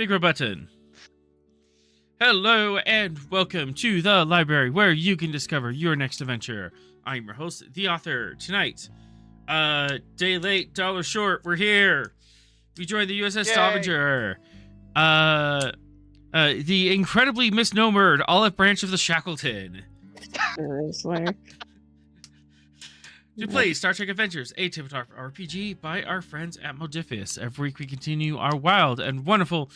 Big red button. Hello and welcome to the library where you can discover your next adventure. I'm your host, the author. Tonight, day late, dollar short, we're here. We joined the USS Stavanger. The incredibly misnomered olive branch of the Shackleton. To play Star Trek Adventures, a tabletop RPG by our friends at Modifius. Every week we continue our wild and wonderful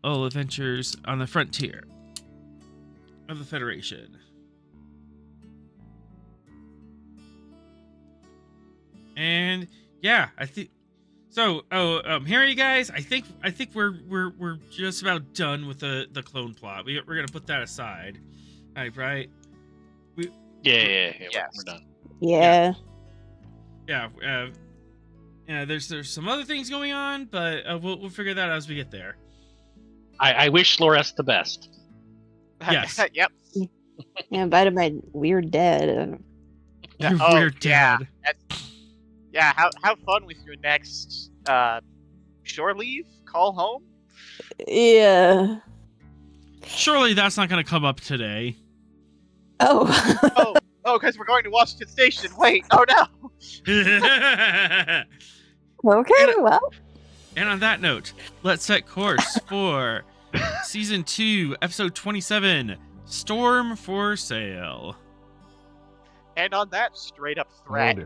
adventures on the frontier of the Federation. And yeah, I think so. Here you guys. I think we're just about done with the clone plot. We're gonna put that aside, right? Yeah. We're done. Yeah. There's some other things going on, but we'll figure that out as we get there. I wish Loras the best. Yes. Yep. Yeah, invited my weird dad. Your weird dad. Yeah. Have fun with your next shore leave. Call home. Yeah. Surely that's not going to come up today. Oh. Because we're going to Washington Station. Wait. Oh no. Okay. Well. And on that note, let's set course for Season 2, Episode 27, Storm for Sail. And on that straight up threat.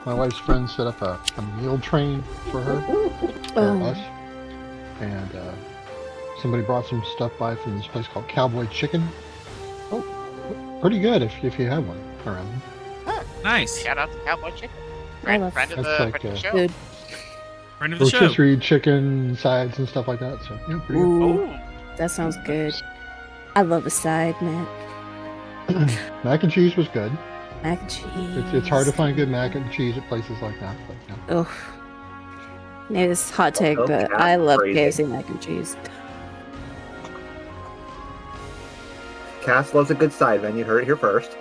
My wife's friend set up a meal train for her, or us, and somebody brought some stuff by from this place called Cowboy Chicken. Oh, pretty good if you have one around. Nice. Shout out to Cowboy Chicken. I love Friend of That's the like, show. food. Friend of the show. rotisserie chicken sides and stuff like that. So yeah, pretty good. Ooh, that sounds good. I love a side, man. Mac and cheese was good. Mac and cheese. It's hard to find good mac and cheese at places like that. But, yeah. Ugh. Maybe it's a hot take, but I love KFC mac and cheese. Cass loves a good side, man. You heard it here first.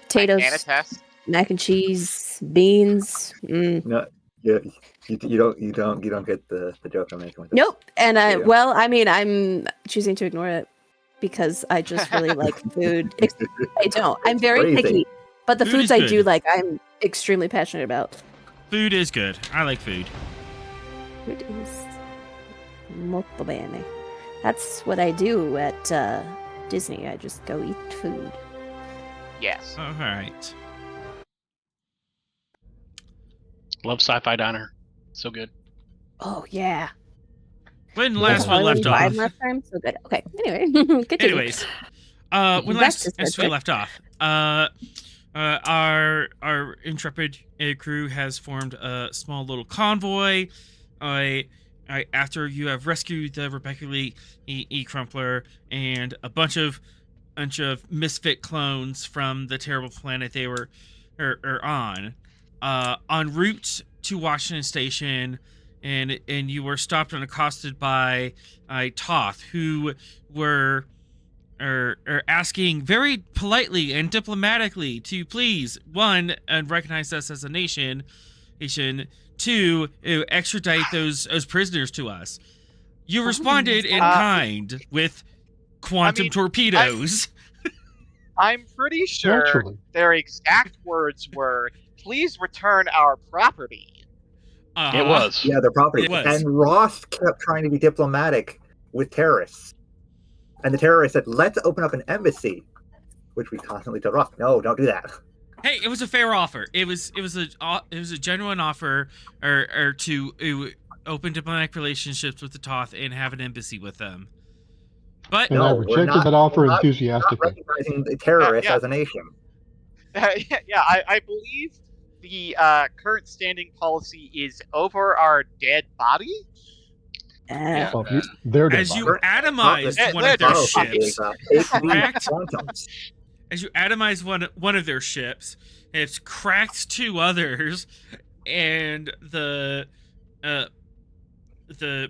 Potatoes, Can attest. mac and cheese, beans. No, you don't get the joke I'm making with this. Nope. And Yeah. I'm choosing to ignore it because I just really like food. I don't. I'm very Crazy. picky, but the Food foods is I good. do like, I'm extremely passionate about. Food is good. I like food. Food is molto bene. That's what I do at Disney. I just go eat food. Yes. All right. Love Sci-Fi Diner. So good. Oh yeah. When last we left off. Last time, so good. Okay. Anyway, continue. Anyways, when Back last to Star as we Trek. left off, our intrepid crew has formed a small little convoy. After you have rescued the Rebecca Lee E. Crumpler and a bunch of bunch of misfit clones from the terrible planet they were on route to Washington Station, and you were stopped and accosted by Toth, who were asking very politely and diplomatically to please, one, recognize us as a nation, two, extradite those prisoners to us. You responded in kind with quantum torpedoes. I'm pretty sure Naturally. their exact words were, "Please return our property." It was. Yeah, their property. It was. And Ross kept trying to be diplomatic with terrorists. And the terrorists said, let's open up an embassy. Which we constantly told Ross, no, don't do that. Hey, it was a fair offer. It was a genuine offer, or to open diplomatic relationships with the Toth and have an embassy with them. But And I rejected that offer Not enthusiastically. recognizing the terrorists Yeah. as a nation. I believe the current standing policy is over our dead body. Yeah. Well, they're dead as you body. atomized one of their Oh, ships, cracked. Quantums. As you atomize one of their ships, it's cracked two others, and the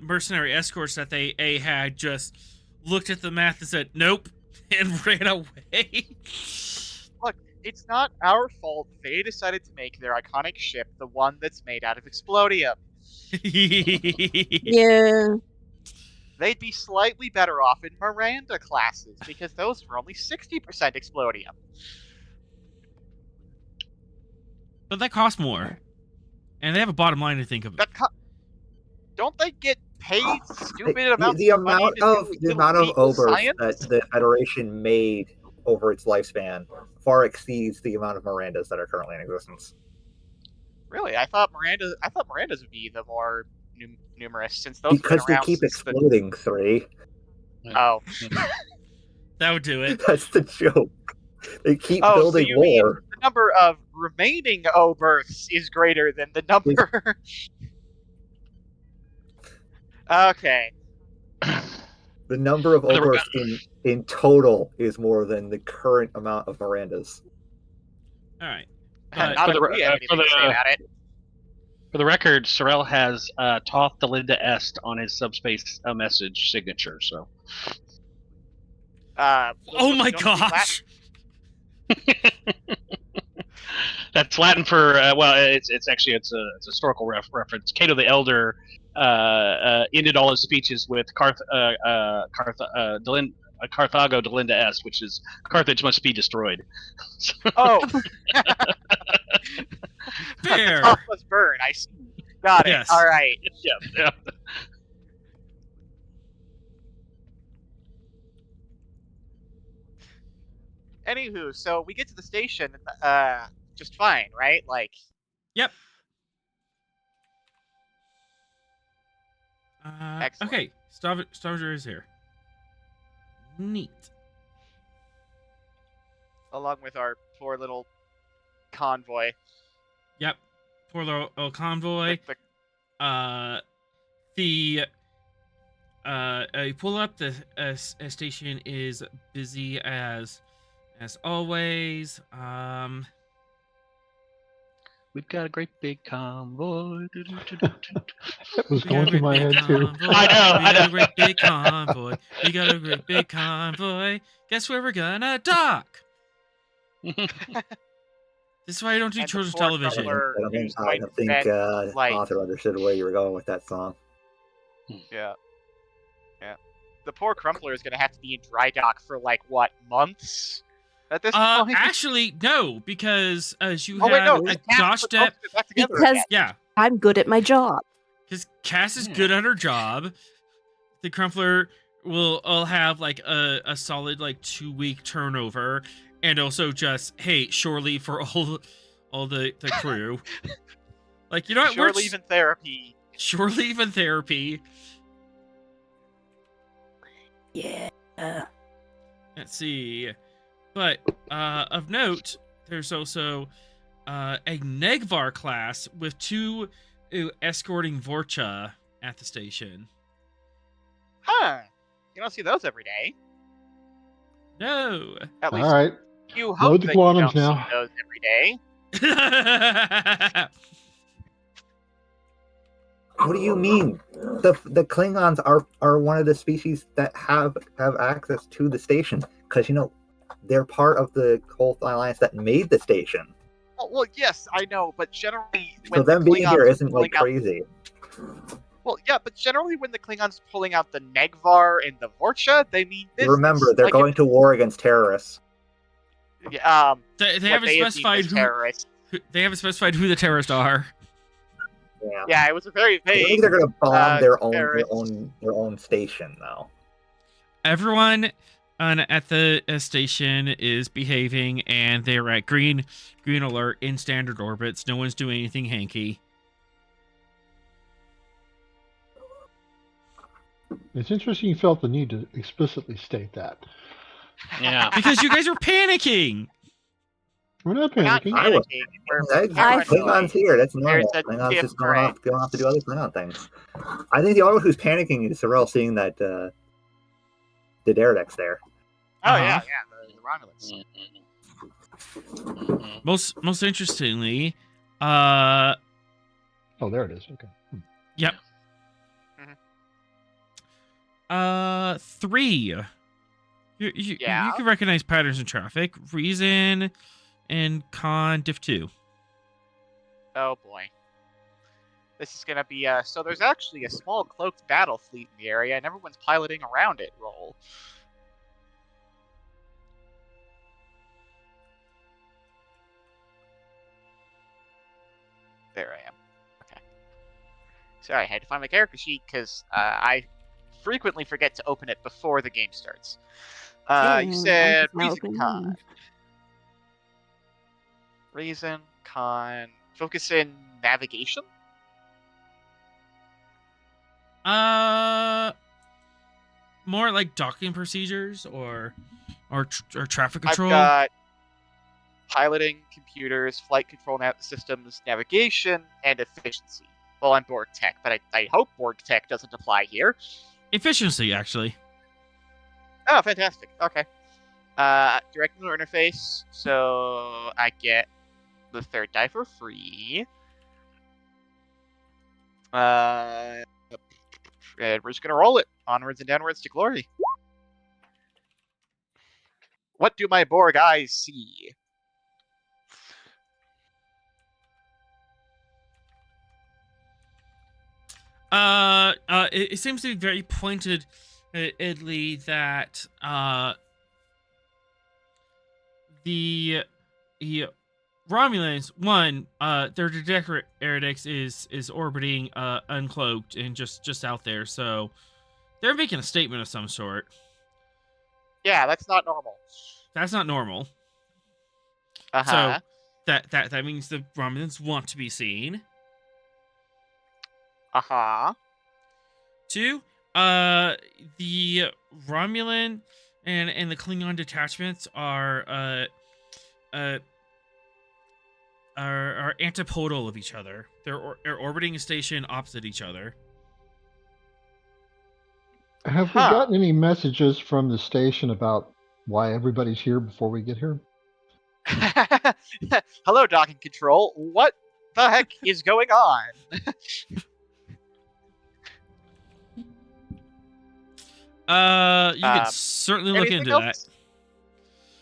mercenary escorts that they had just looked at the math and said nope and ran away. Look, it's not our fault they decided to make their iconic ship the one that's made out of explodium. Yeah. They'd be slightly better off in Miranda classes, because those were only 60% explodium. But that costs more, and they have a bottom line to think of. Don't they get paid stupid amounts The of money amount to do of illegal overs science? that the Federation made over its lifespan far exceeds the amount of Mirandas that are currently in existence. Really, I thought Miranda's would be the more numerous, since those have been Because they around keep since the- exploding, 3. Oh, That would do it. That's the joke. They keep so building you mean more. the number of remaining O-births is greater than the number. Okay. The number of There we overs in total is more than the current amount of Mirandas. All right. Not for if the- we have anything to say about it. For the record, Sorrel has Toth Delinda Est on his subspace message signature. So. Oh my don't speak gosh! That's Latin for it's actually a historical reference. Cato the Elder ended all his speeches with Carthago Delinda Est, which is Carthage must be destroyed. Oh, Fair. Toth must burn. I see. Got it. Yes. All right. Yeah. Anywho, so we get to the station, just fine, right? Like, Yep. Excellent. Okay, Stavanger is here. Neat. along with our poor little convoy. Yep. Poor little convoy. You pull up. The station is busy as always. We've got a great big convoy. That was We going got a through my great head big too. convoy. I know, We got a great big convoy. We got a great big convoy. Guess where we're gonna dock? This is why I don't do And the children's poor television. crumbler I don't think, who's going to the spend, like- author understood where you were going with that song. Yeah. The poor Crumpler is going to have to be in dry dock for, like, what, months? At this point? Actually, no, because as you Oh, wait, no. have a Cass Josh was supposed Depp. to get back together Because- again. Yeah, I'm good at my job. because Cass is Yeah. good at her job. The Crumpler will have like a solid like 2-week turnover, and also just shore leave for all the crew. Like, you know what? Shore leave in therapy. Shore leave and therapy. Yeah. Let's see. But of note, there's also a Negvar class with 2 escorting Vorcha at the station. Huh. You don't see those every day. No. At All least right. you Load hope the that you quantums don't now. see those every day. What do you mean? The Klingons are one of the species that have access to the station because they're part of the whole alliance that made the station. Well, yes, I know, but generally, So when the them being Klingons here are isn't like pulling out, crazy. well, yeah, but generally, when the Klingons are pulling out the Negvar and the Vorcha, they mean business. Remember, they're Like, going to war against terrorists. they They haven't specified who. terrorists. They haven't specified who the terrorists are. Yeah. Yeah, it was a very I don't vague. think they're going to bomb their terrorists. own station, though. Everyone at the station is behaving, and they're at green alert in standard orbits. No one's doing anything hanky. It's interesting you felt the need to explicitly state that. Yeah. Because you guys are panicking. We're not We're not panicking. panicking. We're Klingons here. That's normal. There's a Klingons just going difference. off to do other Klingon things. I think the only one who's panicking is Sorrel seeing that the Daredek's there. Oh Uh-huh. yeah, the Romulans. Most interestingly, Oh, there it is. Okay. Yep. 3. You Yeah. can recognize patterns in traffic. Reason and con diff 2. Oh boy. This is gonna be so there's actually a small cloaked battle fleet in the area and everyone's piloting around it roll. There I am. Okay. Sorry, I had to find my character sheet because I frequently forget to open it before the game starts. You said reason con. Reason con. Focus in navigation? More like docking procedures or traffic I've control. got piloting, computers, flight control systems, navigation, and efficiency. Well, I'm Borg Tech, but I hope Borg Tech doesn't apply here. Efficiency, actually. Oh, fantastic. Okay. Direct neural interface, so I get the third die for free. And we're just gonna roll it onwards and downwards to glory. What do my Borg eyes see? It seems to be very pointedly that the Romulans, one, their Daredek's is orbiting uncloaked and just out there, so they're making a statement of some sort. Yeah, that's not normal. That's not normal. Uh-huh. So that means the Romulans want to be seen. Uh-huh. 2, the Romulan and the Klingon detachments are antipodal of each other. They're orbiting a station opposite each other. Have we gotten any messages from the station about why everybody's here before we get here? Hello, docking control. What the heck is going on? You could certainly look into else?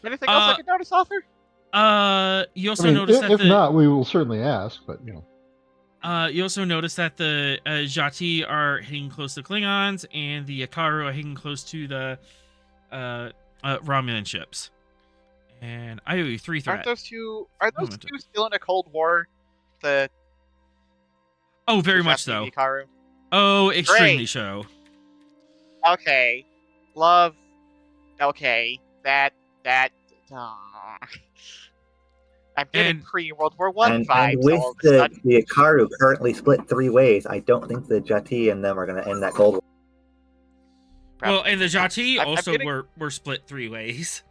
Anything else I could notice, author? that. You also notice that if not, we will certainly ask. But you also notice that the Jati are hitting close to Klingons, and the Akaru are hitting close to the Romulan ships. And I owe you 3 threat. Are those two still in a Cold War? Very much so. Akaru? Oh, extremely Great. so. Okay. Love. Okay. That. I'm getting pre-World War I vibes and with all of a sudden. the Akaru currently split 3 ways, I don't think the Jati and them are going to end that Cold War. Well, and the Jati I'm also getting- were split 3 ways.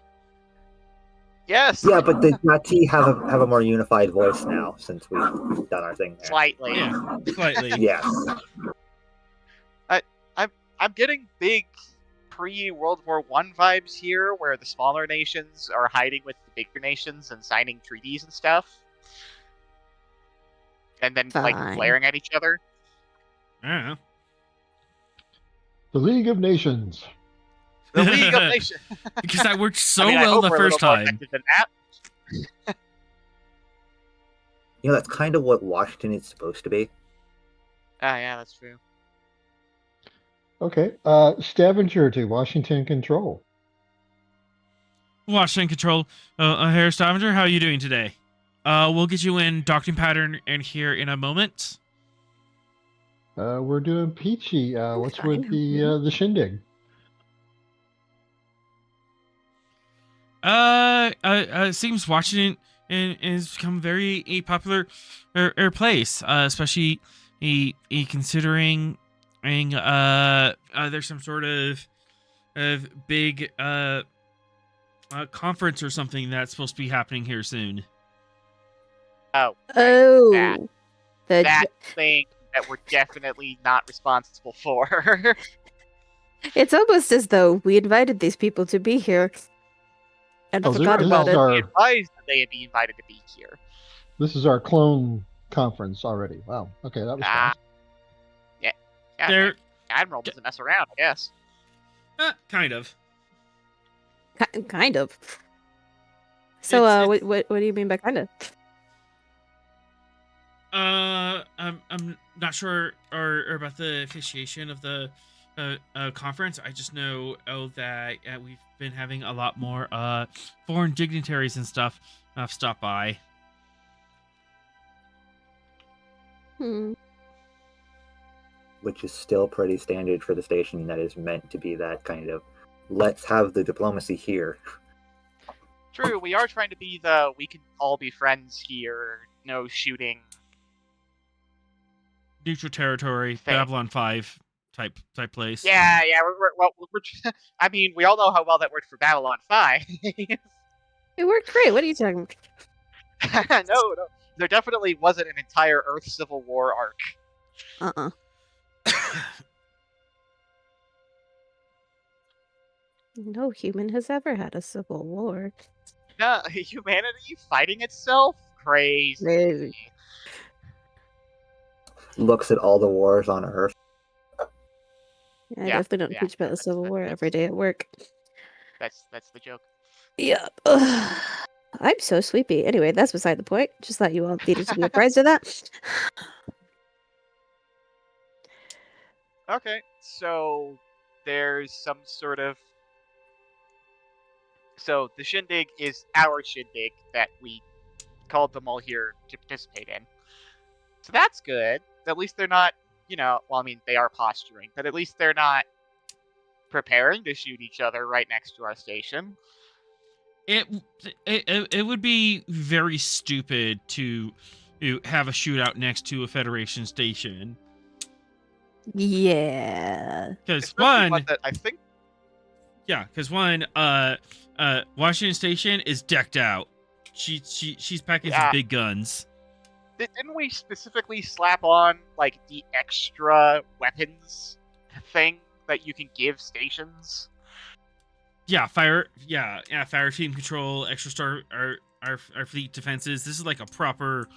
Yes. Yeah, but the Jati have a more unified voice now since we've done our thing there. Slightly. Yeah, slightly. Yes. I'm getting big pre-World War I vibes here, where the smaller nations are hiding with the bigger nations and signing treaties and stuff, and then like Fine. glaring at each other. I don't know. The League of Nations. The League of Nations. Because that worked so I mean, I well hope the we're a first little more time. effective than that. That's kind of what Washington is supposed to be. Ah, yeah, that's true. Okay. Stavanger to Washington Control. Washington Control, Harry Stavanger, how are you doing today? We'll get you in docking pattern in here in a moment. We're doing peachy. What's with Fine. the shindig? It seems Washington has become very a popular place, especially considering there's some sort of big conference or something that's supposed to be happening here soon. Oh, Oh, that thing that we're definitely not responsible for. it's almost as though we invited these people to be here and Oh, forgot this about is it. our- We advised that they be invited to be here. This is our clone conference already. Wow. Okay, that was fast. Yeah, They're Admiral doesn't mess around, I guess. kind of. Kind of. So, It's- what do you mean by kind of? I'm not sure or about the officiation of the conference. I just know that we've been having a lot more foreign dignitaries and stuff stop by. Which is still pretty standard for the station that is meant to be that kind of, let's have the diplomacy here. True, we are trying to be the we can all be friends here, no shooting. Neutral territory, Fair. Babylon 5 type place. Yeah, we're I mean, we all know how well that worked for Babylon 5. It worked great. What are you talking about? No, there definitely wasn't an entire Earth Civil War arc. Uh-uh. No human has ever had a civil war. No, humanity fighting itself? Crazy. Crazy. Looks at all the wars on Earth. I Yeah, definitely don't yeah, teach about the that's- Civil War that's- every day at work. That's the joke. Yeah. I'm so sleepy. Anyway, that's beside the point. Just thought you all needed to be apprised of that. Okay, so there's some sort of. So the shindig is our shindig that we called them all here to participate in. So that's good. At least they're not, well, I mean, they are posturing, but at least they're not preparing to shoot each other right next to our station. It would be very stupid to have a shootout next to a Federation station. Yeah. Because Especially one, that I think. Washington Station is decked out. She's packing some Yeah. big guns. Didn't we specifically slap on like the extra weapons thing that you can give stations? Yeah, fire team control, extra star, our fleet defenses. This is like a proper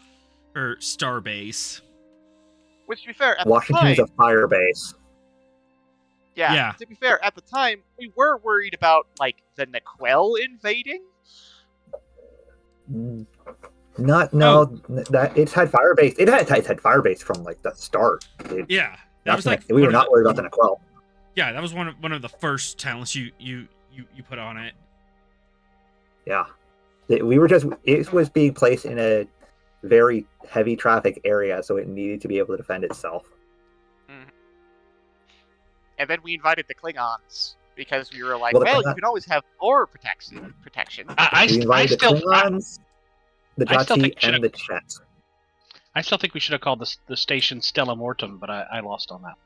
star base. Which, to be fair, at Washington the is time, a fire base. Yeah. To be fair, at the time, we were worried about like the Naquel invading. That it's had fire base. It's had fire base from like the start. Yeah, that was like we were not worried about the Naquel. Yeah, that was one of the first talents you put on it. Yeah, it was being placed in a very heavy traffic area, so it needed to be able to defend itself. And then we invited the Klingons because we were like, Well, well, you can always have more protection. We invited the Klingons, the I still Dati, think we should and the Chets. I still think we should have called the station Stella Mortem, but I lost on that.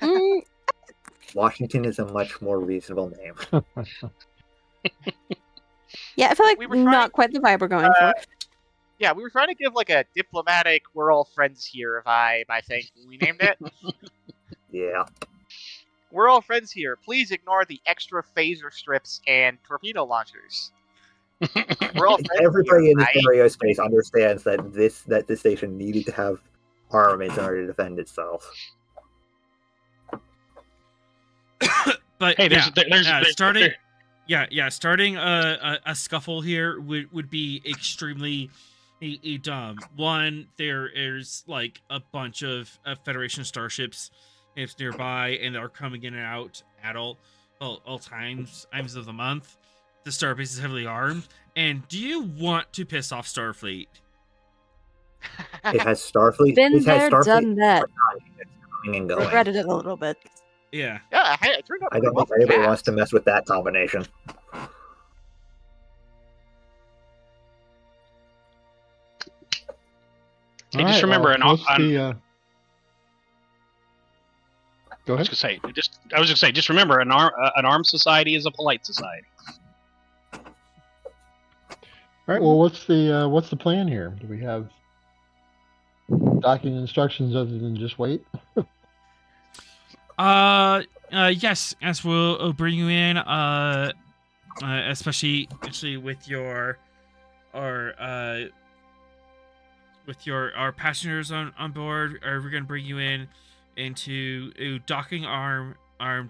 Mm, Washington is a much more reasonable name. yeah, I feel like We were not trying- quite the vibe we're going for. Yeah, we were trying to give like a diplomatic, we're all friends here vibe, I think we named it. Yeah. We're all friends here. Please ignore the extra phaser strips and torpedo launchers. We're all friends Everybody here, in this right? area space understands that this station needed to have armaments in order to defend itself. But Hey, yeah, there's starting. Starting a scuffle here would be extremely dumb. One, there is like a bunch of Federation starships if nearby, and they're coming in and out at all times of the month. The starbase is heavily armed, and do you want to piss off Starfleet? It has Starfleet. Been it has there, Starfleet done that. coming and going. Regretted it a little bit. Yeah. Yeah, hey, it turned out I pretty don't well think for anybody cats. wants to mess with that combination. Hey, just remember, Go ahead. I was gonna say, just remember, an armed society is a polite society. All right. Well, what's the plan here? Do we have docking instructions other than just wait? Yes, as we'll bring you in, especially with our passengers on board. We're gonna bring you in into docking arm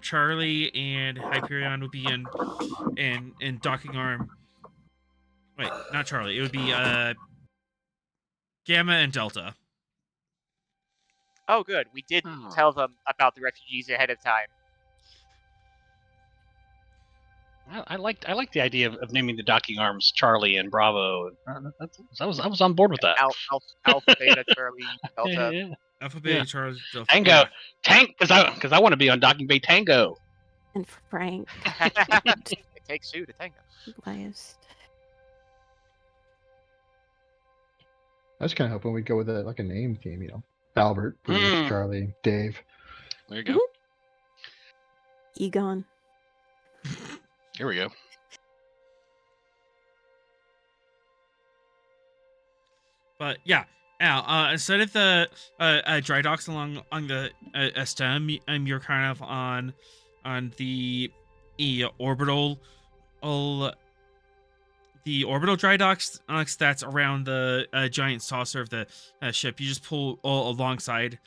Charlie, and Hyperion will be in docking arm. Wait, not Charlie. It would be Gamma and Delta. Oh, good. We did tell them about the refugees ahead of time. I like the idea of naming the docking arms Charlie and Bravo. I was on board with that. Alpha, Beta, Charlie, Delta. Yeah. Alpha, Beta, Charlie, Delta. Tango, Yeah. Tank, because I want to be on docking bay Tango. And Frank. It takes two to tango. Biased. I was kind of hoping we'd go with like a name theme, Albert, Bruce, Charlie, Dave. There you go. Egon. Here we go. But yeah, now instead of the dry docks along on the stem, you're kind of on the orbital dry docks that's around the giant saucer of the ship. You just pull alongside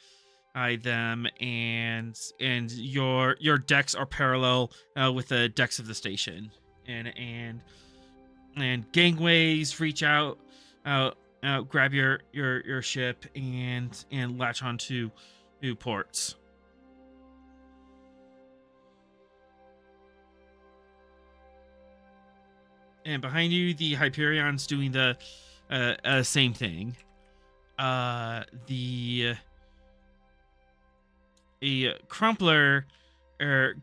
them, and your decks are parallel with the decks of the station, and gangways reach out, grab your ship and latch onto new ports. And behind you, the Hyperion's doing the same thing. The crumpler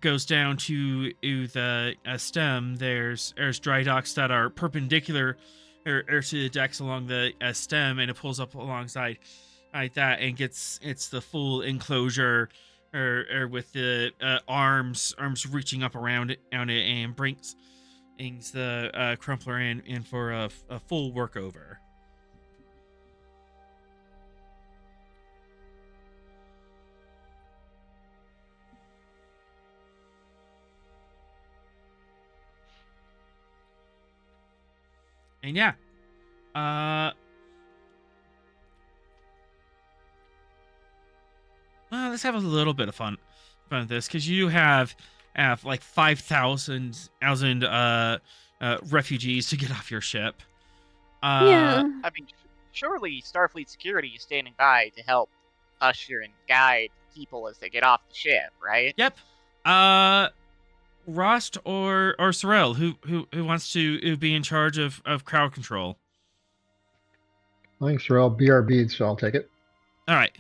goes down to the stem. There's dry docks that are perpendicular to the decks along the stem, and it pulls up alongside like that and gets the full enclosure with the arms reaching up around it and brings the crumpler in for a full workover. And yeah, well, let's have a little bit of fun with this, because you have like 5,000 refugees to get off your ship. Yeah. I mean, surely Starfleet security is standing by to help usher and guide people as they get off the ship, right? Yep. Rost or Sorrel, who wants to be in charge of crowd control? I think Sorrel BRB, so I'll take it. All right.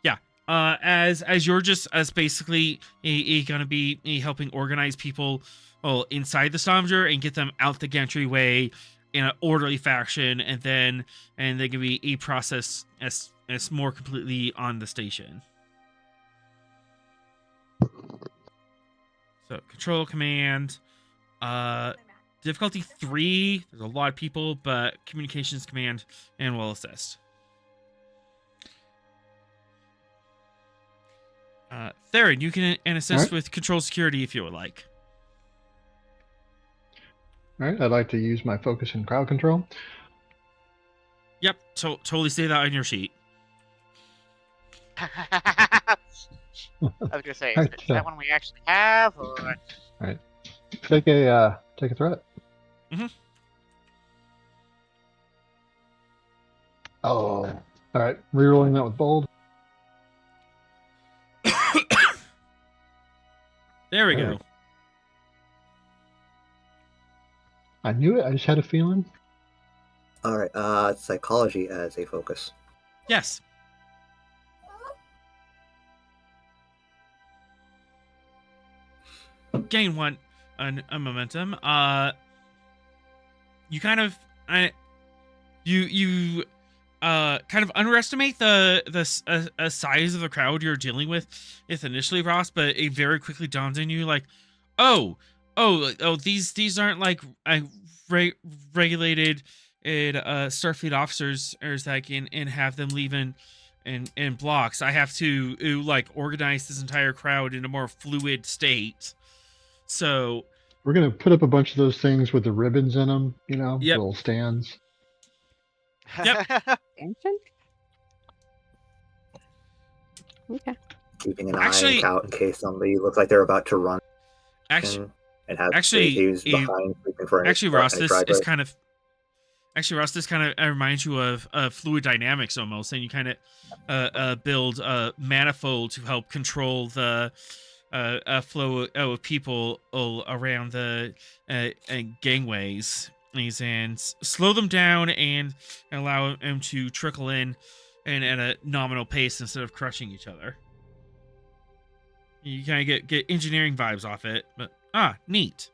Yeah. As you're just basically gonna be helping organize people inside the Stavanger and get them out the entryway in an orderly fashion, and they can be processed as more completely on the station. So control command, difficulty 3. There's a lot of people, but communications command and will assist. Theron, you can assist Alright. with control security if you would like. All right, I'd like to use my focus and crowd control. Yep, totally say that on your sheet. I was gonna say, is that one we actually have? Or... Take a threat. Mhm. Oh, all right. Rerolling that with bold. There we There. go. I knew it. I just had a feeling. All right. Psychology as a focus. Yes. Gain one a momentum. You kind of you kind of underestimate the size of the crowd you're dealing with initially, Ross, but it very quickly dawns on you like, oh, these aren't like regulated Starfleet officers that can and have them leave in blocks. I have to like organize this entire crowd in a more fluid state. So We're gonna put up a bunch of those things with the ribbons in them. Yep. Little stands. Yep. Expansion? Okay. Keeping an Actually- eye out in case somebody looks like they're about to run. actually, And have actually, who's behind sleeping for any actually, Ross, any this drive is right. kind of. Actually, Ross, this kind of reminds you of fluid dynamics almost, and you kind of build a manifold to help control the flow of people around the gangways, and slow them down and allow them to trickle in and at a nominal pace instead of crushing each other. You kind of get engineering vibes off it, but neat.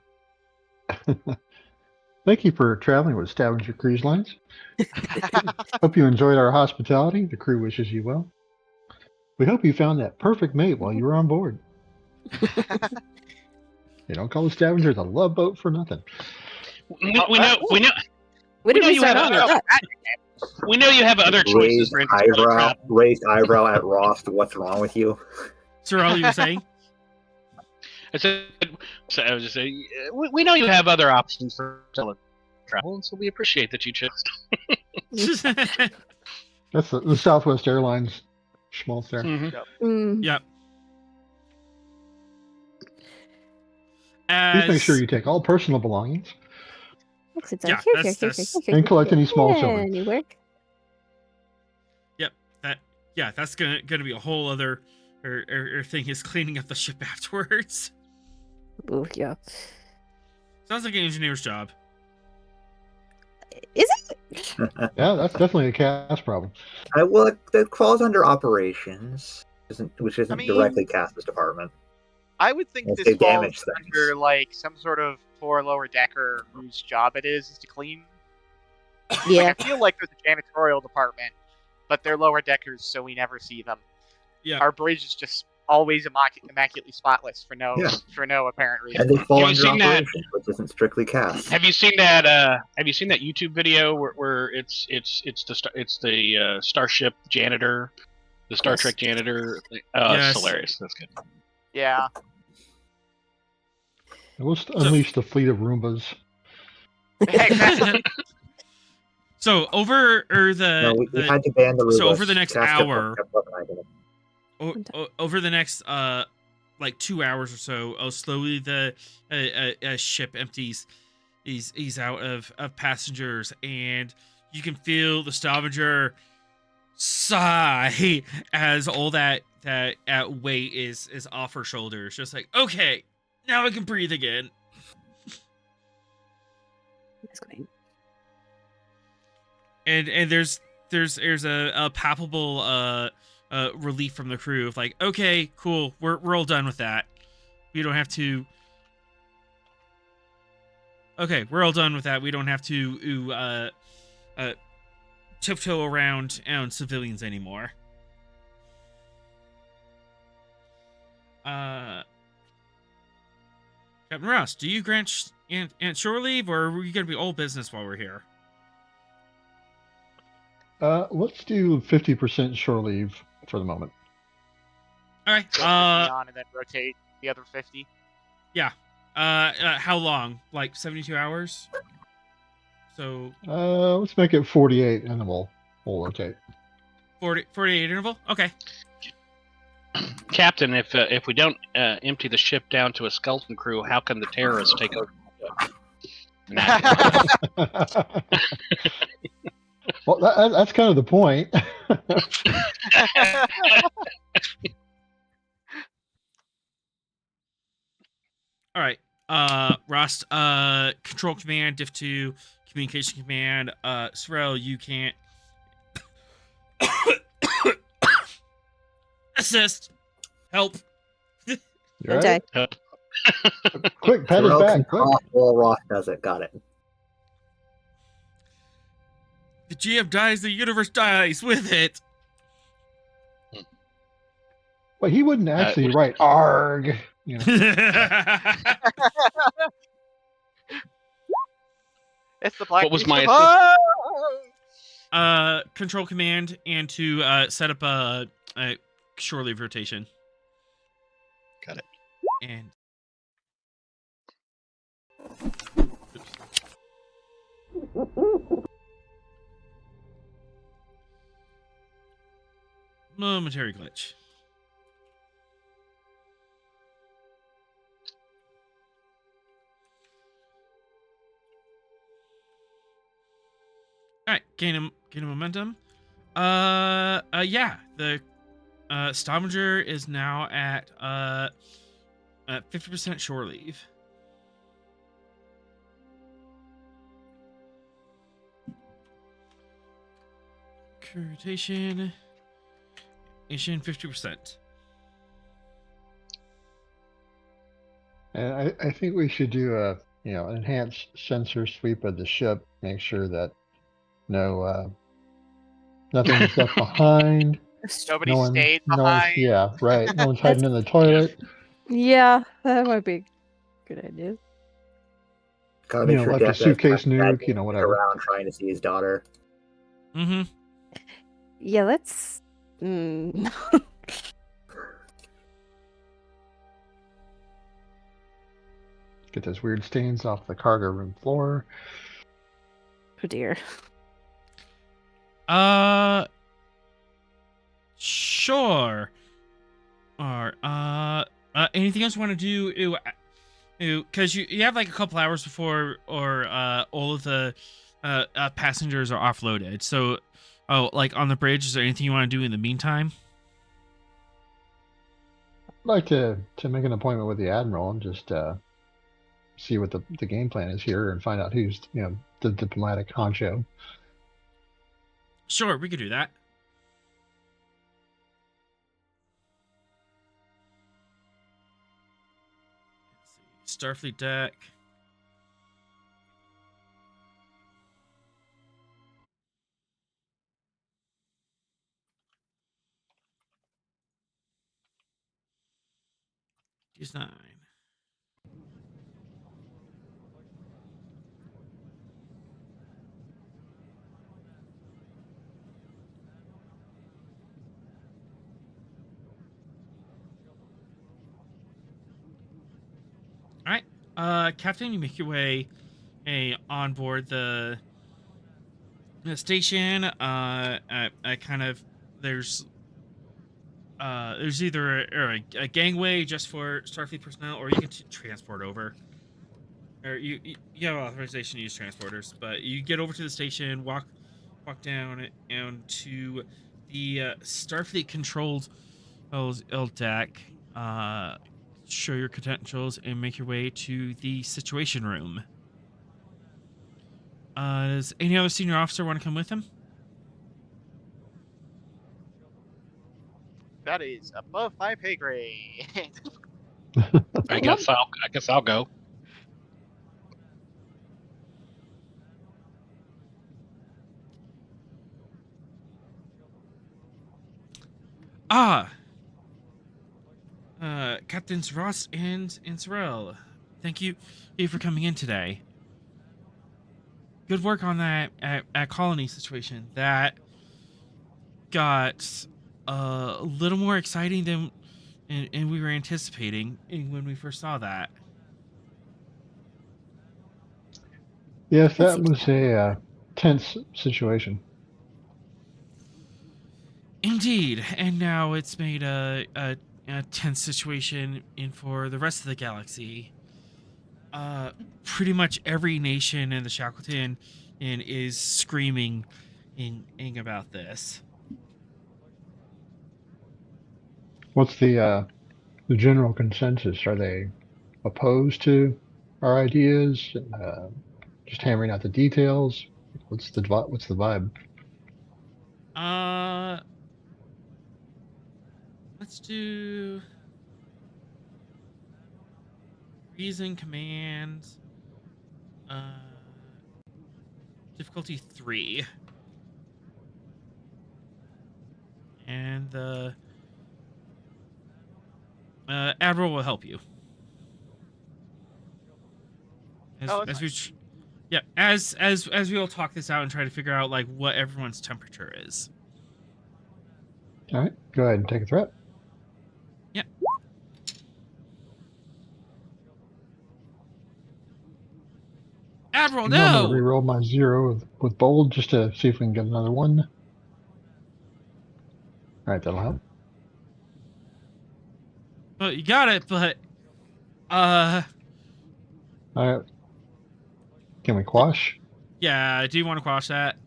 Thank you for traveling with Stavanger Cruise Lines. Hope you enjoyed our hospitality. The crew wishes you well. We hope you found that perfect mate while you were on board. You don't call the Stavanger the love boat for nothing. We know. What did know we you start have on a- with that? We know you have other choices for interstellar travel. Raised eyebrow at Ross. What's wrong with you? Sir, all you were saying? I was just saying, we know you have other options for interstellar travel, and so we appreciate that you chose. That's the Southwest Airlines schmaltz there. Mm, Yep. Please make sure you take all personal belongings exit Yeah, here, that's- and collect any small children. Anywhere. That's gonna be a whole other or thing is cleaning up the ship afterwards. Ooh, yeah. Sounds like an engineer's job. Is it? Yeah, that's definitely a cast problem. Well, that falls under operations, which isn't I mean- directly Cass's department. I would think Unless this they damage falls things. under like some sort of poor lower decker whose job it is to clean. Yeah. Like, I feel like there's a janitorial department, but they're lower deckers, so we never see them. Yeah. Our bridge is just always immaculately spotless for no apparent reason. And they fall Have you under seen that? operations, which isn't strictly Cass. Have you seen that? Have you seen that YouTube video where it's the Starship janitor, the Star Yes. Trek janitor? Yes. It's hilarious. That's good. Yeah. We'll unleash the fleet of Roombas. Exactly. So over No, we had to ban the so Rubas. over the next Cass kept hour- weaponizing it. over the next like 2 hours or so, slowly the ship empties he's out of passengers, and you can feel the Stavanger sigh as all that weight is off her shoulders, just like, okay, now I can breathe again. That's great. And there's a palpable relief from the crew of like, okay, cool, we're all done with that. We don't have to. Okay, we're all done with that. We don't have to tiptoe around civilians anymore. Captain Ross, do you grant Aunt shore leave, or are we gonna be all business while we're here? Let's do 50% shore leave for the moment. All right. Go 50 on and then rotate the other 50. How long? Like 72 hours? So Let's make it 48, and then we'll rotate. 48 interval? Okay. Captain, if we don't empty the ship down to a skeleton crew, how can the terrorists take over? Well, that's kind of the point. All right. Rost, control command, diff 2, communication command. Sorrel, you can't assist. Help. You all Okay. right? Quick, pat his Sorrel can back. Quick. cough while Ross does it. Got it. The GM dies, the universe dies with it. Well, he wouldn't actually write "arg." You know. It's the Black What was Beast my of assist- Hope! Control command and to set up a shore leave rotation. Got it. And momentary glitch. All right, gain a momentum. Yeah, the Stavanger is now at 50% shore leave. Rotation. 50%. And I think we should do an enhanced sensor sweep of the ship. Make sure that nothing is left behind. Nobody stayed behind. Yeah, right. No one's hiding in the toilet. Yeah, that might be a good idea. Gotta make sure like a Death suitcase doesn't nuke, whatever. around trying to see his daughter. Mm-hmm. Yeah, let's. Get those weird stains off the cargo room floor. Oh dear. Sure. Or anything else you want to do? Because you have like a couple hours before, or all of the passengers are offloaded. So, like on the bridge, is there anything you want to do in the meantime? I'd like to make an appointment with the admiral and just see what the game plan is here and find out who's the diplomatic honcho. Sure, we could do that. Let's see. Starfleet deck. Design. All right, Captain, you make your way on board the station. There's either a gangway just for Starfleet personnel, or you can transport over. Or you have authorization to use transporters, but you get over to the station, walk down and to the Starfleet controlled deck. Show your credentials and make your way to the situation room. Does any other senior officer want to come with him? That is above my pay grade. I guess I'll go. Captains Ross and Sorrel, thank you for coming in today. Good work on that at colony situation. That got a little more exciting than and we were anticipating when we first saw that. Yes, That that seems was a tense situation. Indeed, and now it's made a tense situation in for the rest of the galaxy. Pretty much every nation in the Shackleton is screaming about this. What's the general consensus? Are they opposed to our ideas? Just hammering out the details? What's the vibe? Let's do reason command. Difficulty 3, and the Admiral will help you. As we, yeah, as we all talk this out and try to figure out like what everyone's temperature is. All right, go ahead and take a threat. Yeah. Admiral, I'm going to no. re-roll my 0 with bold just to see if we can get another 1. All right, that'll help. But you got it. But All right. Can we quash? yeah. Do you want to quash that?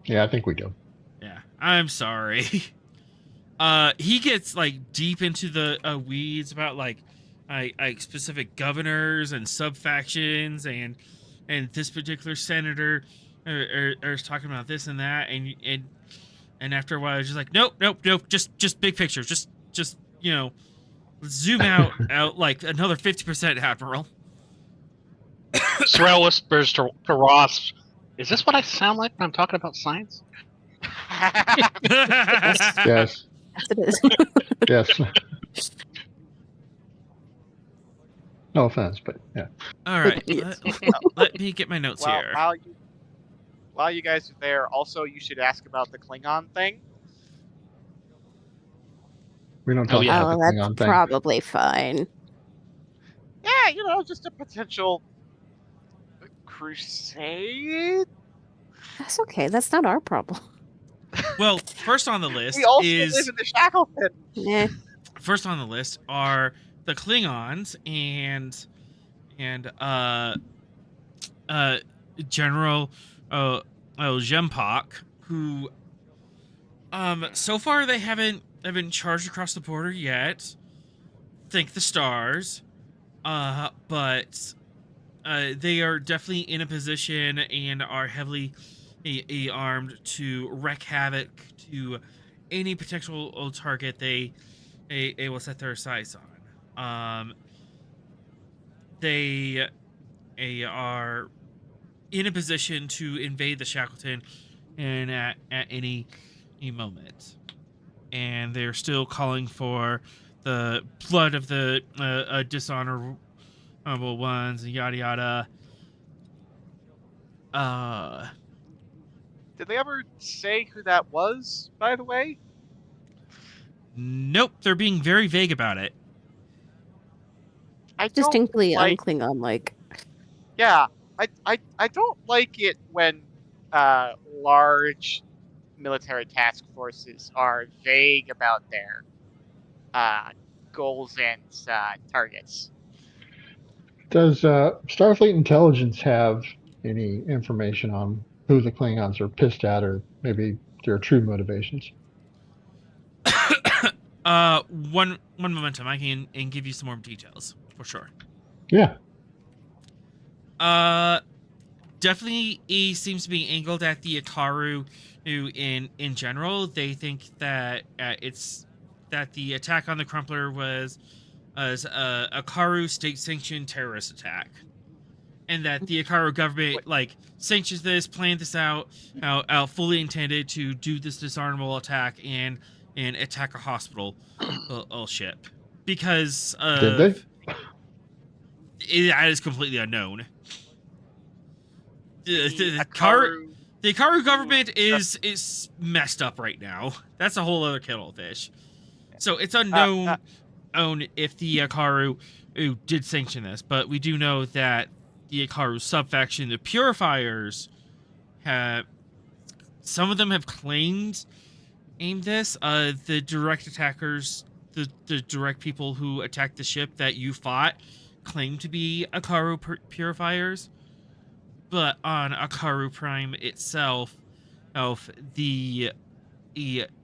Yeah, I think we do. Yeah. I'm sorry. He gets like deep into the weeds about like specific governors and sub-factions and this particular senator is talking about this and that and after a while it's just like nope just big picture just let's zoom out like another 50%, Admiral. Sorrel whispers to Ross, "Is this what I sound like when I'm talking about science?" Yes. Yes, it is. Yes. No offense, but yeah. All right, Yes. let me get my notes Well, here. while you guys are there, also you should ask about the Klingon thing. We don't talk yeah. about Oh, the that's Klingon thing. probably fine. Yeah, just a potential crusade. That's okay. That's not our problem. Well, first on the list We also is live in the Shackleton. Nah. first on the list are the Klingons and General Jempak, who so far they haven't charged across the border yet. Thank the stars. But they are definitely in a position and are heavily armed to wreak havoc to any potential target they will set their sights on. They are in a position to invade the Shackleton and at any moment. And they're still calling for the blood of the dishonorable ones and yada yada. Did they ever say who that was, by the way? Nope, they're being very vague about it. I don't Distinctly like. unklingon like. Yeah, I don't like it when large military task forces are vague about their goals and targets. Does Starfleet Intelligence have any information on who the Klingons are pissed at, or maybe their true motivations? One momentum. I can give you some more details for sure. Yeah. Definitely he seems to be angled at the Ikaru who in general. They think that it's that the attack on the Crumpler was a Ikaru state-sanctioned terrorist attack. And that the Ikaru government like sanctions this, planned this out, fully intended to do this dishonorable attack and attack a hospital ship. Because Did they? That is completely unknown. The Ikaru government is messed up right now. That's a whole other kettle of fish. So it's unknown if the Akaru did sanction this, but we do know that the Akaru subfaction, the Purifiers, have some of them have claimed aimed this. The direct attackers, the direct people who attacked the ship that you fought, claim to be Akaru Purifiers, but on Akaru Prime itself, the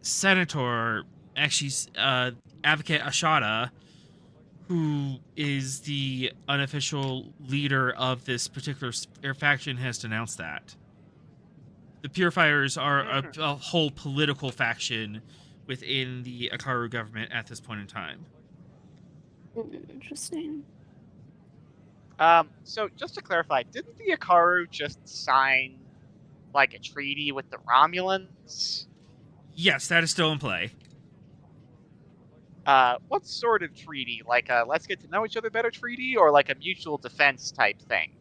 senator, actually Advocate Ashada, who is the unofficial leader of this particular faction, has denounced that. The Purifiers are a whole political faction within the Akaru government at this point in time. Interesting. So just to clarify, didn't the Akaru just sign like a treaty with the Romulans? Yes, that is still in play. What sort of treaty? Like a let's get to know each other better treaty, or like a mutual defense type thing?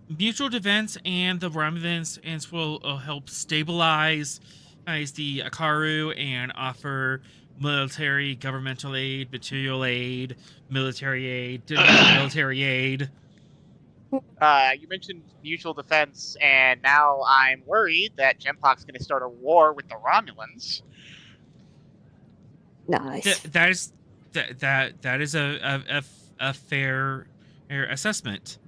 Mutual defense, and the Romulans will help stabilize the Akaru and offer military, governmental aid, material aid, military aid, military aid. You mentioned mutual defense, and now I'm worried that Genpok's going to start a war with the Romulans. Nice. That is a fair assessment.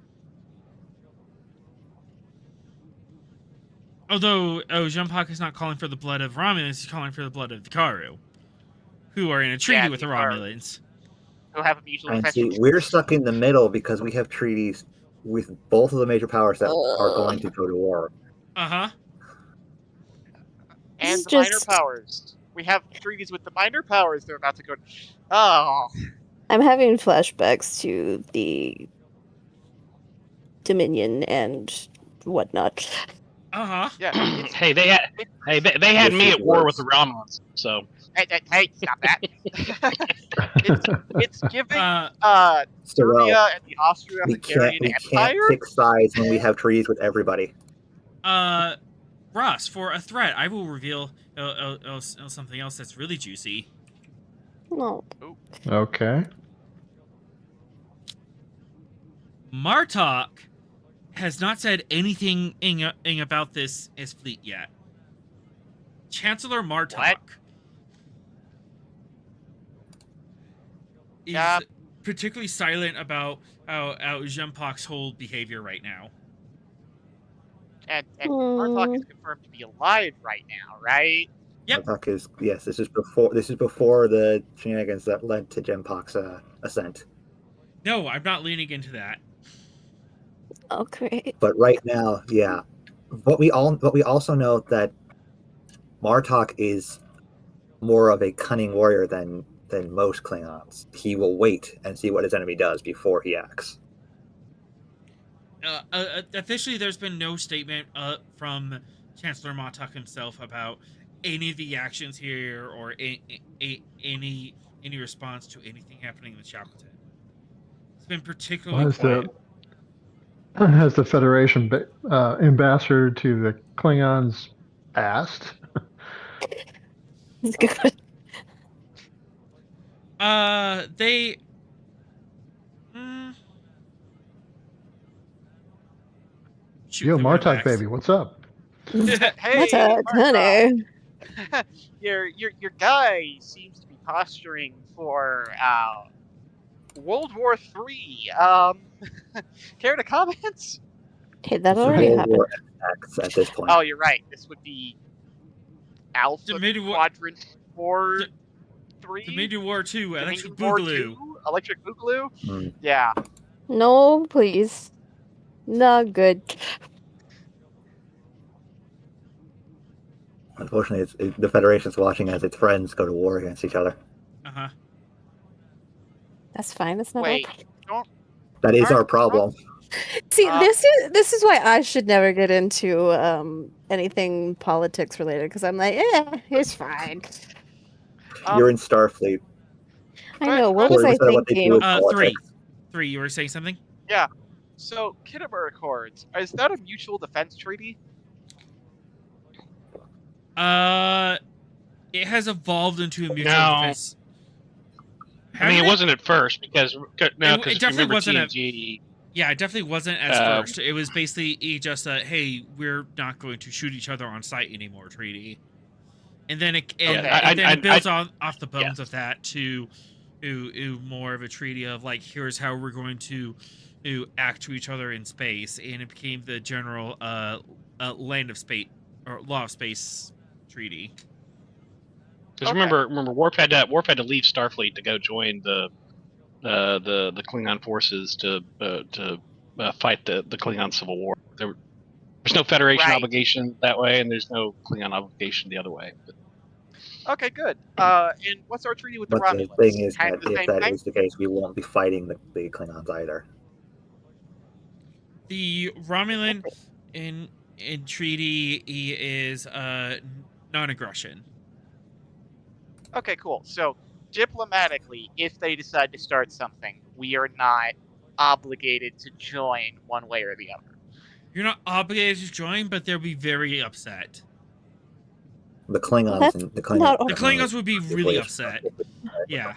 Although Genpok is not calling for the blood of Romulans, he's calling for the blood of the Karu, who are in a treaty with the Romulans. Who have a mutual And defense. see, we're stuck in the middle because we have treaties with both of the major powers that are going to go to war. Uh-huh. And the minor powers. We have treaties with the minor powers they're about to go. Oh. I'm having flashbacks to the Dominion and whatnot. Uh-huh. Yeah. Hey, they had me at war with the Romulans, so. Hey, stop that. it's giving Serbia and the Austro-Hungarian we Empire. can't pick sides when we have treaties with everybody. Ross, for a threat, I will reveal something else that's really juicy. No. Okay. Martok has not said anything about this as fleet yet. Chancellor Martok is particularly silent about Genpok's whole behavior right now. And Martok is confirmed to be alive right now, right? Yep. Martok is, yes. This is before the shenanigans that led to Genpok's ascent. No, I'm not leaning into that. Okay. But right now, yeah. But we also know that Martok is more of a cunning warrior than most Klingons. He will wait and see what his enemy does before he acts. Officially, there's been no statement from Chancellor Martok himself about any of the actions here or any response to anything happening with Shackleton. It's been particularly quiet. Has the Federation ambassador to the Klingons asked? Good. They. Yo, Martok, baby, what's up? Hey, What's up, honey? Your guy seems to be posturing for World War III. Care to comment? Hey, that already World happened. War X at this point. Oh, you're right. This would be Alpha Quadrant War 3. Dominion War 2, Electric War Boogaloo. 2? Electric Boogaloo? Hmm. Yeah. No, please. Not good. Unfortunately, the Federation's watching as its friends go to war against each other. Uh-huh. That's fine. That's not Wait, okay. That is our problem. See, this is why I should never get into anything politics related, because I'm like, it's fine. You're in Starfleet. I know. What was I thinking? Three. You were saying something? Yeah. So, Kittimer Accords, is that a mutual defense treaty? it has evolved into a mutual No. defense. I mean, Hasn't it wasn't at first because It if you definitely remember wasn't TNG, Yeah, it definitely wasn't as Um, first. It was basically just a, hey, we're not going to shoot each other on sight anymore treaty. And then it builds off the bones of that to more of a treaty of like, here's how we're going to act to each other in space, and it became the general land of space or law of space treaty. because remember, Worf had to leave Starfleet to go join the Klingon forces to fight the Klingon Civil War. There's no Federation Right. obligation that way, and there's no Klingon obligation the other way. But Okay, good. And what's our treaty with the But Romulans? the thing is Kind that of the if same that thing? is the case, we won't be fighting the Klingons either. The Romulan in treaty is non-aggression. Okay, cool. So diplomatically, if they decide to start something, we are not obligated to join one way or the other. You're not obligated to join, but they'll be very upset. The Klingons That's and the not- The Klingons would be really upset. Yeah.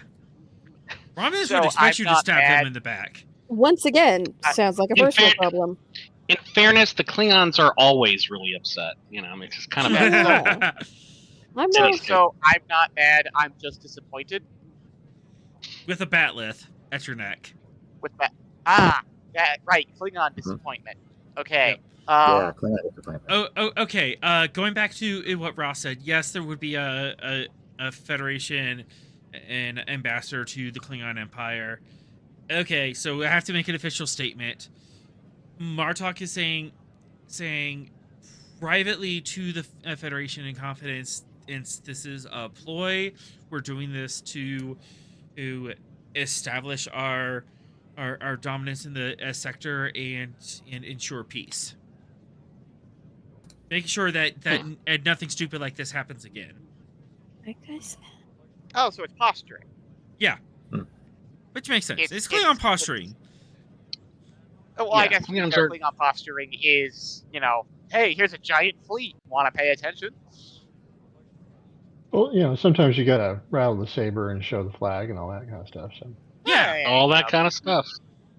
Romulans So would expect you I'm to not stab mad. them in the back. Once again, sounds like a In personal fact- problem. in fairness, the Klingons are always really upset. You know, I mean, it's just kind of Yeah, I'm So- not. So I'm not mad. I'm just disappointed With a batleth at your neck. with that. That right. Klingon disappointment. Okay. Yep. yeah, Klingon disappointment. Okay. Going back to what Ross said, yes, there would be a Federation and ambassador to the Klingon Empire. Okay, so I have to make an official statement. Martok is saying privately to the Federation in confidence, this is a ploy. We're doing this to establish our dominance in the sector and ensure peace. Making sure that and nothing stupid like this happens again. Like I said. Oh, so it's posturing. Yeah. Which makes sense. It's It's- Klingon posturing. Oh, well, I Yeah, guess Klingons their are- Klingon posturing is, hey, here's a giant fleet. Want to pay attention? Well, sometimes you gotta rattle the saber and show the flag and all that kind of stuff. So Yeah. all that kind of stuff.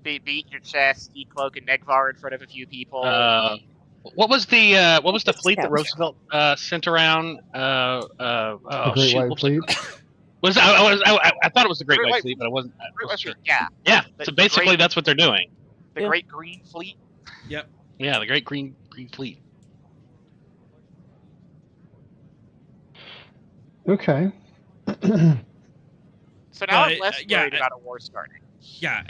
Beat your chest, Cloak and Negvar in front of a few people. What was the fleet that Scouts. Roosevelt sent around? the Great White what Fleet. I thought it was the Great Great White White Fleet, but I wasn't Great White sure. Fleet, yeah. Yeah, The- so the basically Great- that's what they're doing. The Yeah. Great Green Fleet. Yep. Yeah, the Great Green Fleet. Okay. So now I'm But, less yeah, worried about a war starting. Yeah,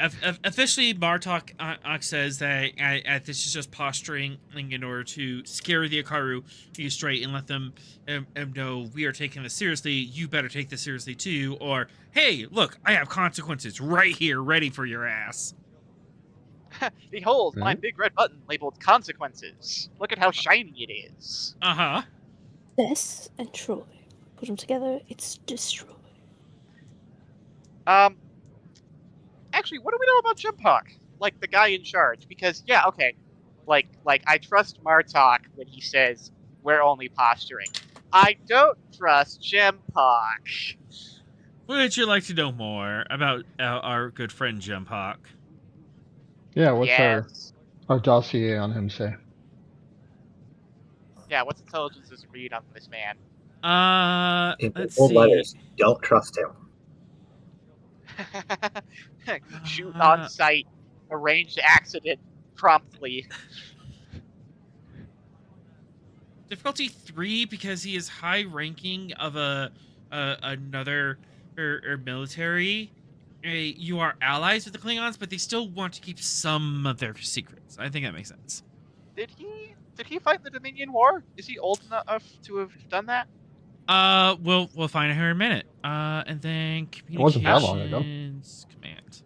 officially, Martok says that this is just posturing in order to scare the Akaru be straight and let them know we are taking this seriously. You better take this seriously too. Or, hey, look, I have consequences right here, ready for your ass. Behold, my Right. big red button labeled consequences. Look at how shiny it is. Uh-huh. This and Troy. Put them together, it's destroy. Actually, what do we know about Jumphawk? Like the guy in charge? Because yeah, okay. Like I trust Martok when he says we're only posturing. I don't trust Jumphawk. Would you like to know more about our good friend Jumphawk? Yeah, what's Yes. our dossier on him say? Yeah, what's intelligence's read on this man? In Let's bold see. letters, don't trust him. Shoot on sight, arranged accident promptly. Difficulty 3 because he is high ranking of another military. You are allies with the Klingons, but they still want to keep some of their secrets. I think that makes sense. Did he fight the Dominion War? Is he old enough to have done that? We'll find out here in a minute. And then wasn't that long ago. communications command.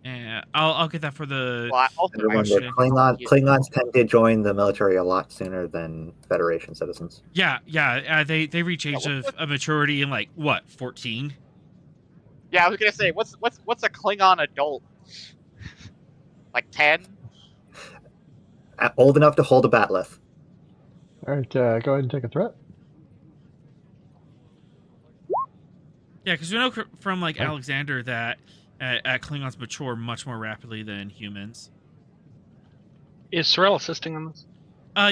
Yeah, I'll get that for the. Well, I also And remember, actually- Klingons tend to join the military a lot sooner than Federation citizens. Yeah. They reach age of maturity in like what 14. Yeah, I was gonna say, what's a Klingon adult? Like 10? Old enough to hold a batleth. All right, go ahead and take a threat. Yeah, because we know from like Oh. Alexander that Klingons mature much more rapidly than humans. Is Sorrel assisting on this?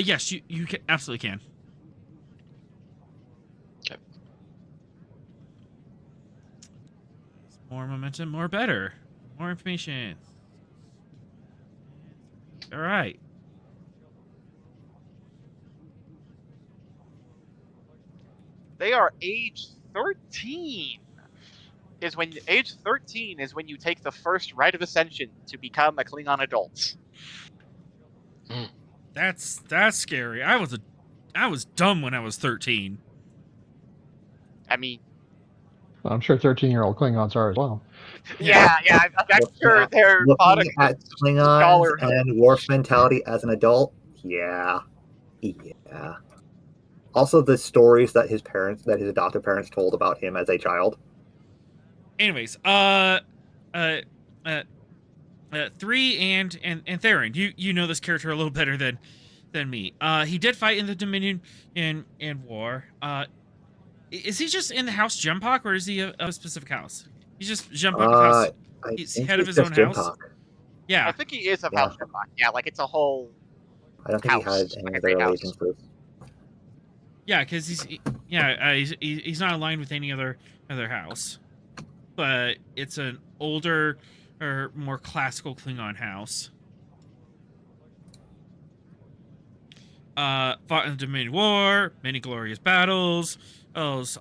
Yes, you absolutely can. Okay. More momentum, more better. More information. All right. They are age 13. Age 13 is when you take the first rite of ascension to become a Klingon adult. That's scary. I was dumb when I was 13. I mean, I'm sure 13-year-old Klingons are as well. yeah, I'm sure their Looking bodies at Klingons scholarhood. and Worf mentality as an adult, yeah. Also, the stories that his adoptive parents told about him as a child. Anyways, 3 and Theron, you know this character a little better than me. He did fight in the Dominion in war. Is he just in the house Jempok, or is he a specific house? He's just Jempok of house. I He's think head of he's his own just house. Jimpak. Yeah, I think he is of Yeah. House Sherlock. Yeah, like it's a whole I don't think he house, had any like a other great house. allegiances. yeah, because he's not aligned with any other house, but it's an older or more classical Klingon house. Fought in the Dominion War, many glorious battles. There's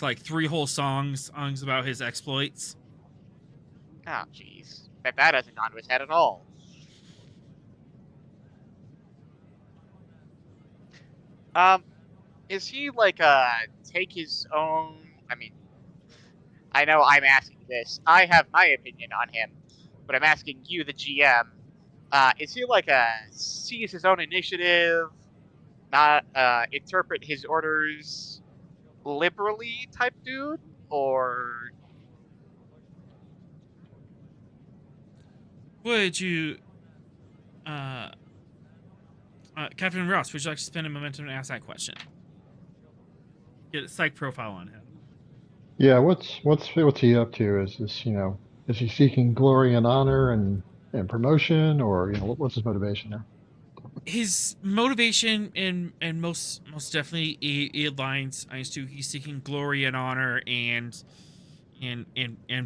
like 3 whole songs about his exploits. Oh, jeez. Bet that hasn't gone to his head at all. Is he like take his own? I mean, I know I'm asking this. I have my opinion on him, but I'm asking you, the GM. Is he like a seize his own initiative, not interpret his orders liberally type dude, or Would you, Captain Ross, would you like to spend a momentum to ask that question? Get a psych profile on him. Yeah, what's he up to? Is this, is he seeking glory and honor and promotion, or what's his motivation there? His motivation and most definitely it aligns to he's seeking glory and honor and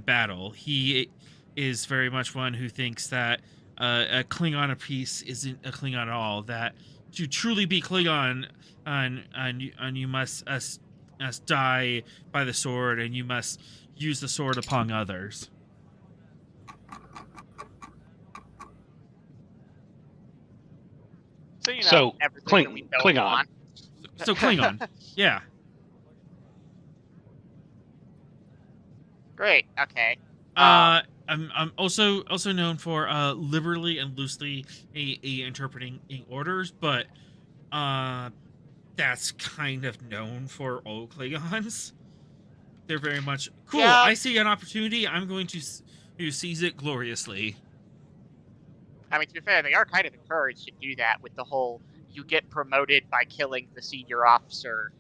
battle. He is very much one who thinks that a Klingon apiece isn't a Klingon at all. That to truly be Klingon, you must die by the sword, and you must use the sword upon others. so So, everything that we don't Klingon. want. So Klingon, yeah. Great. Okay. I'm also known for liberally and loosely interpreting orders, but that's kind of known for all Klingons. They're very much cool. Yeah. I see an opportunity. I'm going to seize it gloriously. I mean, to be fair, they are kind of encouraged to do that with the whole you get promoted by killing the senior officer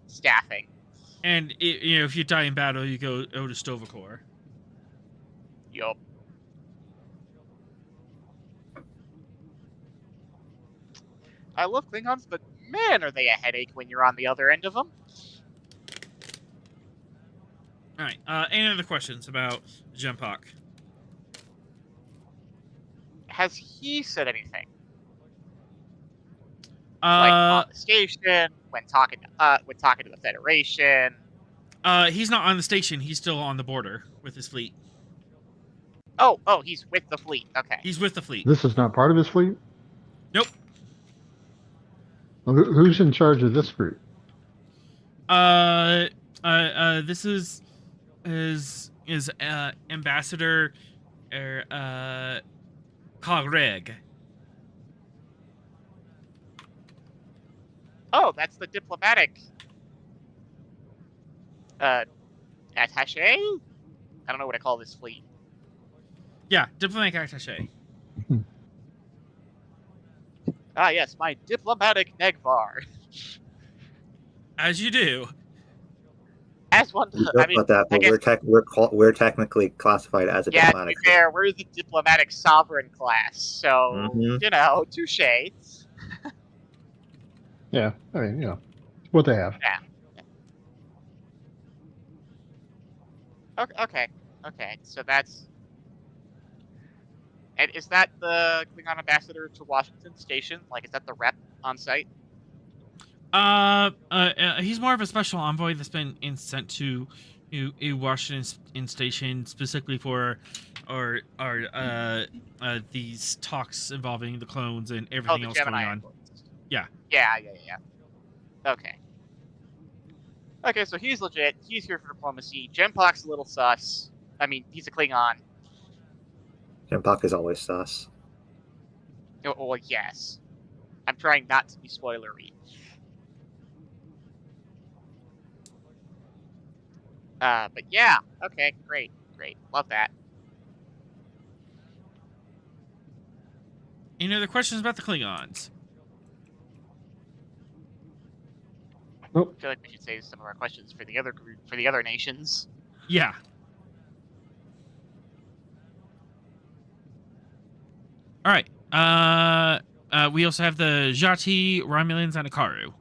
staffing. And if you die in battle, you go to Stovacor. Yup. I love Klingons, but man, are they a headache when you're on the other end of them. All right. Any other questions about Jempok? Has he said anything? Like on the station, when talking to the Federation. He's not on the station. He's still on the border with his fleet. Oh, he's with the fleet. Okay. He's with the fleet. This is not part of his fleet? Nope. Well, who's in charge of this group? This is Ambassador Kagreg. Oh, that's the diplomatic attaché? I don't know what to call this fleet. Yeah, diplomatic attaché. Ah, yes, my diplomatic Negvar. As you do. As one, We I joke mean, about that, I but guess, we're technically classified as a yeah, to be diplomatic. fair, we're the diplomatic sovereign class, so, Mhm. touche. Yeah, I mean, what they have. Yeah. Okay. Okay. So that's. And is that the Klingon ambassador to Washington Station? Like, is that the rep on site? He's more of a special envoy that's been sent to Washington Station specifically for these talks involving the clones and Oh, everything the else Gemini going on. Accords. Yeah. Yeah. Okay. Okay, so he's legit. He's here for diplomacy. Genpok's a little sus. I mean, he's a Klingon. Jimpak is always sus. Oh, well, yes. I'm trying not to be spoilery. But yeah. Okay, great. Love that. Any other questions about the Klingons? Nope. I feel like we should save some of our questions for the other group, for the other nations. Yeah. All right. We also have the Jati, Romulans, and Akaru.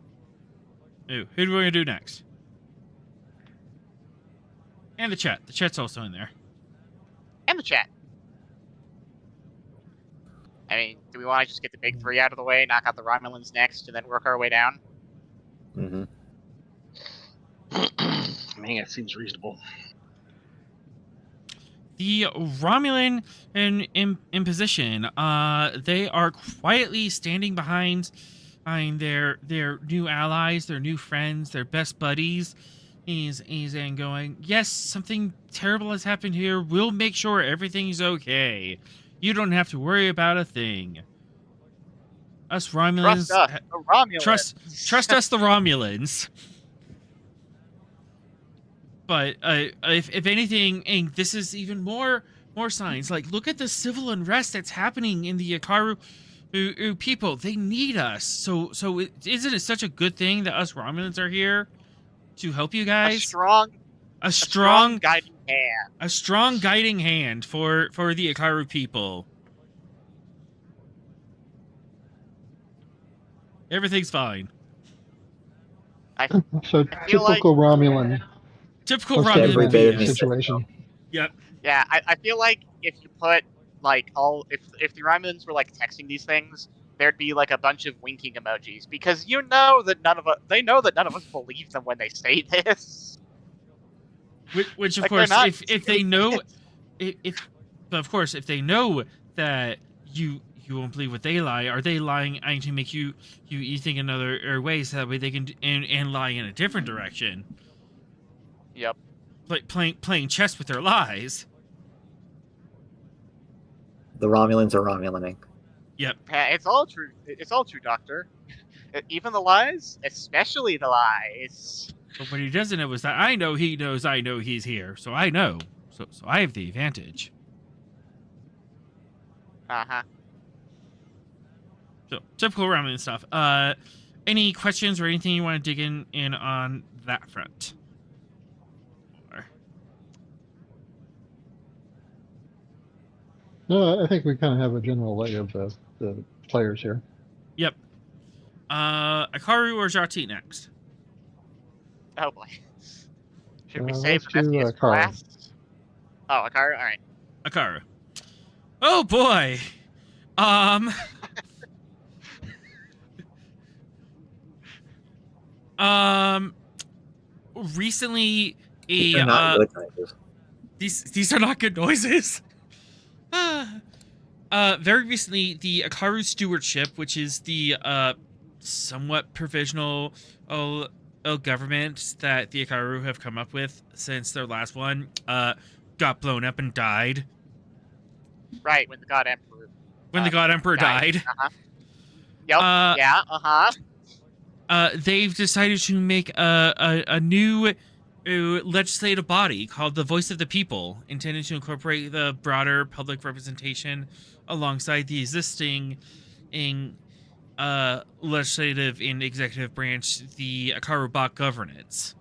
Ooh, who do we want to do next? And the chat. The chat's also in there. And the chat. I mean, do we want to just get the big three out of the way, knock out the Romulans next, and then work our way down? Hmm. Man, it seems reasonable. The Romulan imposition, they are quietly standing behind their new allies, their new friends, their best buddies. He's and going, yes, something terrible has happened here. We'll make sure everything's okay. You don't have to worry about a thing. Us Romulans, Trust us, the Romulans. trust us, the Romulans. But if anything, this is even more signs. Like, look at the civil unrest that's happening in the Akaru people. They need us. So isn't it such a good thing that us Romulans are here to help you guys? A strong guiding hand. A strong guiding hand for the Akaru people. Everything's fine. So I feel typical Romulan. Typical Let's get Every Romulan bit of BS. situation. Yep. Yeah, I feel like if you put like if the Romulans were like texting these things, there'd be like a bunch of winking emojis because they know that none of us believe them when they say this. Which of Like, course, they're not if they know, stupid. but of course, if they know that you won't believe what they lie, are they lying to make you think in other ways so that way they can and lie in a different direction? Yep. Playing chess with their lies. The Romulans are Romulaning. Yep. It's all true. It's all true, Doctor. Even the lies, especially the lies. But what he doesn't know is that I know he knows I know he's here, so I know. So I have the advantage. Uh-huh. So typical Romulan stuff. Any questions or anything you want to dig in on that front? No, I think we kind of have a general lay of the players here. Yep. Akaru or Jati next? Oh boy. Should we Let's save the do messiest for Akaru. last? Oh, Akaru? Alright. Akaru. Oh boy. Recently These are not good noises. these are not good noises. Very recently, the Akaru Stewardship, which is the somewhat provisional government that the Akaru have come up with since their last one, got blown up and died. Right, when the God Emperor. When the God Emperor died. Uh-huh. Yep. Yeah, uh-huh. They've decided to make a new legislative body called the Voice of the People, intended to incorporate the broader public representation alongside the existing legislative and executive branch, the Akaru Bot governance.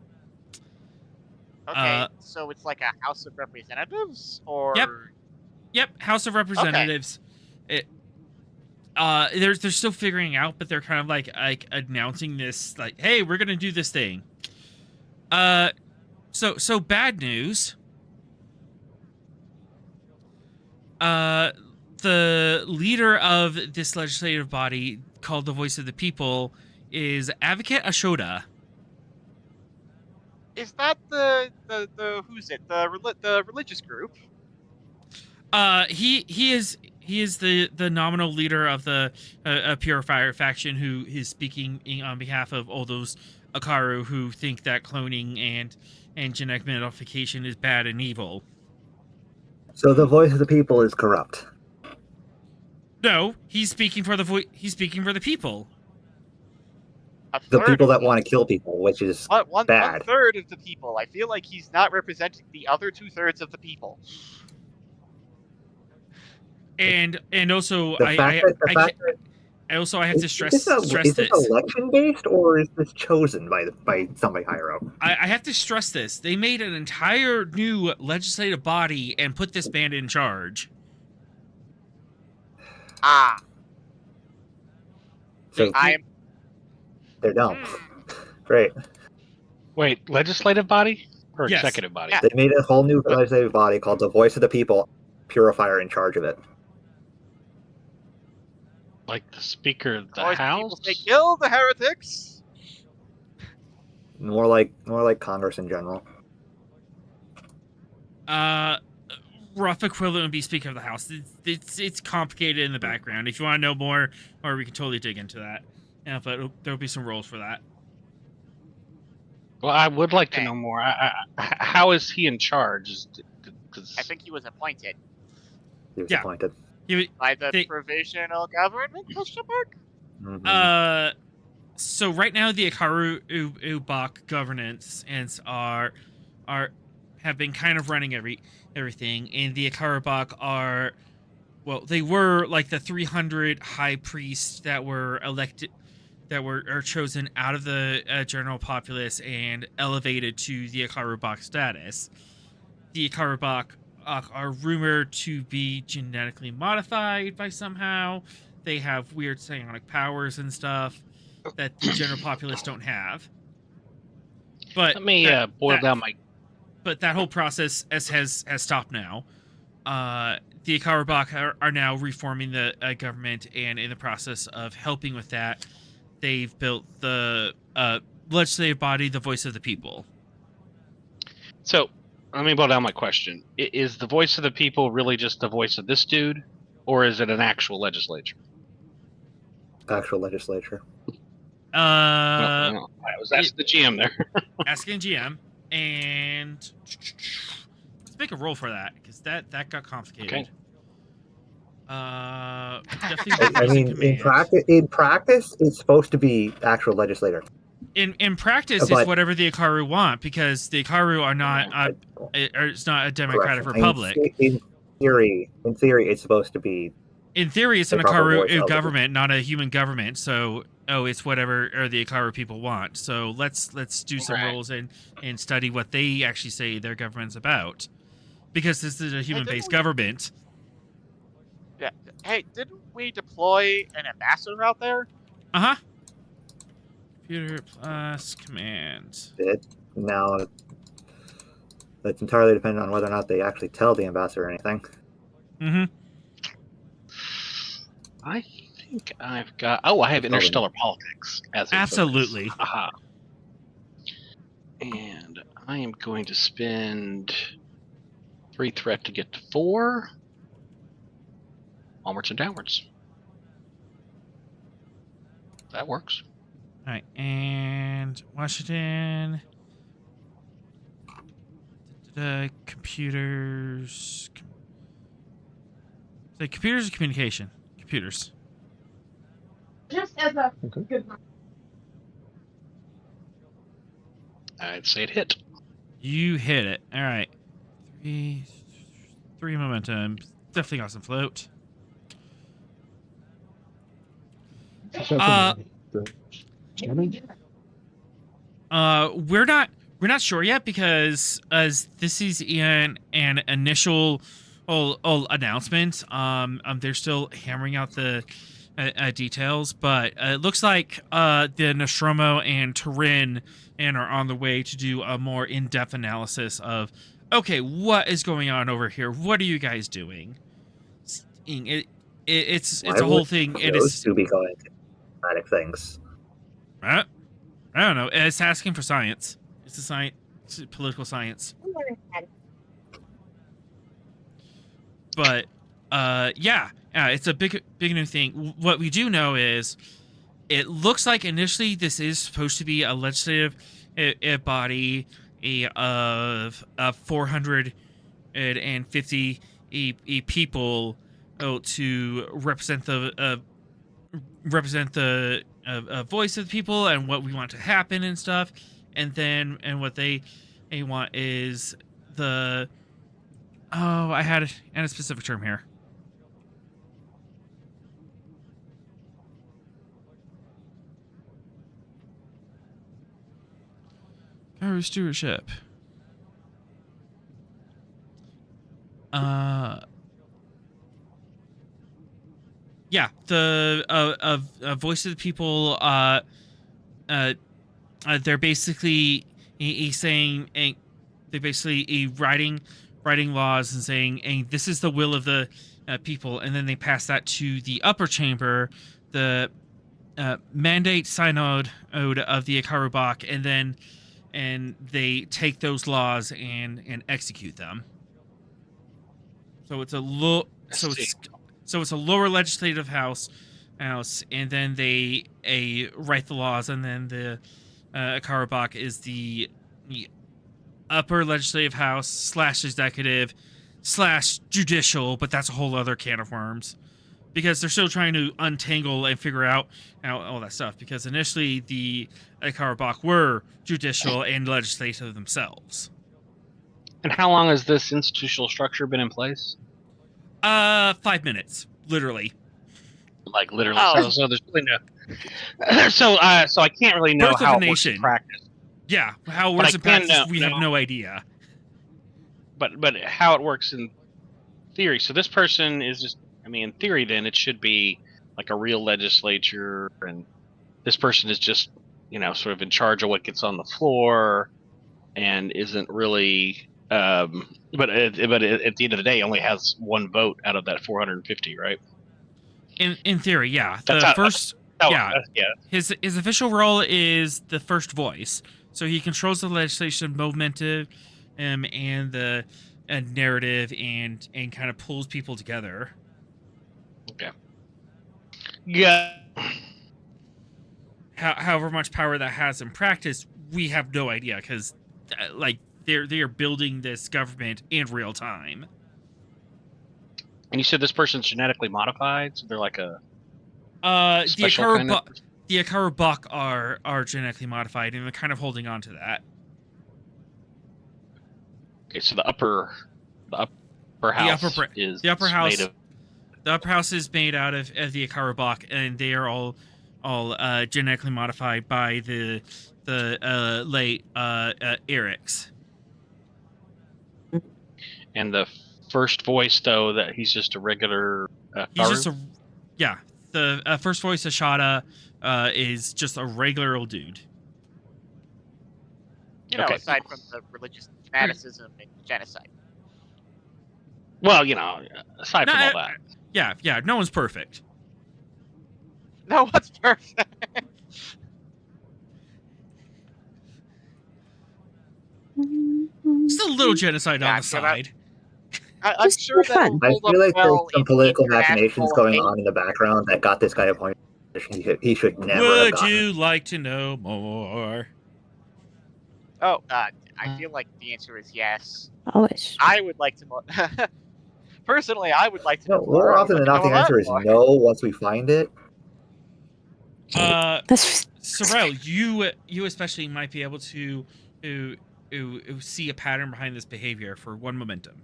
Okay, so it's like a House of Representatives, Yep. or House of Representatives. It they're still figuring out, but they're kind of like announcing this, like, hey, we're gonna do this thing. So bad news. The leader of this legislative body, called the Voice of the People, is Advocate Ashoda. is that the who's it? The religious group? He is the nominal leader of the Purifier faction, who is speaking on behalf of all those Akaru who think that cloning and genetic modification is bad and evil. So the voice of the people is corrupt. No, he's speaking for the He's speaking for the people. The people that want to kill people, which is bad. 1/3 of the people. I feel like he's not representing the other 2/3 of the people. And also, The I fact that have to stress is this election based, or is this chosen by somebody higher up? I have to stress this. They made an entire new legislative body and put this man in charge. Ah. So they're dumb. Great. Wait, legislative body or Yes. executive body? Yeah. They made a whole new legislative body called the Voice of the People, Purifier in charge of it. Like the Speaker of the Voice of the House? people say, kill the heretics. More like Congress in general. Rough equivalent would be Speaker of the House. It's complicated in the background. If you want to know more, or we can totally dig into that. Yeah, but there'll be some roles for that. Well, I would like to know more. How is he in charge? I think he was appointed He was Yeah. appointed. by the provisional government. Question mark? Mhm. So right now the Akaru Ubak governance have been kind of running everything, and the Akarubak are, well, they were like the 300 high priests that were elected, are chosen out of the general populace and elevated to the Akarubak status. The Akarubak are rumored to be genetically modified by somehow. They have weird psionic powers and stuff that the general populace don't have. But Let me boil down my... But that whole process has stopped now. The Akarubak are now reforming the government, and in the process of helping with that, they've built the legislative body, the Voice of the People. So, let me boil down my question. Is the Voice of the People really just the voice of this dude, or is it an actual legislature? Actual legislature. I was asking the GM there. Asking GM, and let's make a roll for that, because that got complicated. Okay. Definitely I mean, in practice, it's supposed to be actual legislator. In practice, it's whatever the Akaru want, because the Akaru are not. It's not a democratic republic. In theory, it's supposed to be. In theory, it's an Akaru government, not a human government. So, it's whatever the Akaru people want. So let's do some rolls and study what they actually say their government's about, because this is a human-based government. Yeah. Hey, didn't we deploy an ambassador out there? Uh-huh. Computer plus command. Now, that's entirely dependent on whether or not they actually tell the ambassador anything. Mm-hmm. I think I've got... Oh, I have interstellar politics as a absolutely. Aha. And I am going to spend 3 threat to get to 4. Onwards and downwards. That works. All right, and Washington. Computers. The computers or communication? Computers. Just as a good. I'd say it hit. You hit it. All right. 3 momentum. Definitely got some float. We're We're not sure yet because as this is an initial announcement. They're still hammering out the details, but it looks like the Nostromo and Turin and are on the way to do a more in-depth analysis of, okay, what is going on over here? What are you guys doing? It's a whole thing. It Those is. two be going into dramatic things. I don't know. It's asking for science. It's a science, political science. But yeah, it's a big new thing. What we do know is it looks like initially this is supposed to be a legislative body of 450 people to represent the voice of the people and what we want to happen and stuff. And then what they want is the I had a specific term here. Stewardship. Yeah, the voice of the people. They're basically he's saying, they're basically writing laws and saying, this is the will of the people, and then they pass that to the upper chamber, the mandate synod of the Akarubak, and they take those laws and execute them. So it's a it's a lower legislative house, and then they write the laws, and then the Akarubak is the upper legislative house / executive / judicial, but that's a whole other can of worms because they're still trying to untangle and figure out all that stuff, because initially the Akarubak were judicial and legislative themselves. And how long has this institutional structure been in place? 5 minutes, literally. Like literally. Oh. So there's really no. So I can't really know Birth of how a it works in nation. practice. Yeah, how it But works I in can practice, know- we have know. no idea. But how it works in theory. So this person is just. I mean, in theory, then it should be like a real legislature, and this person is just, sort of in charge of what gets on the floor, and isn't really. But at the end of the day, only has one vote out of that 450, right? In theory, yeah. That's how- His official role is the first voice, so he controls the legislation momentum, and the narrative, and kind of pulls people together. Okay. Yeah. However much power that has in practice, we have no idea, because they are building this government in real time. And you said this person's genetically modified, so they're like a The special kind of. Akarubak are genetically modified, and they're kind of holding on to that. Okay, so the upper house is the upper house. made of. The upper house is made out of the Akarubak, and they are all genetically modified by the late Erics. And the first voice, though, that he's just a regular. He's just the first voice, Ashada, is just a regular old dude. Okay. Aside from the religious fanaticism and genocide. Well, aside from all that. Yeah, no one's perfect. No one's perfect. Just a little genocide on the side. I'm Just sure for fun. that I feel like there's some political machinations going on in the background that got this guy appointed. He should never have Would gotten. you like to know more? Oh, I feel like the answer is yes. Always. I would like to. Personally, I would like to. No, know more often than not, the answer is more. no once we find it. That's Sorrel, you especially might be able to see a pattern behind this behavior for one momentum.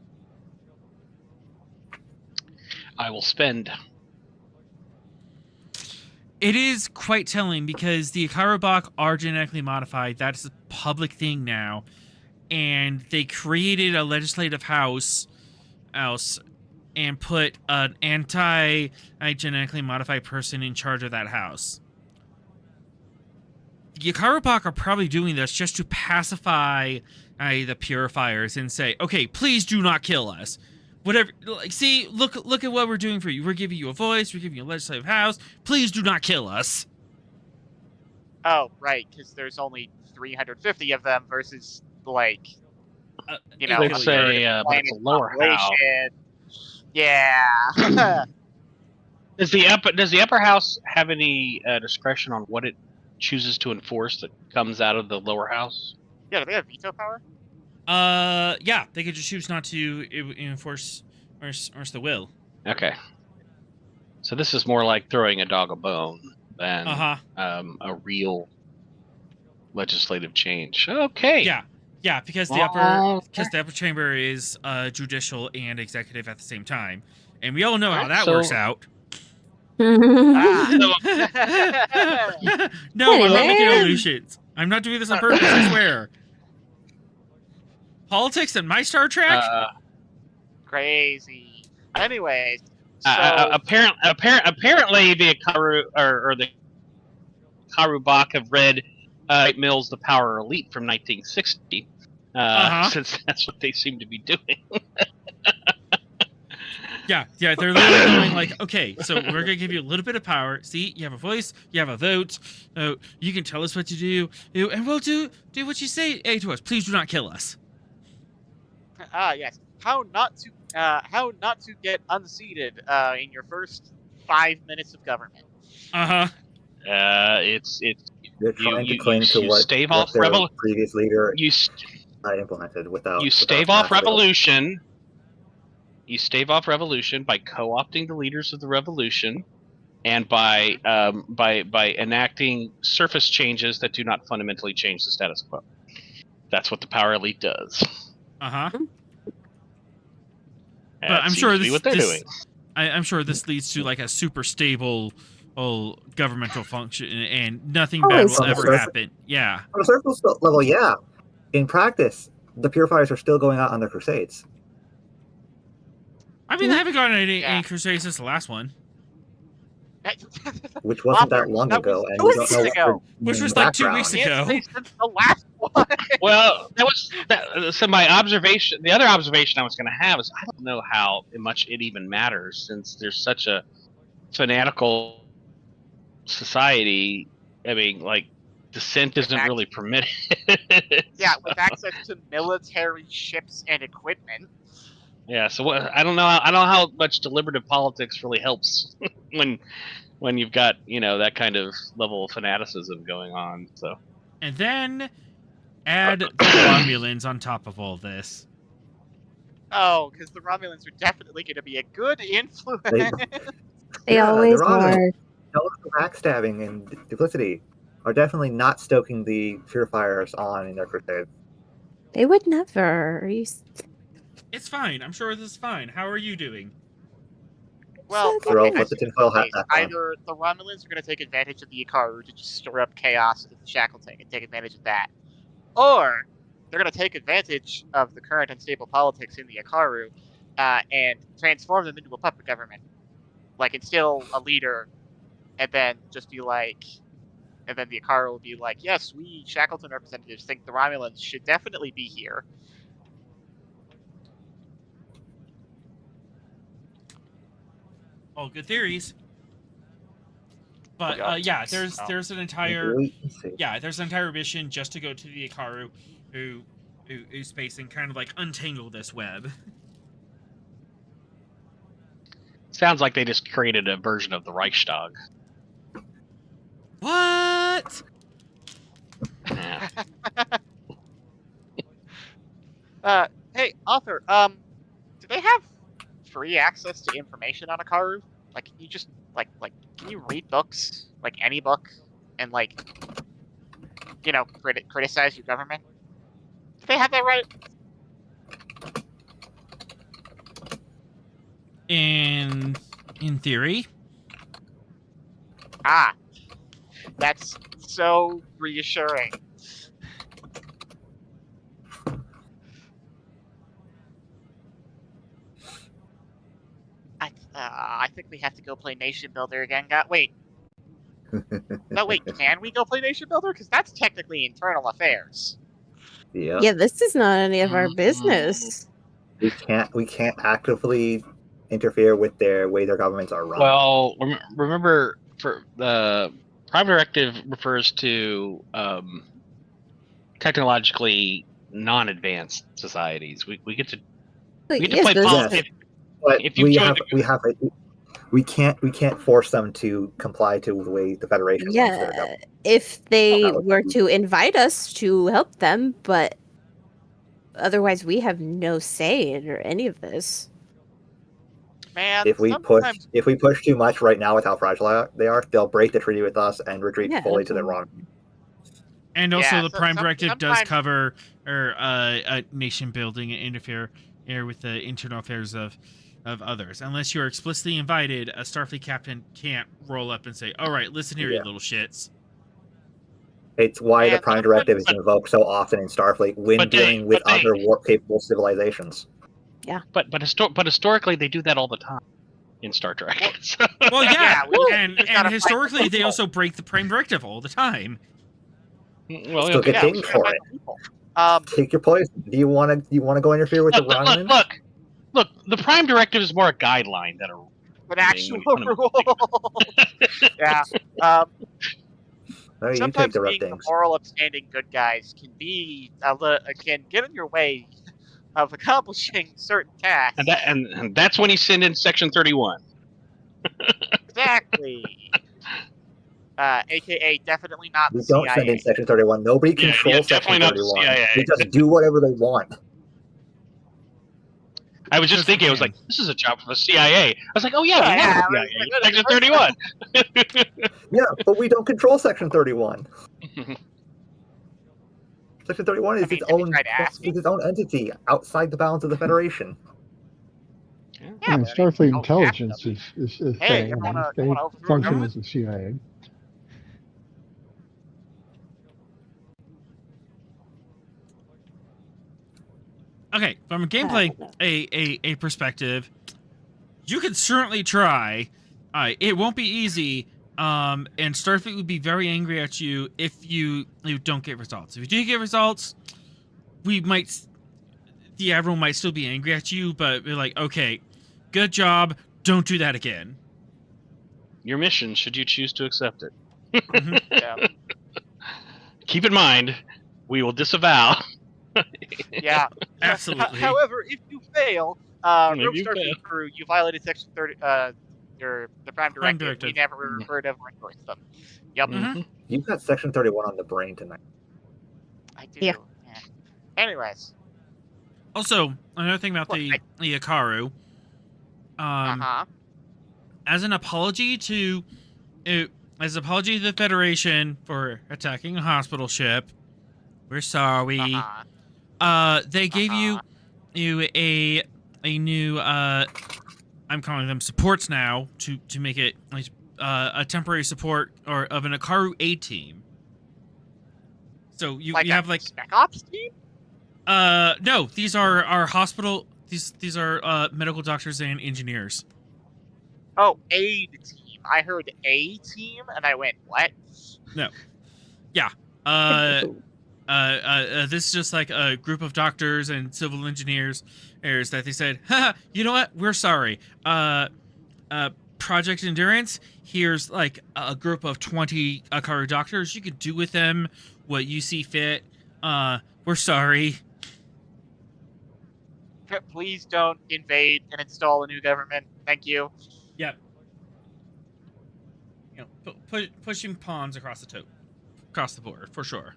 I will spend. It is quite telling because the Akarubak are genetically modified. That's public thing now, and they created a legislative house and put an genetically modified person in charge of that house. The Yakarubak are probably doing this just to pacify the purifiers and say, okay, please do not kill us. Whatever, like, see, look at what we're doing for you. We're giving you a voice. We're giving you a legislative house. Please do not kill us. Oh, right, because there's only 350 of them versus, like, let's say, but it's a lower house. Yeah. Does the upper house have any discretion on what it chooses to enforce that comes out of the lower house? Yeah, do they have veto power? Yeah, they could just choose not to enforce the will. Okay. So this is more like throwing a dog a bone than a real legislative change. Okay. Yeah, because the upper chamber is judicial and executive at the same time, and we all know how that works out. Oh, No, I'm not making illusions. I'm not doing this on purpose, I swear. Politics and my Star Trek? Crazy. Anyways, so apparently the Akaru or the Karubak have read Mills' The Power Elite from 1960, since that's what they seem to be doing. Yeah, they're literally going like, okay, so we're gonna give you a little bit of power. See, you have a voice, you have a vote. You can tell us what to do, and we'll do what you say to us. Please do not kill us. Yes. How not to get unseated in your first 5 minutes of government. It's They're trying to cling to what their previous leader implemented without. You stave off revolution. You stave off revolution by co-opting the leaders of the revolution, and by enacting surface changes that do not fundamentally change the status quo. That's what the power elite does. But I'm sure this, what they're doing. I'm sure this leads to like a super stable governmental function, and nothing bad will ever happen. Yeah. On a surface level, yeah. In practice, the purifiers are still going out on their crusades. I mean, they haven't gotten any crusades since the last one. Which wasn't that long ago, and we don't know which was like 2 weeks ago. Since the last one. Well, so my observation. The other observation I was going to have is I don't know how much it even matters, since there's such a fanatical society. I mean, like, dissent isn't really permitted. Yeah, with access to military ships and equipment. Yeah, so I don't know how much deliberative politics really helps when you've got, that kind of level of fanaticism going on. So, and then add the Romulans on top of all this. Oh, because the Romulans are definitely going to be a good influence. They always are. Backstabbing and duplicity are definitely not stoking the purifiers on in their crusade. They would never. It's fine. I'm sure this is fine. How are you doing? Well, either the Romulans are going to take advantage of the Ikaru to just stir up chaos in Shackleton and take advantage of that. Or they're going to take advantage of the current unstable politics in the Ikaru and transform them into a puppet government. Like, instill a leader, and then just be like... And then the Ikaru will be like, yes, we Shackleton representatives think the Romulans should definitely be here. All good theories. But there's an entire mission just to go to the Ikaru who space and kind of like untangle this web. Sounds like they just created a version of the Reichstag. What? Yeah. Hey, author, do they have free access to information on Ikaru? Like, can you just, can you read books? Like, any book? And, criticize your government? Do they have that right? In theory. Ah. That's so reassuring. I think we have to go play Nation Builder again. Wait. No, wait. Can we go play Nation Builder? Because that's technically internal affairs. Yeah. Yeah, this is not any of our Mm. business. We can't actively interfere with their way their governments are run. Well, remember, for the Prime Directive refers to technologically non-advanced societies. We get to But we get to yes, play this is politics. but if you we join have the- we can't force them to comply to the way the Federation runs their yeah. government. If they that would were be- to invite us to help them, but otherwise we have no say in any of this. Man, If we sometimes push too much right now with how fragile they are, they'll break the treaty with us and retreat Yeah, fully to their absolutely. wrong. And also, Yeah, the Prime Directive does sometimes- cover nation building and interfere with the internal affairs of others. Unless you're explicitly invited, a Starfleet captain can't roll up and say, "All right, listen here, you Yeah. little shits." It's why Man, the Prime sometimes- Directive is invoked so often in Starfleet when But they- dealing with but they- other warp-capable civilizations. but historically they do that all the time in Star Trek. Well, yeah, we just gotta and fight historically, the they loophole. also break the Prime Directive all the time. Well, Still okay. get we dinged just gotta for find it. the loophole. Take your poison. Do you want to go interfere with the Romulans? Look. The Prime Directive is more a guideline than a. An actual when you rule. Yeah. No, you take Sometimes the being the things. moral, upstanding good guys can be can get in your way of accomplishing certain tasks. And that's when he sent in Section 31. Exactly. AKA definitely not We the don't CIA. send in Section 31. Nobody Yeah, controls definitely Section not the 31. CIA. They just do whatever they want. I was just Because we thinking, I was can. like, this is a job for the CIA. I was like, oh yeah, we Yeah, have yeah, a CIA. I was Section like, 31. Yeah, but we don't control Section 31. Section 31 is I mean, its have you own tried asking? is its own entity outside the bounds of the Federation. Yeah, I mean, but Starfleet don't intelligence ask them. is Hey, saying you wanna they overthrow the function government? as the CIA. Okay, from a gameplay a perspective, you can certainly try. It won't be easy. And Starfleet would be very angry at you if you don't get results. If you do get results, the Admiral might still be angry at you, but we're like, okay, good job. Don't do that again. Your mission, should you choose to accept it. Mhm. Yeah. Keep in mind, we will disavow. Yeah. Absolutely. However, if you fail, If Rogue you fail. Starfleet crew, you violated Section 30. The Prime Directive. Directive. We never referred to enforce them. Yep, Mhm. You've got Section 31 on the brain tonight. I do. Yeah. Anyways, Also, another thing about Look, the Ikaru, uh-huh. as an apology to the Federation for attacking a hospital ship, we're sorry. Uh-huh. They gave you a new I'm calling them supports now to make it like a temporary support or of an Ikaru A team. So you have like Spec Ops team? no, these are our hospital. These are medical doctors and engineers. Oh, aid team. I heard A team, and I went, what? No, yeah. This is just like a group of doctors and civil engineers that they said, haha, you know what? We're sorry. Project Endurance, here's like a group of 20 Ikaru doctors. You can do with them what you see fit. We're sorry. Please don't invade and install a new government. Thank you. Yep. You know, pushing pawns across the board for sure.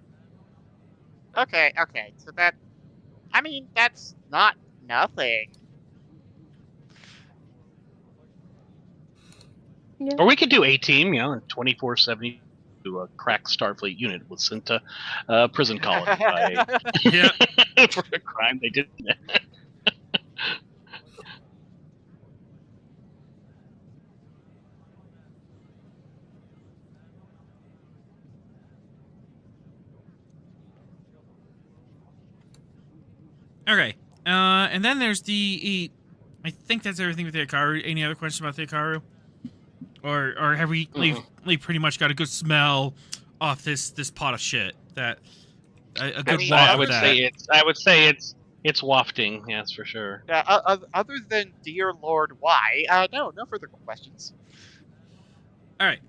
Okay. So that's not nothing. Yeah. Or we could do A-Team, in 24/7 to a crack Starfleet unit was sent to prison colony by Yeah. for a crime they did. Okay. And then there's the I think that's everything with the Ikaru. Any other questions about the Ikaru? Or have we pretty much got a good smell off this pot of shit? That a good waft I of would that. say it's wafting. Yes, for sure. Other than dear Lord, why? No further questions. All right.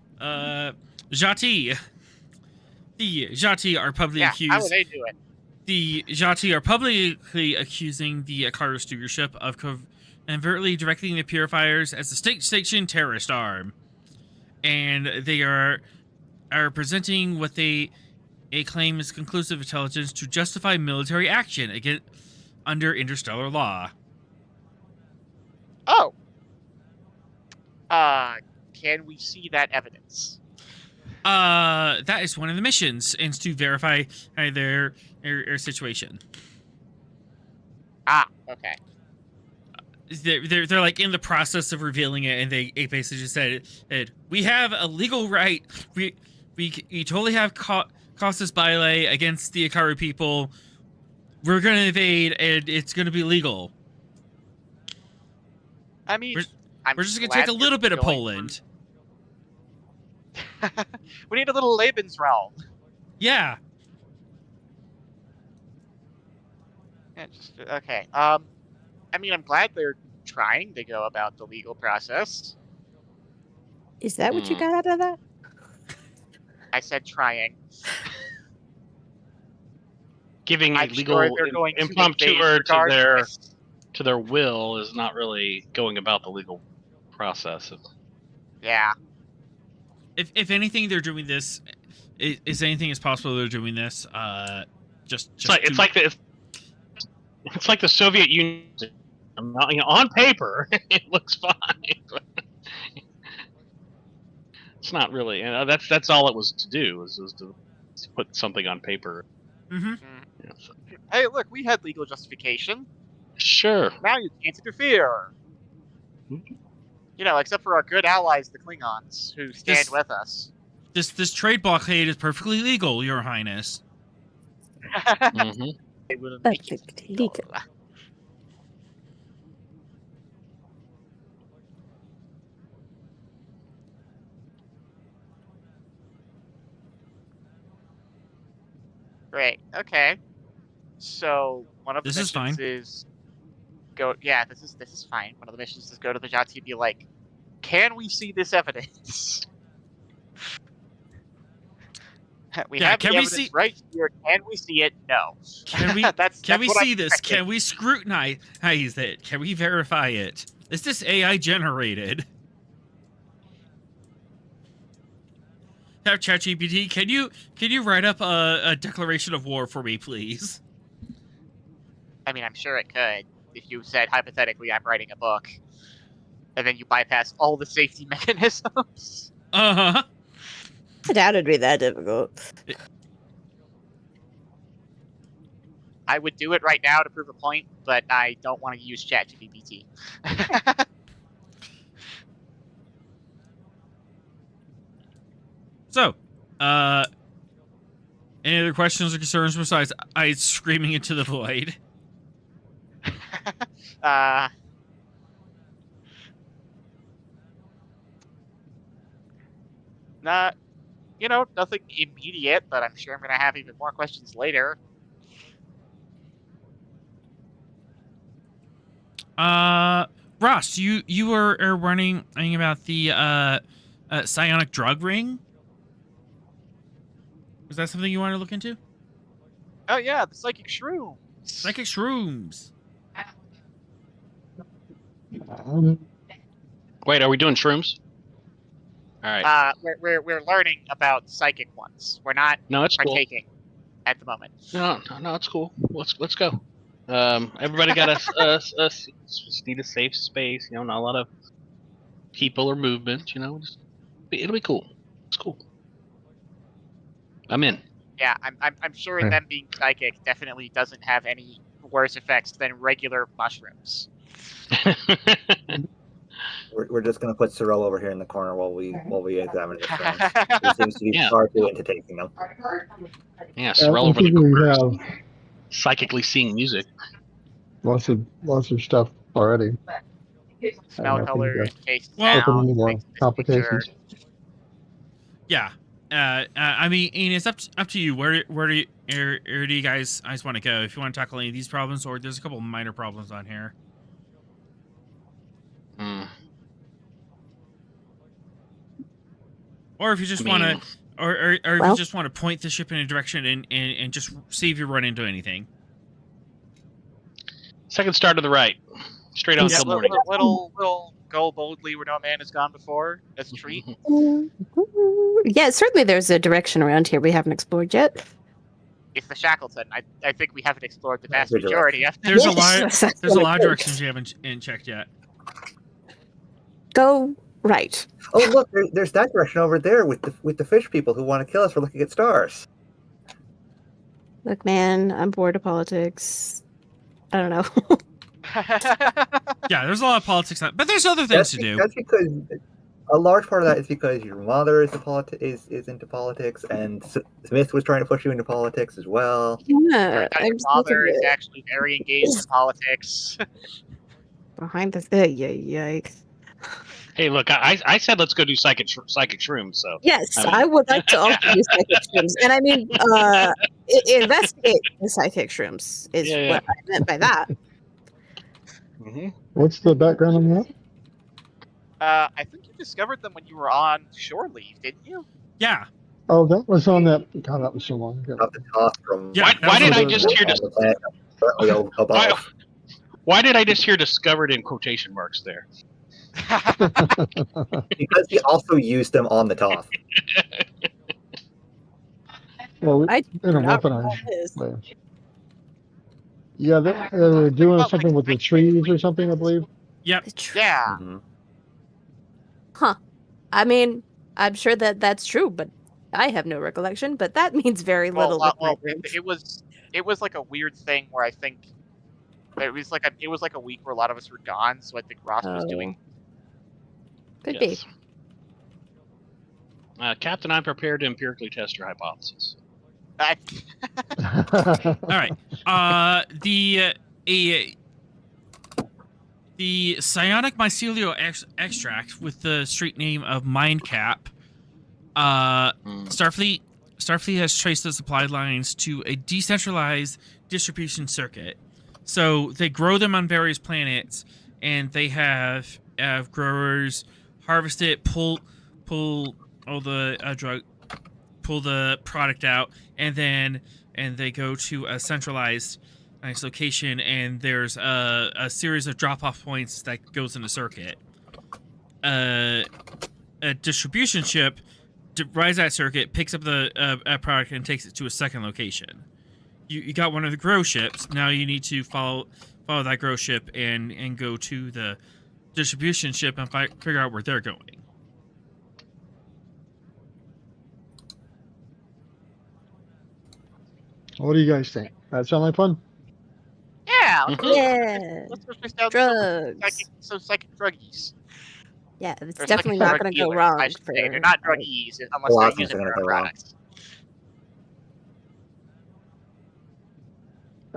Jati. The Jati are publicly Yeah, how would accused. they do it? The Jati are publicly accusing the Ikaru stewardship of covertly directing the purifiers as a state-sanctioned terrorist arm, and they are presenting what they claim is conclusive intelligence to justify military action against under interstellar law. Oh. Can we see that evidence? That is one of the missions, and to verify their situation. Ah, okay. They're like in the process of revealing it, and they basically just said, we have a legal right. We totally have casus belli against the Ikaru people. We're gonna invade, and it's gonna be legal. I mean, we're just gonna take a little bit of Poland. We need a little Lebensraum. Yeah. Yeah, just okay. I mean, I'm glad they're trying to go about the legal process. Is that what you got out of that? I said trying. Giving a legal impromptu to their will is not really going about the legal process. Yeah. If anything, they're doing this. Is anything is possible? They're doing this. It's like the Soviet Union. On paper, it looks fine. But it's not really. That's all it was to do. Was to put something on paper. Mm-hmm. Yeah, so. Hey, look, we had legal justification. Sure. Now you can't interfere. Mm-hmm. You know, except for our good allies, the Klingons, who stand with us. This trade blockade is perfectly legal, Your Highness. Mm-hmm. It will make it legal. Great. Okay. So one of the missions is go. Yeah, this is fine. One of the missions is go to the Jati and be like, "Can we see this evidence? We have the evidence right here. Can we see it? No. Can we? Can we see this? Can we scrutinize it? Can we verify it? Is this AI generated?" Have ChatGPT, can you write up a declaration of war for me, please? I mean, I'm sure it could. If you said, hypothetically, I'm writing a book, and then you bypass all the safety mechanisms. Uh-huh. I doubt it'd be that difficult. I would do it right now to prove a point, but I don't want to use ChatGPT. So, any other questions or concerns besides I screaming into the void? Nothing immediate, but I'm sure I'm gonna have even more questions later. Ross, you were running about the psionic drug ring. Is that something you want to look into? Oh yeah, the psychic shrooms. Psychic shrooms. Wait, are we doing shrooms? All right. We're learning about psychic ones. We're not partaking at the moment. No, it's cool. Let's go. Everybody got just need a safe space. Not a lot of people or movement. It'll be cool. It's cool. I'm in. Yeah, I'm sure them being psychic definitely doesn't have any worse effects than regular mushrooms. We're just gonna put Cyril over here in the corner while we examine his friends. He seems to be far too into taking them. Yeah, Cyril over the corner. Psychically seeing music. Lots of stuff already. smell nothing color, to taste Well- open sound, any more things of this complications. nature. Yeah. I mean, Ian, it's up to you. Where do you guys want to go? If you want to tackle any of these problems, or there's a couple of minor problems on here. Hmm. Or if you just I want mean- to, or if Well- you just want to point the ship in a direction and just see if you run into anything. Second star to the right. Straight on Yeah, till morning. Little go boldly where no man has gone before. As a treat. Yeah, certainly there's a direction around here we haven't explored yet. It's the Shackleton. I think we haven't explored the vast Good direction. majority of. There's Yes, there's a lot of directions you haven't checked yet. Go right. Oh, look, there's that direction over there with the fish people who want to kill us for looking at stars. Look, man, I'm bored of politics. I don't know. Yeah, there's a lot of politics, but there's other things to do. That's because a large part of that is because your mother is into politics, and Smith was trying to push you into politics as well. Yeah, Turns out your father is actually very engaged in politics. behind this. Yikes. Hey, look, I said let's go do psychic shrooms. So Yes, I mean- I would like to also use psychic shrooms. And I mean, investigate the psychic shrooms is Yeah, yeah. what I meant by that. What's the background on that? I think you discovered them when you were on shore leave, didn't you? Yeah. Oh, that was on that. God, that was so long ago. Up the top from Yeah, Why did I was just hear on the planet currently above. Why did I just hear discovered in quotation marks there? Because he also used them on the top. Well, I in a not weaponized this. way. Yeah, they were doing something with the trees or something, I believe. Yep. Yeah. Mhm. I mean, I'm sure that that's true, but I have no recollection. But that means very little. with my brain. It was like a weird thing where I think it was like a week where a lot of us were gone, so I think Ross was doing. Could Yes. Captain, I'm prepared to empirically test your hypothesis. All right. The psionic mycelial extract with the street name of Mindcap. Starfleet has traced the supply lines to a decentralized distribution circuit. So they grow them on various planets, and they have growers harvest it, pull all the pull the product out, and they go to a centralized nice location, and there's a series of drop-off points that goes in the circuit. A distribution ship rides that circuit, picks up the product, and takes it to a second location. You got one of the grow ships. Now you need to follow that grow ship and go to the distribution ship and figure out where they're going. What do you guys think? That sound like fun? Yeah. Yeah, Let's go chase down drugs. some psychic druggies. Yeah, it's Or definitely psychic not drug going to go dealers, wrong. I should For say. They're not right. druggies A unless lot they're of things using are their gonna own go wrong. products.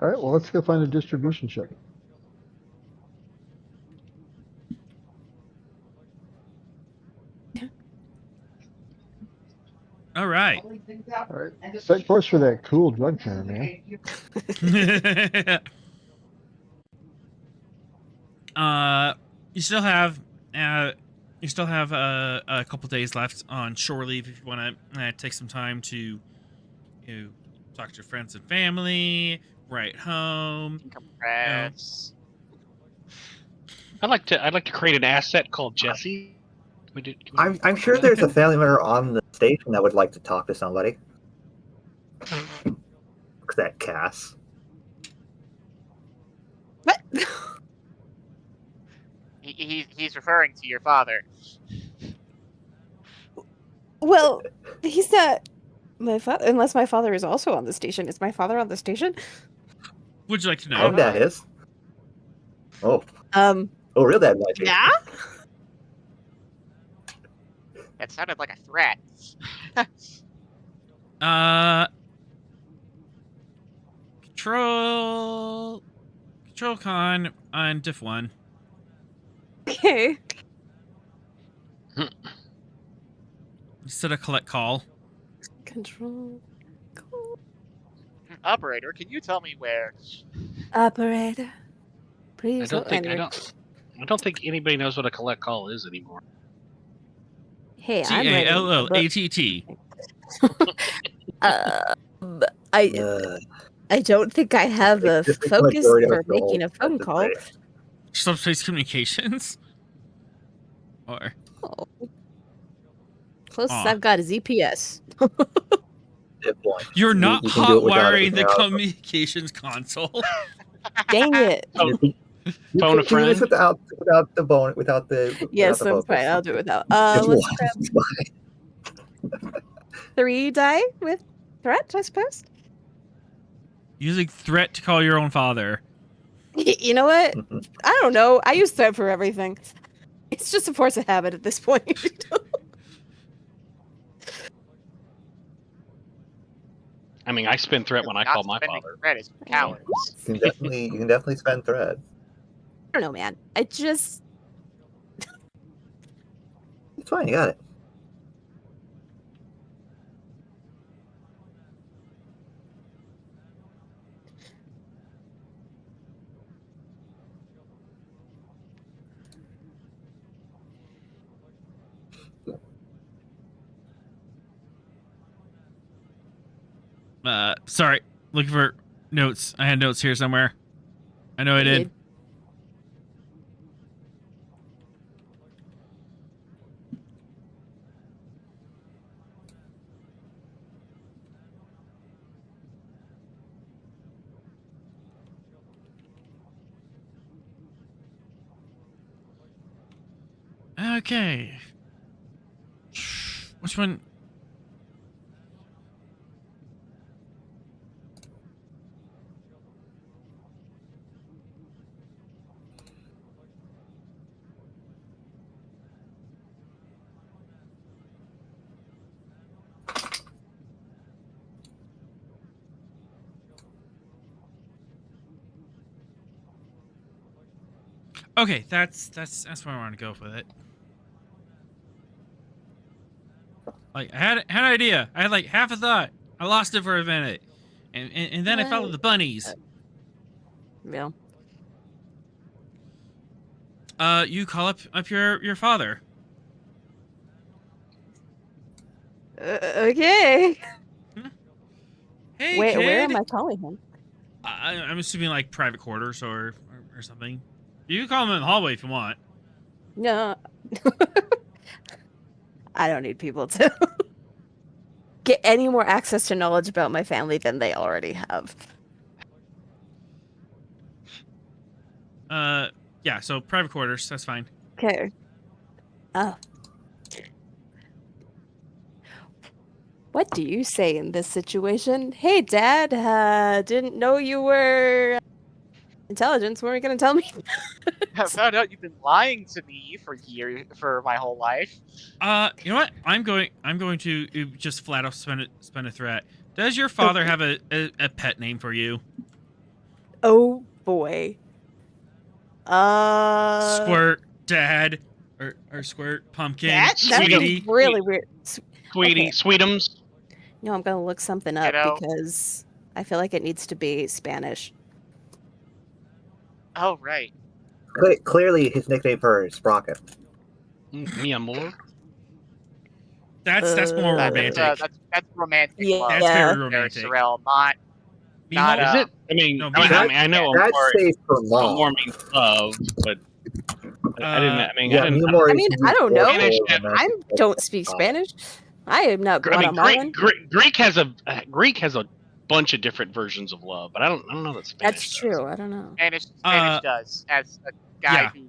All right, well, let's go find a distribution ship. All right. All right, set course for that cool drug fair, man. You still have a couple days left on shore leave if you want to take some time to talk to your friends and family, write home. Compress. I'd like to create an asset called Jesse. I'm sure there's a family member on the station that would like to talk to somebody. Look at that Cass. What? He's referring to your father. Well, he's not my father, unless my father is also on the station. Is my father on the station? Would you like to know? Oh, dad is. Oh, real dad might be. Yeah. That sounded like a threat. Control con on diff 1. Okay. Instead of collect call. Control. Operator, can you tell me where? Operator. Please. I don't think anybody knows what a collect call is anymore. Hey, I'm ready. TALLATT. I don't think I have a Just the focus majority of for us know making a phone that's call. great. Subspace communications. Or Oh. Closest Aw. I've got is EPS. Good point. you're not you can do it without hot it wiring the without- communications console. Dang it. You Phone a can do this friend? without the bone, without the. Yes, without the that's fine. focus. I'll do it without. Just Let's one. grab It's fine. 3 die with threat, I suppose. Using threat to call your own father. You know what? I don't know. I use threat for everything. It's just a force of habit at this point. I mean, I spin threat when I Not call my spending father. threat is cowards. You can definitely spend thread. I don't know, man. I just It's fine. You got it. Sorry. Looking for notes. I had notes here somewhere. I know I did. Okay. Which one? Okay, that's where I want to go with it. Like I had an idea. I had like half a thought. I lost it for a minute, and then I followed the bunnies. Yeah. You call up your father. Okay. Hey, Where kid. am I calling him? I'm assuming like private quarters or something. You can call him in the hallway if you want. No. I don't need people to get any more access to knowledge about my family than they already have. Yeah, so private quarters, that's fine. Okay. What do you say in this situation? Hey, Dad, didn't know you were intelligence. Weren't you going to tell me? I found out you've been lying to me for my whole life. You know what? I'm going to just flat out spend a threat. Does your father have a pet name for you? Oh boy. Squirt, Dad, or Squirt, Pumpkin, That's Sweetie. really weird. Sweetie, Okay. Sweetums. No, I'm gonna look something up Kiddo. because I feel like it needs to be Spanish. Oh, right. Clearly, his nickname for her is Sprocket. Mi amor. That's more That's, romantic. That's romantic Yeah. love. That's very There, romantic. Sorrel, not Mijo? Is it? I mean, No, I know That's amor, safe for mom. amor means love, but I didn't. I mean, Yeah, I didn't. Mumor I is mean, used I don't more know. for I I romantic don't speak love. Spanish. I am not Guatemalan. Greek has a bunch of different versions of love, but I don't know that Spanish. That's true. I don't know. Spanish does. As a guy yeah. who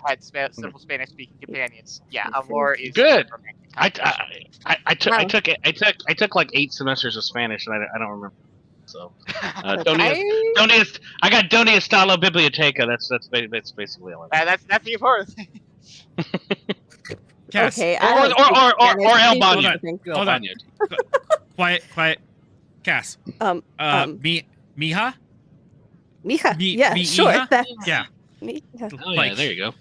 had several Spanish-speaking companions, yeah, amor is Good. romantic I connotation. took like 8 semesters of Spanish, and I don't remember. So, But I got Doni Estalo Biblioteca. That's basically all I got. That's the important thing. Cass, okay, Or I don't speak Spanish. El Please Baño. don't think- Hold on. Quiet. Cass. Mija? Mija. Yeah, sure. Mija? That's Yeah. Mija. Oh yeah, there you go.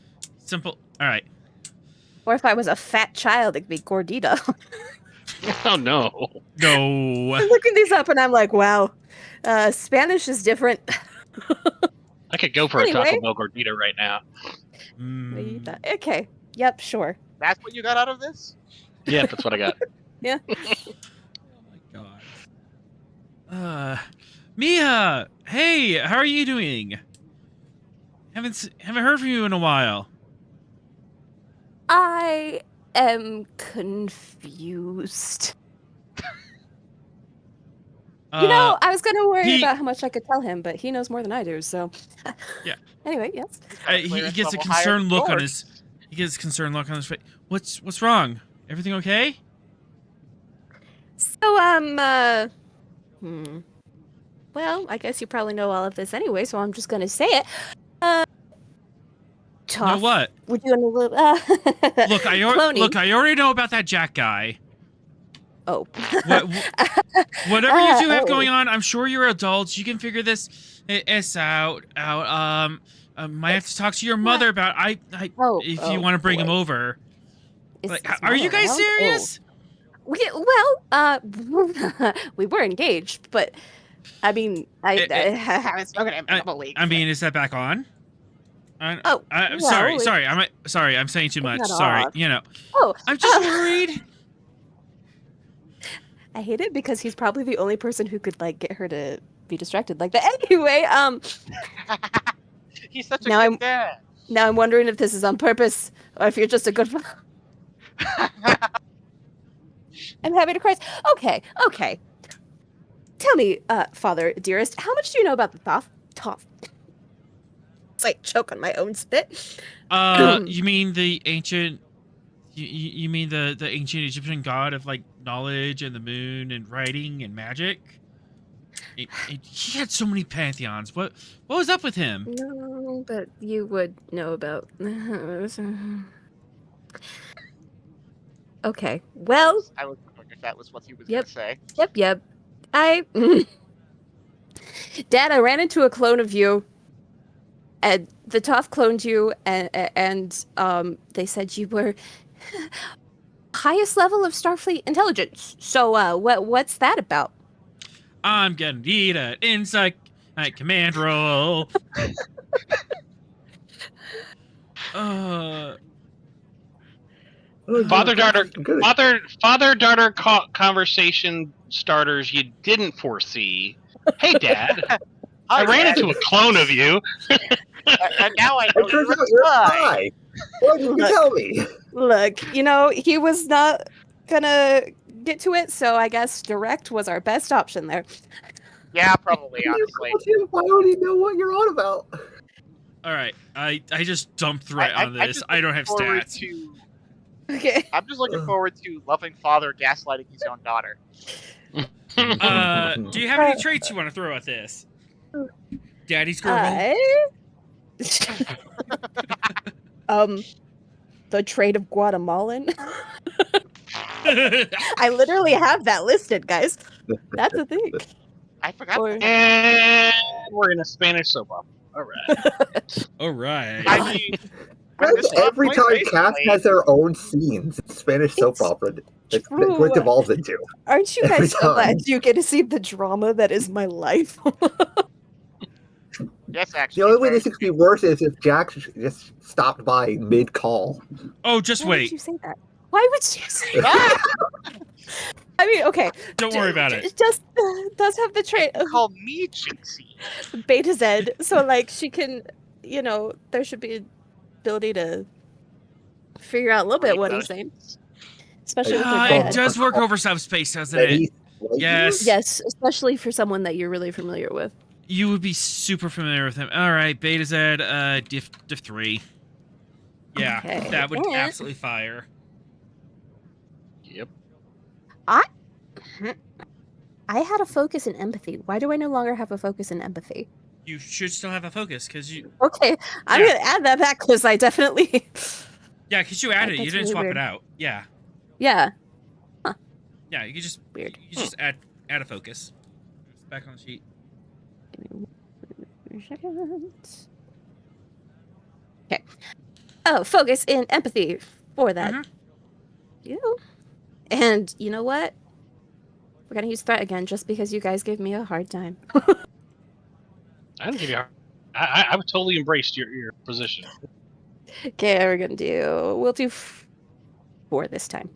Simple. All right. Or if I was a fat child, it'd be gordita. Oh no. No. I'm looking these up and I'm like, wow, Spanish is different. I could go for a Anyway. Taco Bell gordita right now. Mm, Okay. Yep, sure. That's what you got out of this? Yeah, that's what I got. Yeah. oh my god. Mia. Hey, how are you doing? Haven't heard from you in a while. I am confused. You know, I was going to worry about how much I could tell him, but he knows more than I do, so... Yeah. Anyway, yes. He gets a concerned look on his... He gets a concerned look on his face. What's wrong? Everything okay? So, well, I guess you probably know all of this anyway, so I'm just going to say it. Tough. Know what? We're doing a little... Look, I already know about that Jack guy. Oh. Whatever you two have going on, I'm sure you're adults. You can figure this out. Might have to talk to your mother about if you want to bring him over. Like, are you guys serious? We were engaged, but I mean, I haven't spoken to him in a couple weeks. I mean, is that back on? Sorry. I'm saying too much. Sorry. Off. You know. Oh, I'm just worried. I hate it because he's probably the only person who could like get her to be distracted like that. Anyway, he's such a good dad. Now I'm wondering if this is on purpose or if you're just a good. I'm happy to cry. Okay. Tell me, father, dearest, how much do you know about the Thoth? It's like choke on my own spit. You mean the ancient? You mean the ancient Egyptian god of like knowledge and the moon and writing and magic? He had so many pantheons. What was up with him? No, but you would know about. Okay, well. I was wondering if that was what he was Yep. going to say. Yep. Dad, I ran into a clone of you. And the Toph cloned you, and they said you were highest level of Starfleet intelligence. So, what's that about? I'm gonna need an insight command roll. Father-daughter conversation starters you didn't foresee. Hey, Dad. I ran into a clone of you. And now I know It turns out you're a spy. Why didn't you tell me? Look, he was not gonna get to it, so I guess direct was our best option there. Yeah, probably, honestly. Why would he know what you're on about? All right, I just dumped right on this. I don't have stats. Okay. I'm just looking forward to loving father gaslighting his own daughter. Do you have any traits you want to throw at this? Daddy's girl. The trait of Guatemalan. I literally have that listed, guys. That's the thing. I forgot. And we're in a Spanish soap opera. All right. I mean, every time cast has their own scenes. It's Spanish soap opera. That's what it devolves into. Aren't you guys so glad you get to see the drama that is my life? Yes, actually. The only way this could be worse is if Jack just stopped by mid-call. Oh, just Why wait. would you say that? Why would you say that? I mean, okay. Don't worry about it. Just does have the trait of call me Jinxie. Beta Z, so like she can, there should be ability to figure out a little bit what he's saying, especially with your it does work over subspace, doesn't it? Yes, especially for someone that you're really familiar with. You would be super familiar with him. All right, Beta Z, diff 3. Yeah, Okay. that would absolutely fire. Yep. I had a focus in empathy. Why do I no longer have a focus in empathy? You should still have a focus because you. Okay, I'm gonna add that back because I definitely. Yeah, because you added it. You didn't really swap weird. it out. Yeah. Yeah. Huh. Yeah, you could just Weird. You just add a focus. It's back on the sheet. Okay. focus in empathy for that. Mhm. You. And you know what? We're gonna use threat again just because you guys gave me a hard time. I didn't give you. I would totally embraced your position. Okay, we're gonna do. We'll do 4 this time.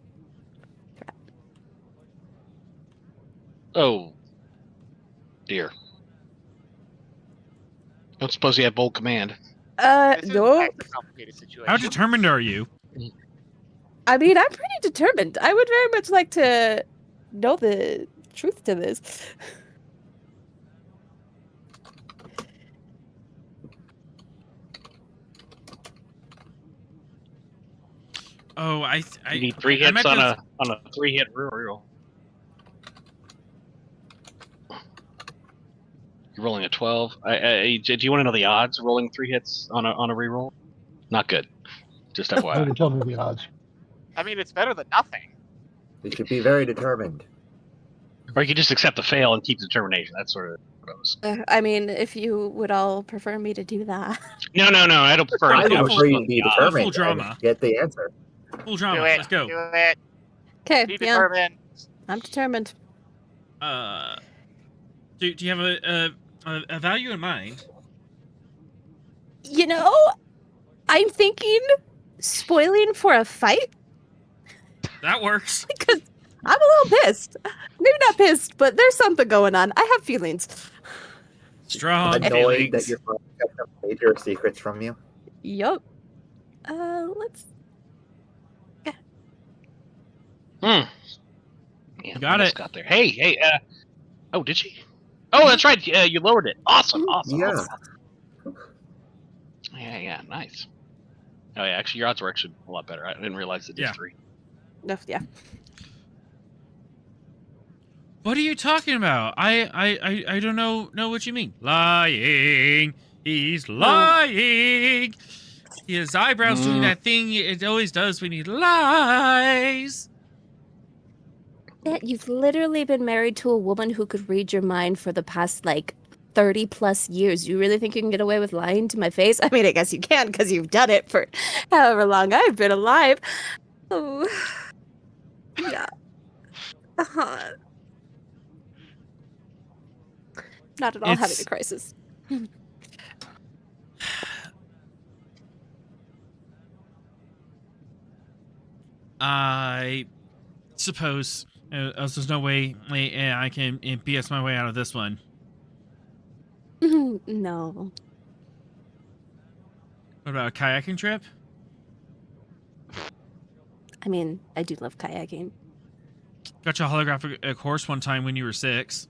Oh, dear. Don't suppose you have bold command. This is No. a complicated situation. How determined are you? I mean, I'm pretty determined. I would very much like to know the truth to this. Oh, I You need 3 I hits might on be- a 3-hit reroll. You're rolling a 12. Do you want to know the odds of rolling 3 hits on a reroll? Not good. Just Don't FYI. even tell me the odds. I mean, it's better than nothing. You should be very determined. Or you could just accept the fail and keep the determination. That's sort of what I was. I mean, if you would all prefer me to do that. No. I don't prefer. I it. would I I was would just prefer you looking to be at the odds. determined Full drama. and get the answer. full drama. Do it. Let's go. Do it. Okay, Be yeah, determined. I'm determined. Do you have a value in mind? You know, I'm thinking spoiling for a fight That works. because I'm a little pissed. Maybe not pissed, but there's something going on. I have feelings. Strong Annoyed feelings. that your friend kept some major secrets from you. Yup. Let's. Yeah, You got almost it. Got there. Hey. Oh, did she? Oh, that's right. You lowered it. Awesome. Yeah. Yeah. Nice. Oh yeah, actually, your odds were actually a lot better. I didn't realize it did Yeah. 3. No, yeah. What are you talking about? I don't know what you mean. Lying. He's lying. His eyebrows doing that thing it always does when he lies. Yeah, you've literally been married to a woman who could read your mind for the past, 30 plus years. You really think you can get away with lying to my face? I mean, I guess you can because you've done it for however long I've been alive. Oh. Yeah. Uh-huh. Not at all having It's- a crisis. I suppose there's no way I can BS my way out of this one. No. What about a kayaking trip? I mean, I do love kayaking. Got you a holographic horse one time when you were 6.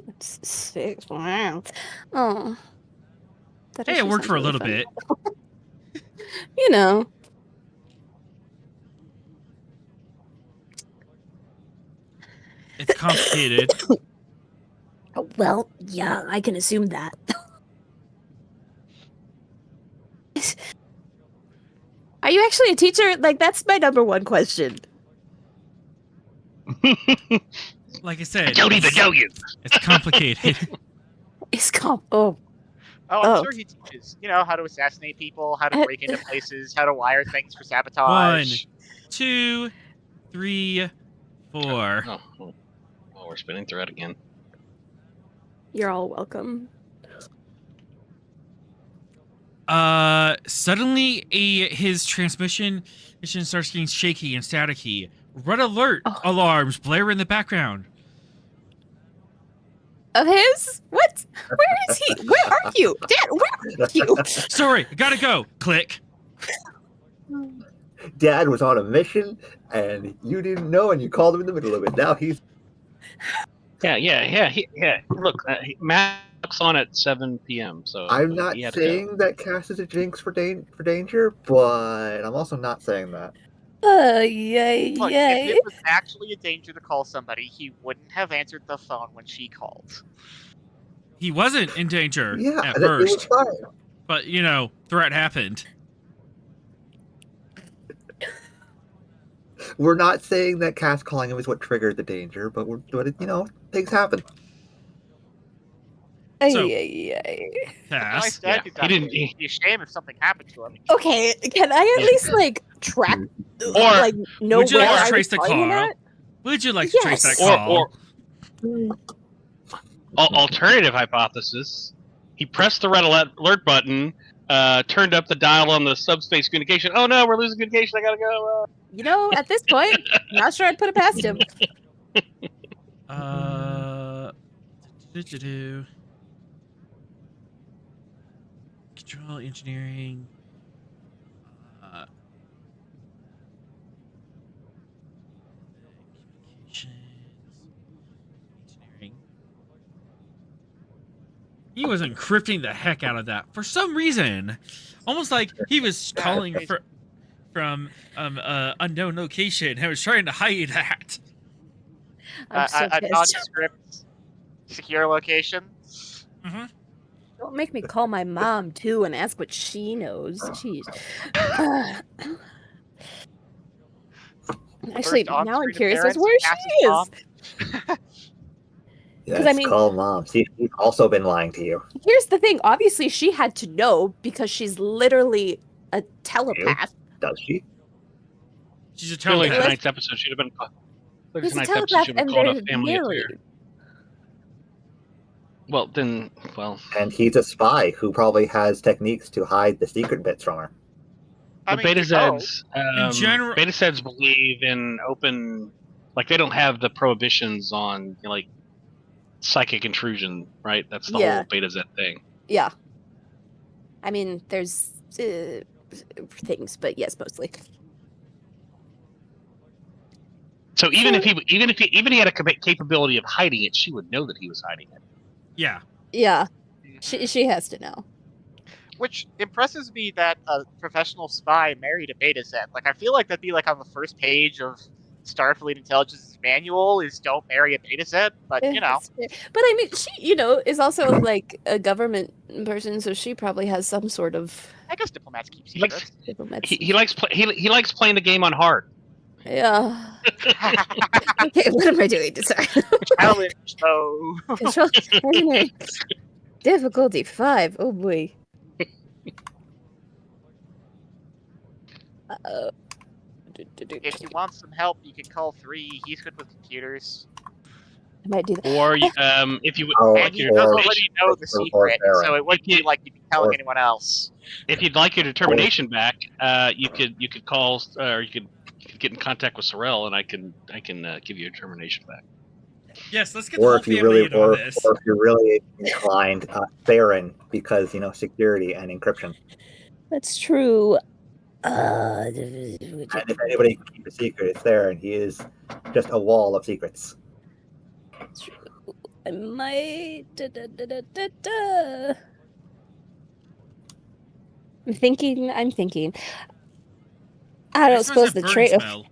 It's 6. Wow. Oh. That Hey, it actually worked sounds for a really little fun. bit. You know. It's complicated. Oh, well, yeah, I can assume that. Are you actually a teacher? That's my number one question. Like I said, I don't even know you. it's complicated. It's comp. Oh. Oh, I'm Oh. sure he teaches. How to assassinate people, how to break into places, how to wire things for sabotage. 2, 3, 4. Oh, we're spinning thread again. You're all welcome. Suddenly his transmission starts getting shaky and staticky. Red alert alarms blare in the background. Of his? What? Where is he? Where are you? Dad, where are you? Sorry, gotta go. Click. Dad was on a mission, and you didn't know, and you called him in the middle of it. Now he's Yeah. Look, Mac's on at 7 p.m. So I'm not he had to go. saying that Cass is a jinx for danger, but I'm also not saying that. Yay, Look, if it was actually a danger to call somebody, he wouldn't have answered the phone when she called. He wasn't in danger Yeah, at it was first, fine. but threat happened. We're not saying that Cass calling him is what triggered the danger, but things happen. So, Ay. Nice Cass, dad, Yeah, he didn't. It'd be a shame if something happened to him. Okay, can I at Yeah. least like track, Or- like know would you where like I to trace was the going with car? that? Would you like to trace that Yes. call? Alternative hypothesis: he pressed the red alert button, turned up the dial on the subspace communication. Oh no, we're losing communication. I gotta go. You know, at this point, not sure I'd put it past him. Control engineering. Communications. Engineering. He was encrypting the heck out of that for some reason, almost like he was calling from unknown location. I was trying to hide that. I'm so A pissed. nondescript secure location. Mm-hmm. Don't make me call my mom too and ask what she knows. Jeez. Actually, First now I'm on-screen curious as appearance where of she Cass's is. mom. Yes, I mean- call mom. See, she's also been lying to you. Here's the thing. Obviously, she had to know because she's literally a telepath. Does she? She's a Clearly, telepath. tonight's episode should have been. She's a Tonight's episode telepath should have and been called they're a family affair. married. Well, then, well, And he's a spy who probably has techniques to hide the secret bits from her. I the mean, Beta you know. Zeds, In general- Beta Zeds believe in open, like they don't have the prohibitions on like psychic intrusion, right? That's the Yeah. whole Beta Z thing. Yeah. I mean, there's things, but yes, mostly. So even if he had a capability of hiding it, she would know that he was hiding it. Yeah. Yeah. She has to know. Which impresses me that a professional spy married a Beta Z. Like, I feel like that'd be like on the first page of Starfleet Intelligence's manual is don't marry a Beta Z, but you know. But I mean, she, is also like a government person, so she probably has some sort of I guess diplomats keep He likes- secrets. diplomacy. He likes playing the game on hard. Yeah. Okay, what am I doing? Sorry. Challenge show. Control engineering. Difficulty 5. Oh boy. Uh-oh. If you want some help, you can call 3. He's good with computers. I might do that. Or if you Oh, And he your does or- already know the or secret, Farron. so it wouldn't be like you'd be telling Or- anyone else. if you'd like your determination back, you could call or you could get in contact with Sorrel, and I can give you your determination back. Yes, let's get the Or whole if you family really, in on this. or if you're really inclined, Theron, because security and encryption. That's true. And if anybody can keep a secret, it's Theron. He is just a wall of secrets. I might. I'm thinking. I don't It smells suppose like the burn trait of. smell.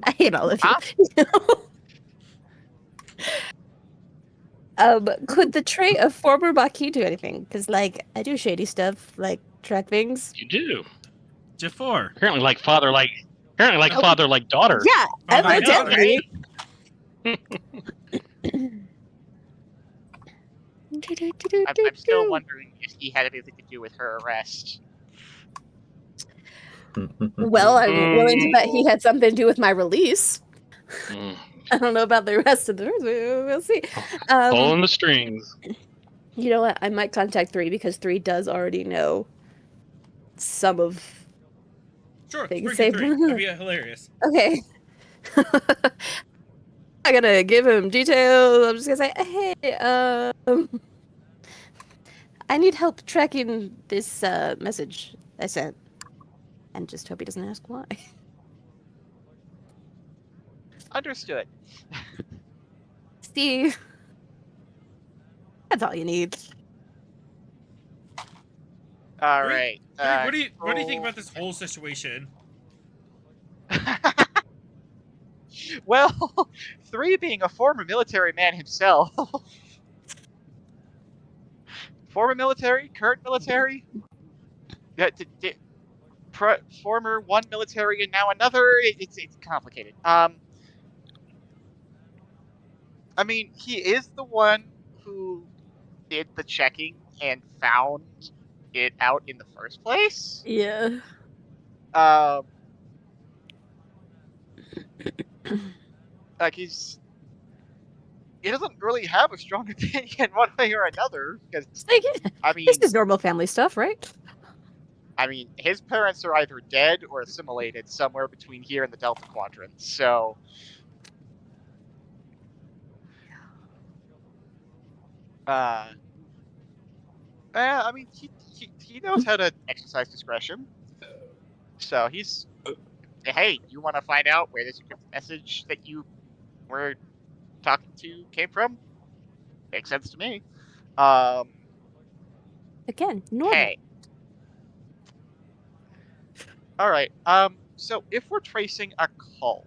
I hate all of Huh? you. Could the trait of former Baki do anything? Because, like, I do shady stuff, like track things. You do Jafar. apparently like father like daughter. Yeah, Oh my God, evidently. I'm still wondering if he had anything to do with her arrest. Well, I'm willing to bet he had something to do with my release. Mm. I don't know about the rest of the rest. We'll see. Pulling the strings. You know what? I might contact 3 because 3 does already know some of. Sure, They can bring say- it 3. That'd be hilarious. Okay. I'm gonna give him details. I'm just gonna say, hey, I need help tracking this message I sent, and just hope he doesn't ask why. Understood. Steve, that's all you need. All right. What do you think about this whole situation? Well, 3 being a former military man himself. Former military, current military. Yeah, former one military and now another. It's complicated. I mean, he is the one who did the checking and found it out in the first place. Yeah. Like he doesn't really have a strong opinion one way or another because I This mean, is normal family stuff, right? his parents are either dead or assimilated somewhere between here and the Delta Quadrant. So, I mean, he knows how to exercise discretion. So he's, hey, you want to find out where this encrypted message that you were talking to came from? Makes sense to me. Again, normal. Hey. All right. So if we're tracing a call,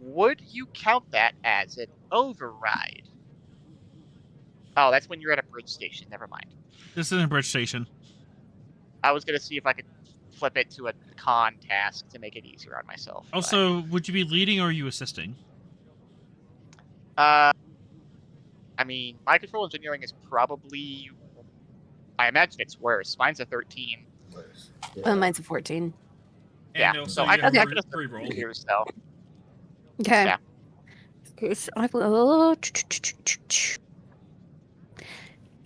would you count that as an override? Oh, that's when you're at a bridge station. Never mind. This isn't a bridge station. I was gonna see if I could flip it to a con task to make it easier on myself. Also, would you be leading or are you assisting? But, I mean, my control engineering is probably. I imagine it's worse. Mine's a 13. Mine's a 14. Yeah, And so also I you have can free assist roll. here, so. Okay. Yeah. Okay, so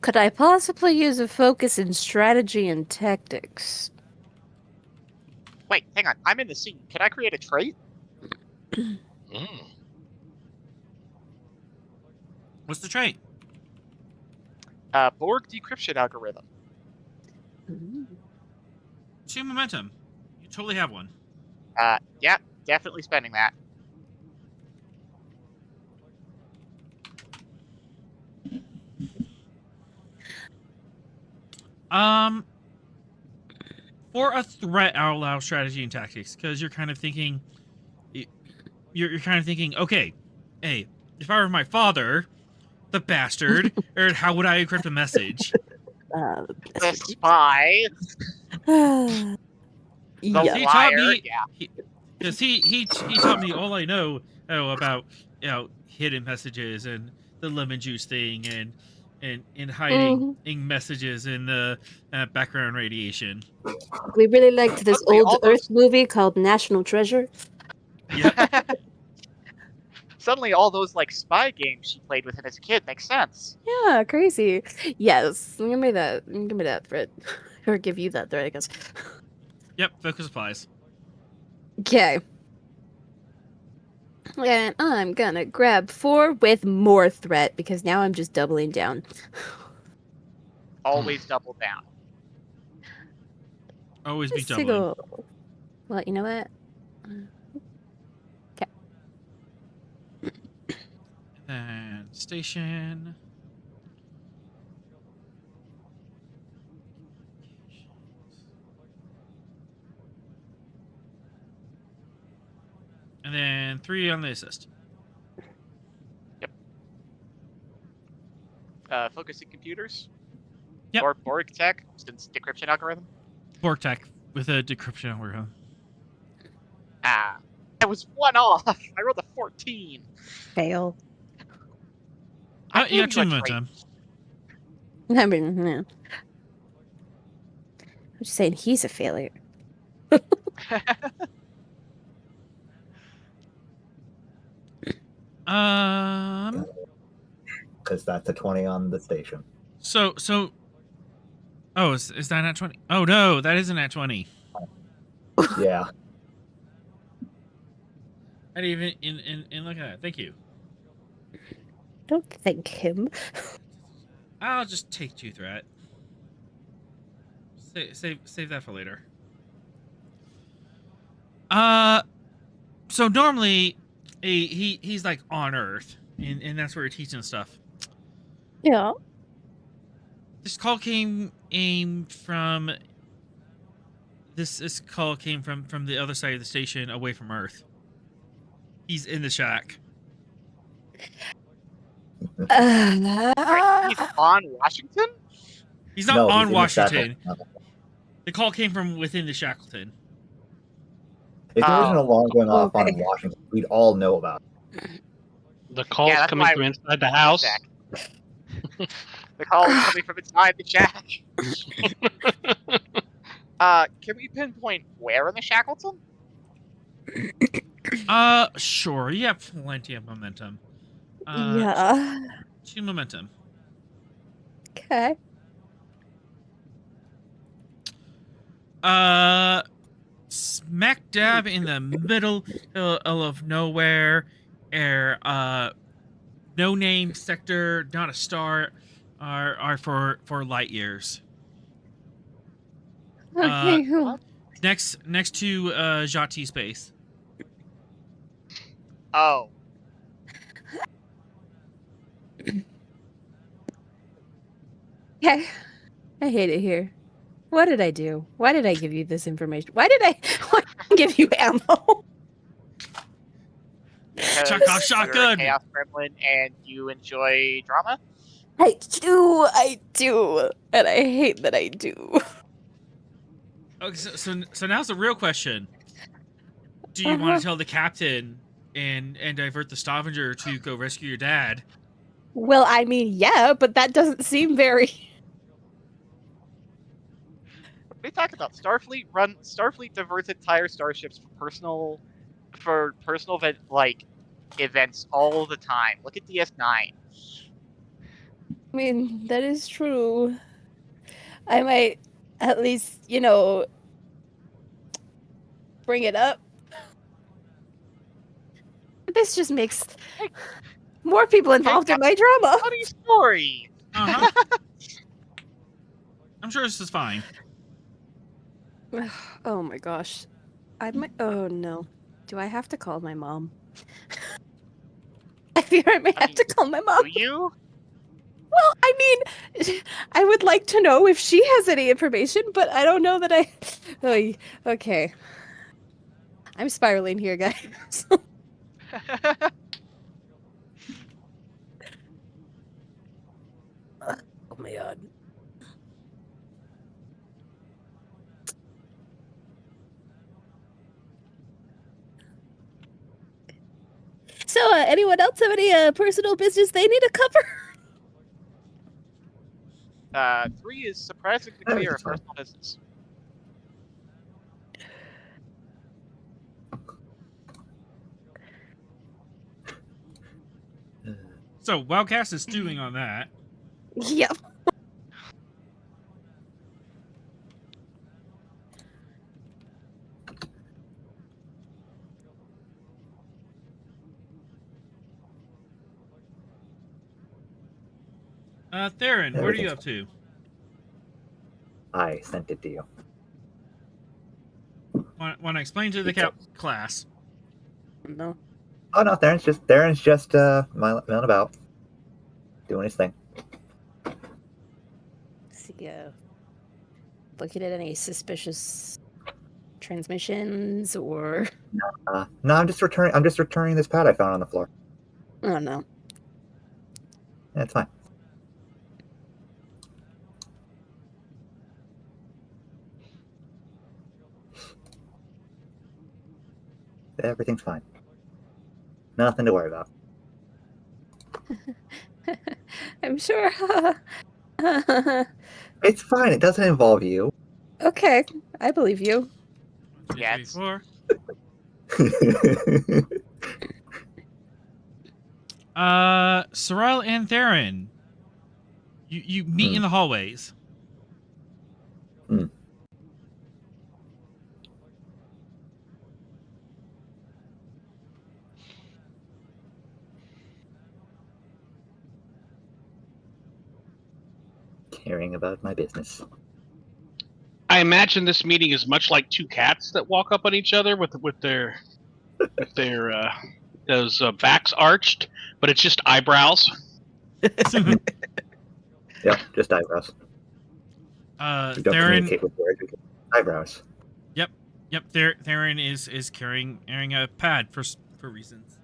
could I possibly use a focus in strategy and tactics? Wait, hang on. I'm in the scene. Can I create a trait? What's the trait? Borg decryption algorithm. 2 momentum. You totally have one. Yeah, definitely spending that. For a threat, I'll allow strategy and tactics because you're kind of thinking, okay, hey, if I were my father, the bastard, or how would I encrypt a message? The spy. Yeah. The He taught liar. me, Yeah. because he taught me all I know about hidden messages and the lemon juice thing and hiding messages in the background radiation. We really liked this Suddenly, old all those- Earth movie called National Treasure. Yep. Suddenly, all those like spy games she played with him as a kid make sense. Yeah, crazy. Yes, give me that. Give me that thread, or give you that thread, I guess. Yep. Focus applies. Okay. And I'm gonna grab 4 with more threat because now I'm just doubling down. Always double down. Always be Just doubling. to go. Well, you know what? Okay. And station. And then 3 on the assist. Focusing computers. Yep. Or Borg tech, since decryption algorithm. Borg tech with a decryption algorithm. I was 1 off. I rolled a 14. Fail. I You got gave 2 a trait. momentum. I mean, yeah. I'm just saying he's a failure. Because that's a 20 on the station. So. Oh, is that at 20? Oh no, that isn't at 20. Yeah. I didn't even in look at that. Thank you. Don't thank him. I'll just take 2 threat. Save that for later. So normally, he's like on Earth, and that's where you're teaching stuff. Yeah. This call came from. This call came from the other side of the station, away from Earth. He's in the shack. Wait, he's on Washington? He's not No, on he's in the Washington. Shackleton. The call came from within the Shackleton. If there wasn't a alarm going off okay. on Washington, we'd all know about it. The call's that's coming why from we inside the need house. Shack. The call is coming from inside the shack. Can we pinpoint where in the Shackleton? Sure. You have plenty of momentum. Yeah. 2 momentum. Okay. Smack dab in the middle of nowhere, no name sector, not a star, are for light years. Okay. What? Next to Jati space. Oh. Okay. I hate it here. What did I do? Why did I give you this information? Why did I give you ammo? Because Check off you're a shotgun. chaos gremlin and you enjoy drama? I do. And I hate that I do. Okay, so now's the real question. Do you want to tell the captain and divert the Stavanger to go rescue your dad? Well, I mean, yeah, but that doesn't seem very. What are you talking about? Starfleet diverts entire starships for personal events all the time. Look at DS9. I mean, that is true. I might at least, bring it up. This just makes Hey, more people involved in my drama. funny story. Uh-huh. I'm sure this is fine. Oh my gosh. Oh no. Do I have to call my mom? I fear I may have to call my mom. Do you? Well, I mean, I would like to know if she has any information, but I don't know that I. Oh, okay. I'm spiraling here, guys. Oh my god. So, anyone else have any personal business they need to cover? 3 is surprisingly clear of personal business. So Wildcast is stewing on that. Yep. Theron, what are you up to? I sent it to you. Want to explain to the class? No. Oh no, Theron's just milling about, doing his thing. See, looking at any suspicious transmissions or. No, I'm just returning this pad I found on the floor. Oh no. Yeah, it's fine. Everything's fine. Nothing to worry about. I'm sure. It's fine. It doesn't involve you. Okay, I believe you. 3, Yeah, 3, 4. Sorrel and Theron, you meet in the hallways. Caring about my business. I imagine this meeting is much like two cats that walk up on each other with their those backs arched, but it's just eyebrows. Yep, just eyebrows. We don't Theron, communicate with words. We can eyebrows. Yep. Theron is carrying a pad for reasons.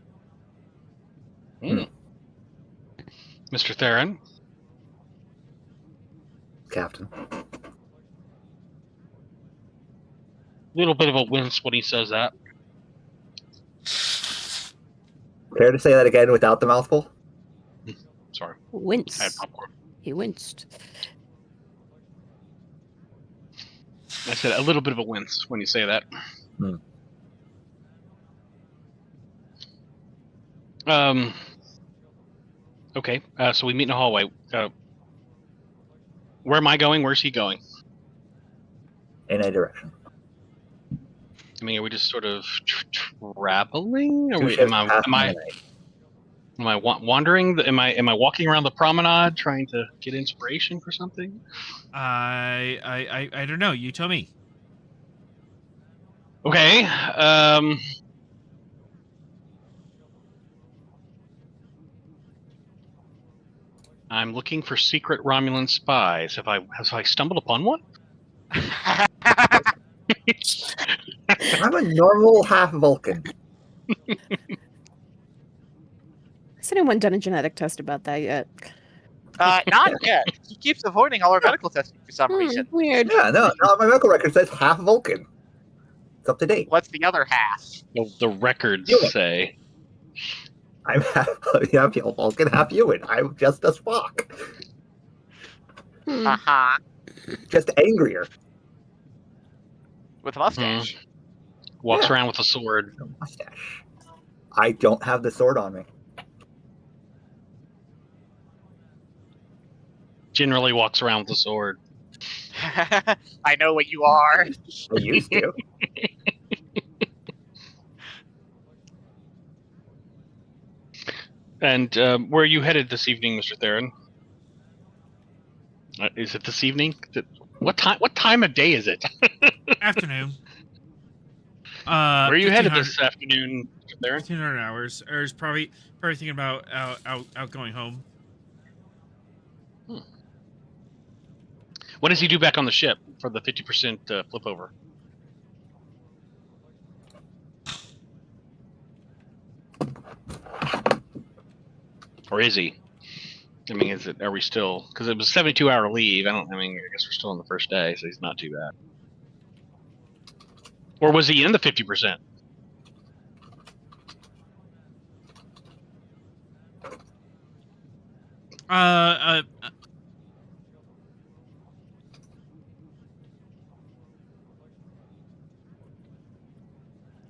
Mr. Theron. Captain. Little bit of a wince when he says that. Care to say that again without the mouthful? Sorry, I had Wince. popcorn. He winced. I said a little bit of a wince when you say that. Hmm. Okay. So we meet in a hallway. Where am I going? Where's he going? In a direction. I mean, are we just sort of traveling? Are Two we? ships Am passing in I? the night. Am I wandering? Am I walking around the promenade trying to get inspiration for something? I don't know. You tell me. Okay. I'm looking for secret Romulan spies. Have I stumbled upon one? I'm a normal half Vulcan. Has anyone done a genetic test about that yet? Not yet. He keeps avoiding all our medical testing for some reason. Weird. Yeah, no, my medical record says half Vulcan. It's up to date. What's the other half? The records Human. say. I'm half Vulcan, half human. I'm just a Spock. Hmm. Uh-huh. Just angrier. With a mustache. Walks Yeah. around with a sword. No mustache. I don't have the sword on me. Generally walks around with a sword. I know what you are. I used to. And where are you headed this evening, Mr. Theron? Is it this evening? What time of day is it? Afternoon. Where are you headed 1500 this afternoon, Mr. Theron? 1500 hours. Or is probably thinking about out going home. What does he do back on the ship for the 50% flip over? Or is he? I mean, are we still? Because it was a 72-hour leave. I guess we're still on the first day, so he's not too bad. Or was he in the 50%?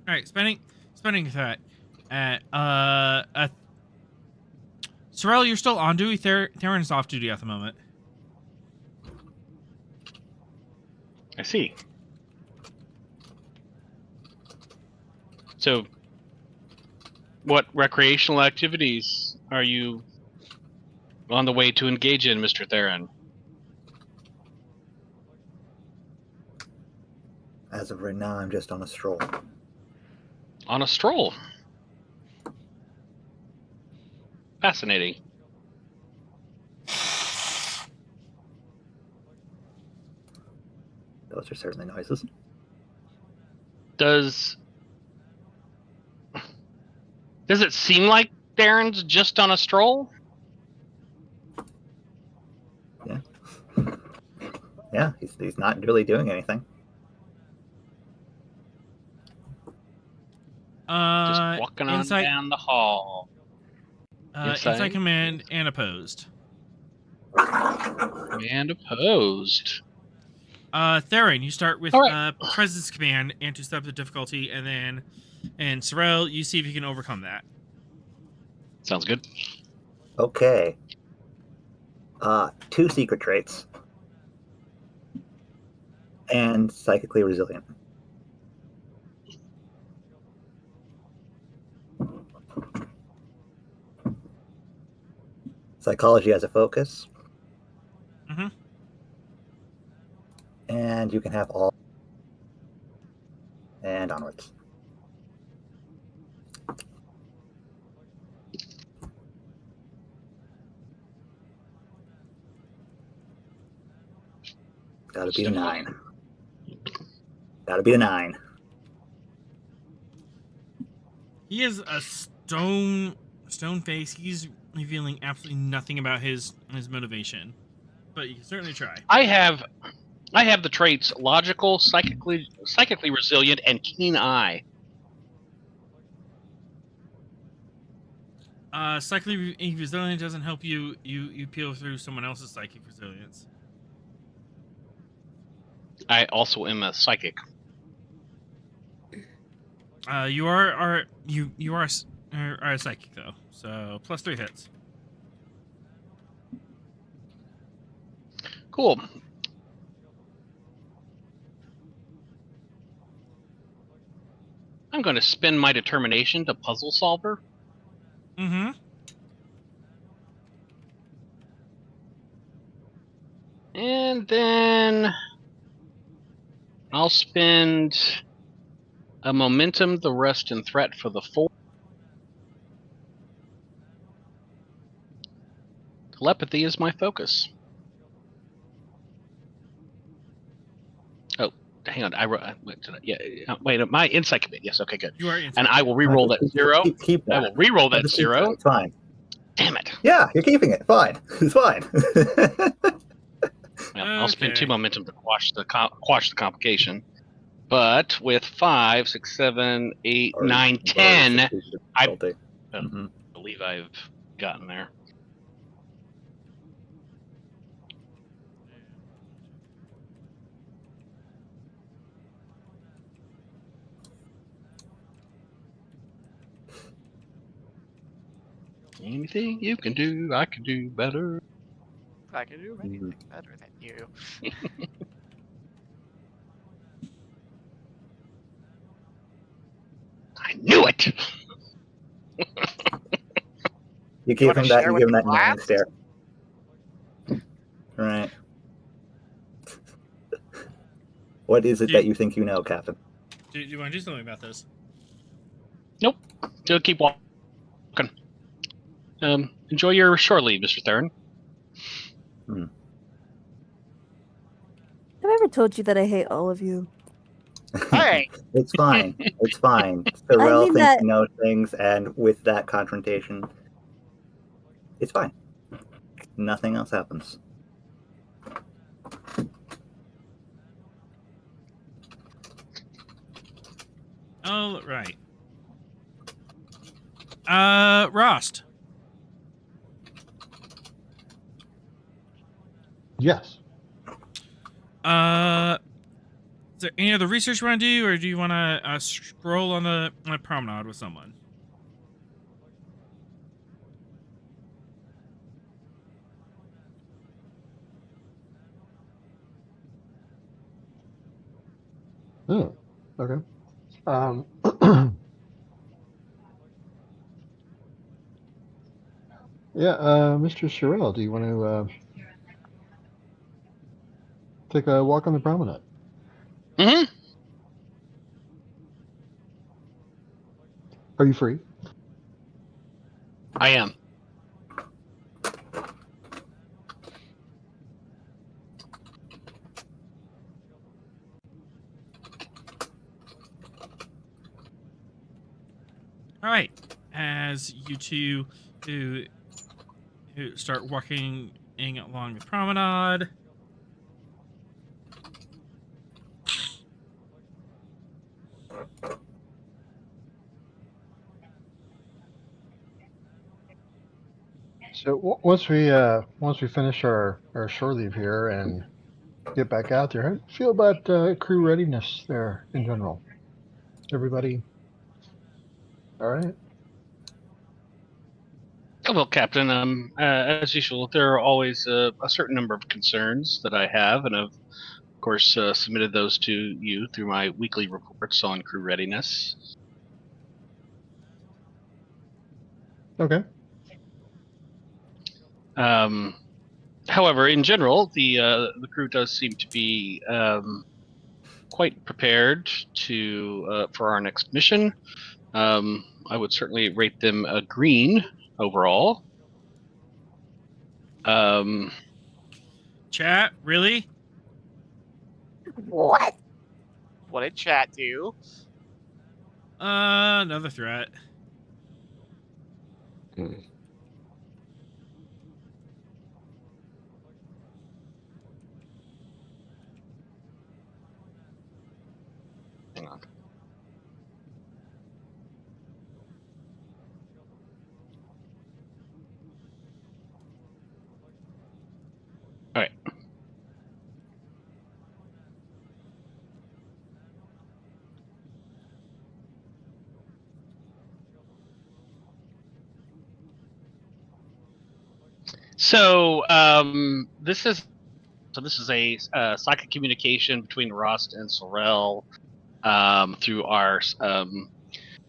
All right, spending that. Sorrel, you're still on duty. Theron's off duty at the moment. I see. So, what recreational activities are you on the way to engage in, Mr. Theron? As of right now, I'm just on a stroll. On a stroll. Fascinating. Those are certainly noises. Does it seem like Darren's just on a stroll? Yeah, he's not really doing anything. Just walking on Insight, down the hall. Insight command and opposed. And opposed. Theron, you start with All right. presence command and 2 steps of difficulty, and Sorrel, you see if you can overcome that. Sounds good. Okay. 2 secret traits. And psychically resilient. Psychology as a focus. Mhm. And you can have all. And onwards. Gotta be a 9. Gotta be a 9. He has a stone face. He's revealing absolutely nothing about his motivation, but you can certainly try. I have the traits logical, psychically resilient, and keen eye. Psychic resilience doesn't help you. You peel through someone else's psychic resilience. I also am a psychic. You are a psychic though, so +3 hits. Cool. I'm going to spend my determination to puzzle solver. Mm-hmm. And then I'll spend a momentum, the rest, and threat for the 4. Telepathy is my focus. Oh, hang on. Wait. My insight commit. Yes. Okay. Good. You are inside. And I will re-roll that 0. Keep that. I will re-roll that Just keep 0. that. It's fine. Damn it. Yeah, you're keeping it. Fine. It's fine. Well, I'll spend Okay. 2 momentum to quash the complication. But with 5, 6, 7, 8, 9, 10, I believe I've gotten there. Anything you can do, I can do better. I can do anything better than you. I knew it! You give wanna him that. share You with give him the that knowing class? stare. Right. What is it that you think you know, Captain? Do you want to do something about this? Nope. Just keep walking. Enjoy your shore leave, Mr. Theron. Have I ever told you that I hate all of you? Hey, It's fine. It's fine. Sorrel mean thinks that- he knows things, and with that confrontation, it's fine. Nothing else happens. All right. Rost. Yes. Is there any other research you want to do, or do you want to scroll on the promenade with someone? Oh, okay. Yeah, Mr. Sorrel, do you want to take a walk on the promenade? Mm-hmm. Are you free? I am. All right. As you two who start walking along the promenade. So once we finish our shore leave here and get back out there, how do you feel about crew readiness there in general? Everybody, all right? Oh, well, Captain, as usual, there are always a certain number of concerns that I have, and I've, of course, submitted those to you through my weekly reports on crew readiness. Okay. However, in general, the crew does seem to be quite prepared to for our next mission. I would certainly rate them a green overall. Chat, really? What? what did chat do? Another threat. Hang on. So this is a psychic communication between Rost and Sorel through our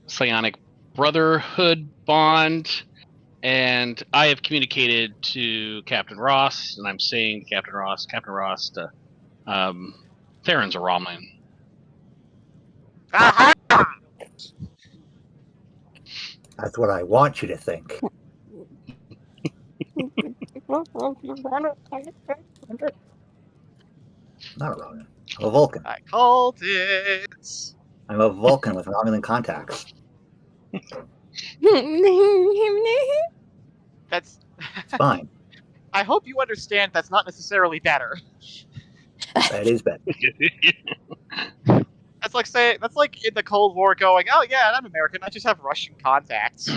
psionic brotherhood bond. And I have communicated to Captain Ross, and I'm saying to Captain Ross, Theron's a Romulan. Aha! That's what I want you to think. Not a Romulan. I'm a Vulcan. I called it. I'm a Vulcan with Romulan contacts. That's. It's fine. I hope you understand that's not necessarily better. That is bad. That's like in the Cold War going, oh yeah, I'm American. I just have Russian contacts.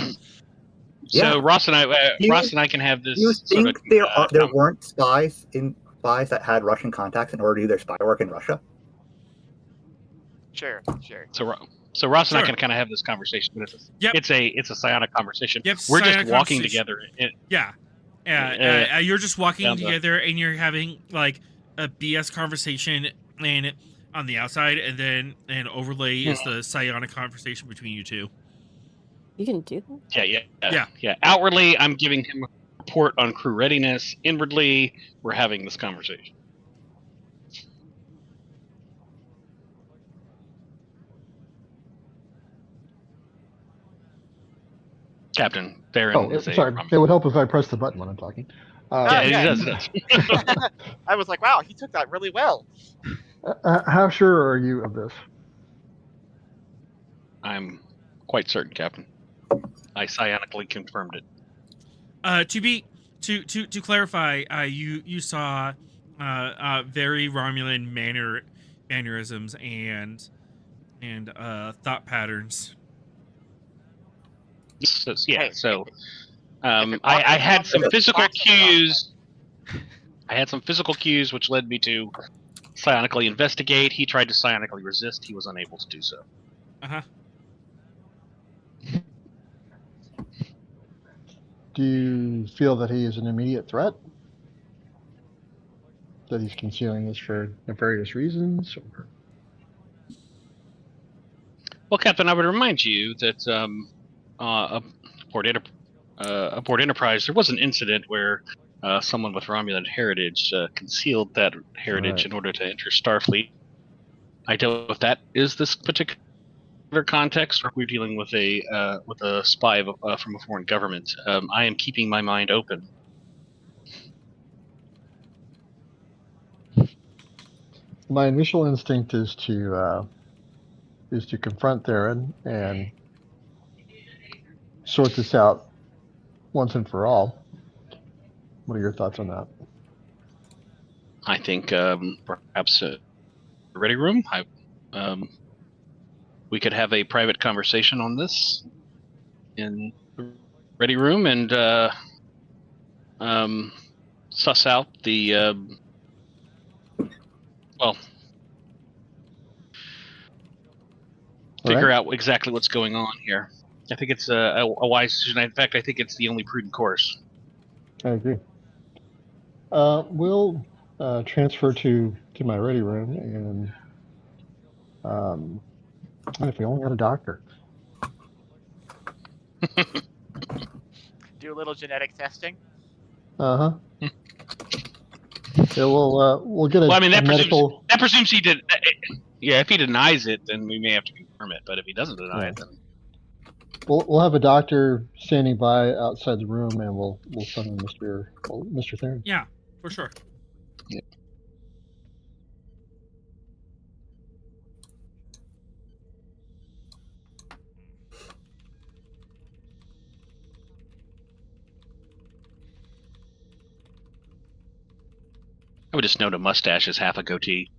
Yeah. So Ross and You- I can have this. You sort think of, there weren't spies that had Russian contacts in order to do their spy work in Russia? Sure. So Ross and I Sure. can kind of have this conversation, but Yep. it's a psionic conversation. Yep, We're just psionic walking conversation. together. Yeah. You're just walking down the- together and you're having like a BS conversation and on the outside, and then an overlay is the psionic conversation between you two. You can do that? Yeah. Outwardly, I'm giving him a report on crew readiness. Inwardly, we're having this conversation. Captain Theron is a sorry. Romulan. It would help if I press the button when I'm talking. Yeah, yeah. it does. I was like, wow, he took that really well. How sure are you of this? I'm quite certain, Captain. I psionically confirmed it. To clarify, you saw very Romulan mannerisms and thought patterns. So Hey, I had some Romulan physical wax on cues. I had some physical cues, which led me to psionically investigate. He tried to psionically resist. He was unable to do so. Do you feel that he is an immediate threat? That he's concealing this for nefarious reasons? Or... Well, Captain, I would remind you that aboard Enterprise, there was an incident where someone with Romulan heritage concealed that heritage Right. in order to enter Starfleet. I don't know if that is this particular context, or if we're dealing with a spy from a foreign government. I am keeping my mind open. My initial instinct is to confront Theron and sort this out once and for all. What are your thoughts on that? I think perhaps a ready room. We could have a private conversation on this in the ready room and suss out the figure out exactly what's going on here. I think it's a wise decision. In fact, I think it's the only prudent course. I agree. We'll transfer to my ready room, and if we only had a doctor. Do a little genetic testing. Yeah, we'll get a, Well, I mean, a medical. that presumes he did. Yeah, if he denies it, then we may have to confirm it. But if he doesn't deny it, then We'll have a doctor standing by outside the room, and we'll summon Mr. Theron. Yeah, for sure. Yeah. I would just note a mustache is half a goatee.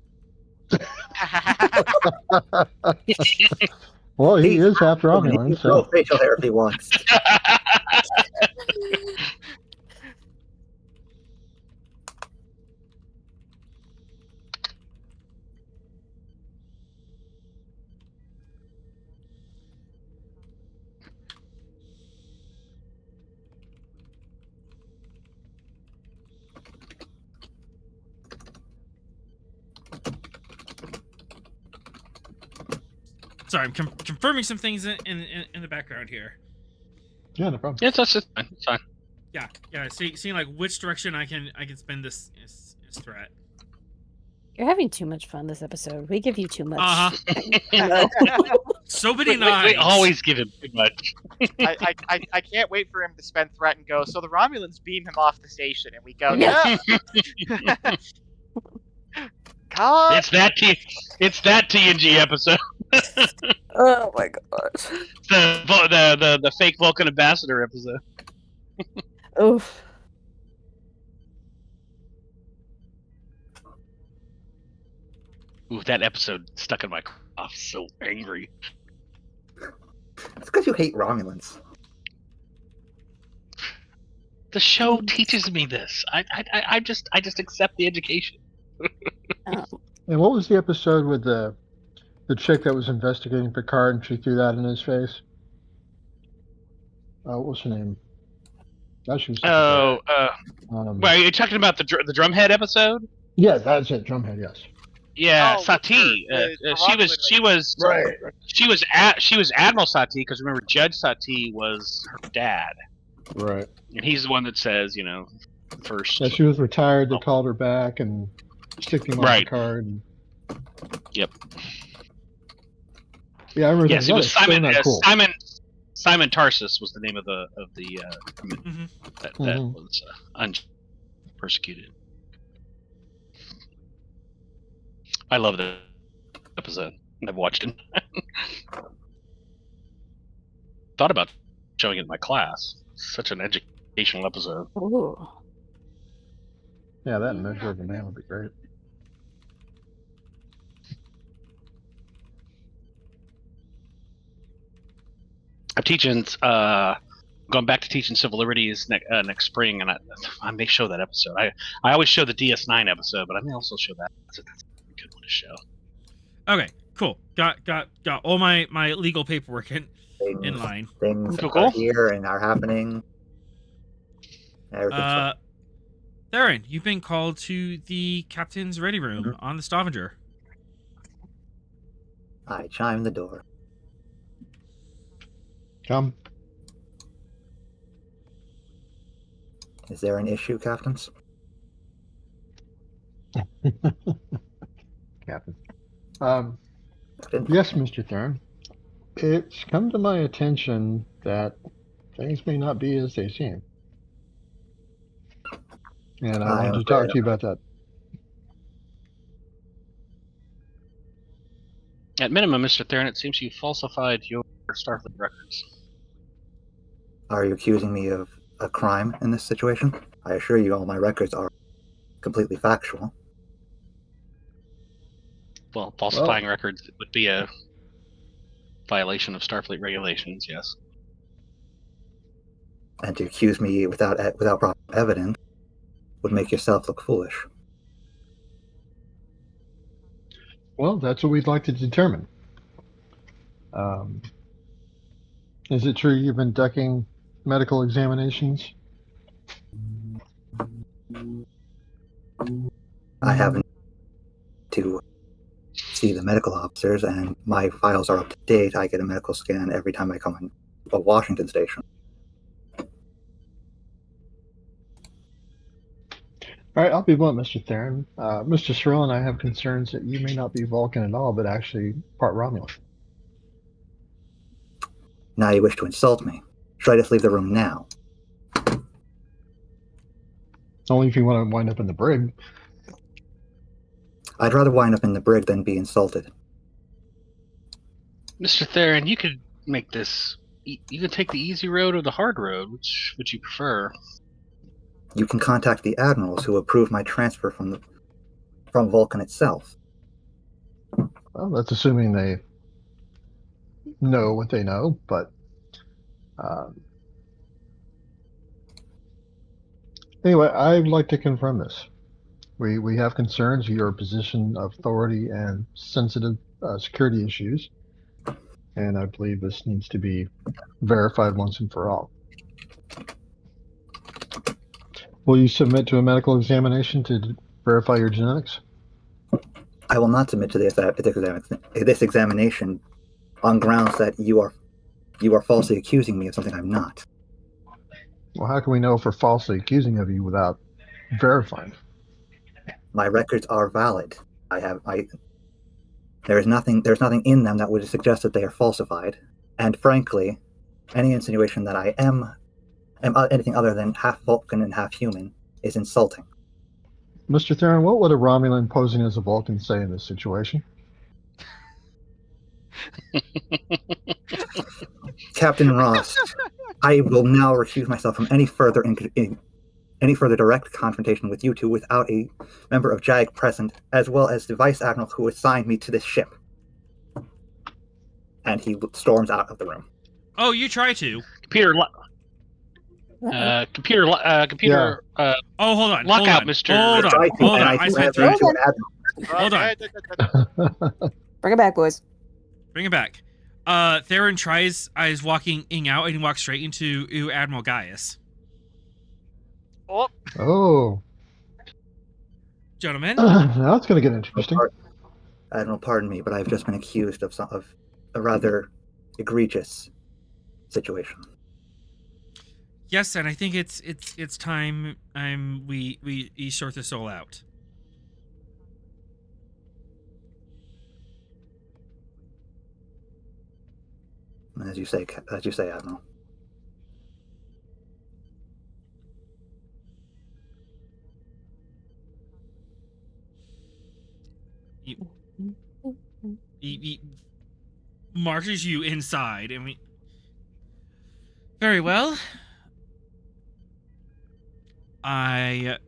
Well, he is half Romulan, He can so grow facial hair if he wants. Sorry, I'm confirming some things in the background here. Yeah, no problem. Yeah, it's fine. It's fine. Yeah. Seeing like which direction I can spin this threat. You're having too much fun this episode. We give you too much. So many we knives. always give him too much. I can't wait for him to spend threat and go. So the Romulans beam him off the station, and we go. Yeah. No. God. It's that TNG episode. Oh my gosh. The fake Vulcan ambassador episode. Oof. Ooh, that episode stuck in my craw. I'm so angry. It's because you hate Romulans. The show teaches me this. I just accept the education. And what was the episode with the chick that was investigating Picard and she threw that in his face? What was her name? She was well, you're talking about the Drumhead episode? Yeah, that's it. Drumhead, yes. Yeah, Oh, Satie. She was Admiral Satie, because remember Judge Satie was her dad, Right. and he's the one that says, first. Yeah, she was retired. They called her back and sticked him on Right. Picard. And... Yep. Yeah, I remember. Yes, it was Simon. Cool. Simon Tarsus was the name of the Mhm. that Mhm. was persecuted. I love the episode. I've watched it. Thought about showing it in my class. Such an educational episode. Ooh. Yeah, that and Measure of a Man would be great. I'm teaching, going back to teaching civil liberties next spring, and I may show that episode. I always show the DS9 episode, but I may also show that. That's a good one to show. Okay, cool. Got all my legal paperwork in line. Things Cool. are here and are happening. Everything's Theron, you've been called to the captain's ready room on the Stavanger. I chime the door. Come. Is there an issue, captains? Captain. Captain? Yes, Mr. Thurn. It's come to my attention that things may not be as they seem. And I wanted to talk to you about that. At minimum, Mr. Theron, it seems you falsified your Starfleet records. Are you accusing me of a crime in this situation? I assure you all my records are completely factual. Well, falsifying records would be a violation of Starfleet regulations, yes. And to accuse me without proper evidence would make yourself look foolish. Well, that's what we'd like to determine. Is it true you've been ducking medical examinations? I haven't to see the medical officers, and my files are up to date. I get a medical scan every time I come in a Washington station. All right, I'll be blunt, Mr. Theron. Mr. Sorrell and I have concerns that you may not be Vulcan at all, but actually part Romulan. Now you wish to insult me. Should I just leave the room now? Only if you want to wind up in the brig. I'd rather wind up in the brig than be insulted. Mr. Theron, you could make this. You could take the easy road or the hard road. Which would you prefer? You can contact the admirals who approved my transfer from Vulcan itself. Well, that's assuming they know what they know, but anyway, I'd like to confirm this. We have concerns of your position of authority and sensitive security issues, and I believe this needs to be verified once and for all. Will you submit to a medical examination to verify your genetics? I will not submit to this examination on grounds that you are falsely accusing me of something I'm not. Well, how can we know if we're falsely accusing of you without verifying? My records are valid. There's nothing in them that would suggest that they are falsified. And frankly, any insinuation that I am anything other than half Vulcan and half human is insulting. Mr. Theron, what would a Romulan posing as a Vulcan say in this situation? Captain Ross, I will now recuse myself from any further direct confrontation with you two without a member of JAG present, as well as the Vice Admiral who assigned me to this ship. And he storms out of the room. Oh, you try to. Computer. Oh, hold on. Lockout, hold on. Mr. Hold on. Hold on. I said three. Hold on. Bring it back, boys. Bring it back. Theron is walking out, and he walks straight into Admiral Gaius. Oh. Gentlemen. Now it's going to get interesting. Admiral, pardon me, but I've just been accused of a rather egregious situation. Yes, and I think it's time we sort this all out. As you say, Admiral. He marches you inside, and very well. I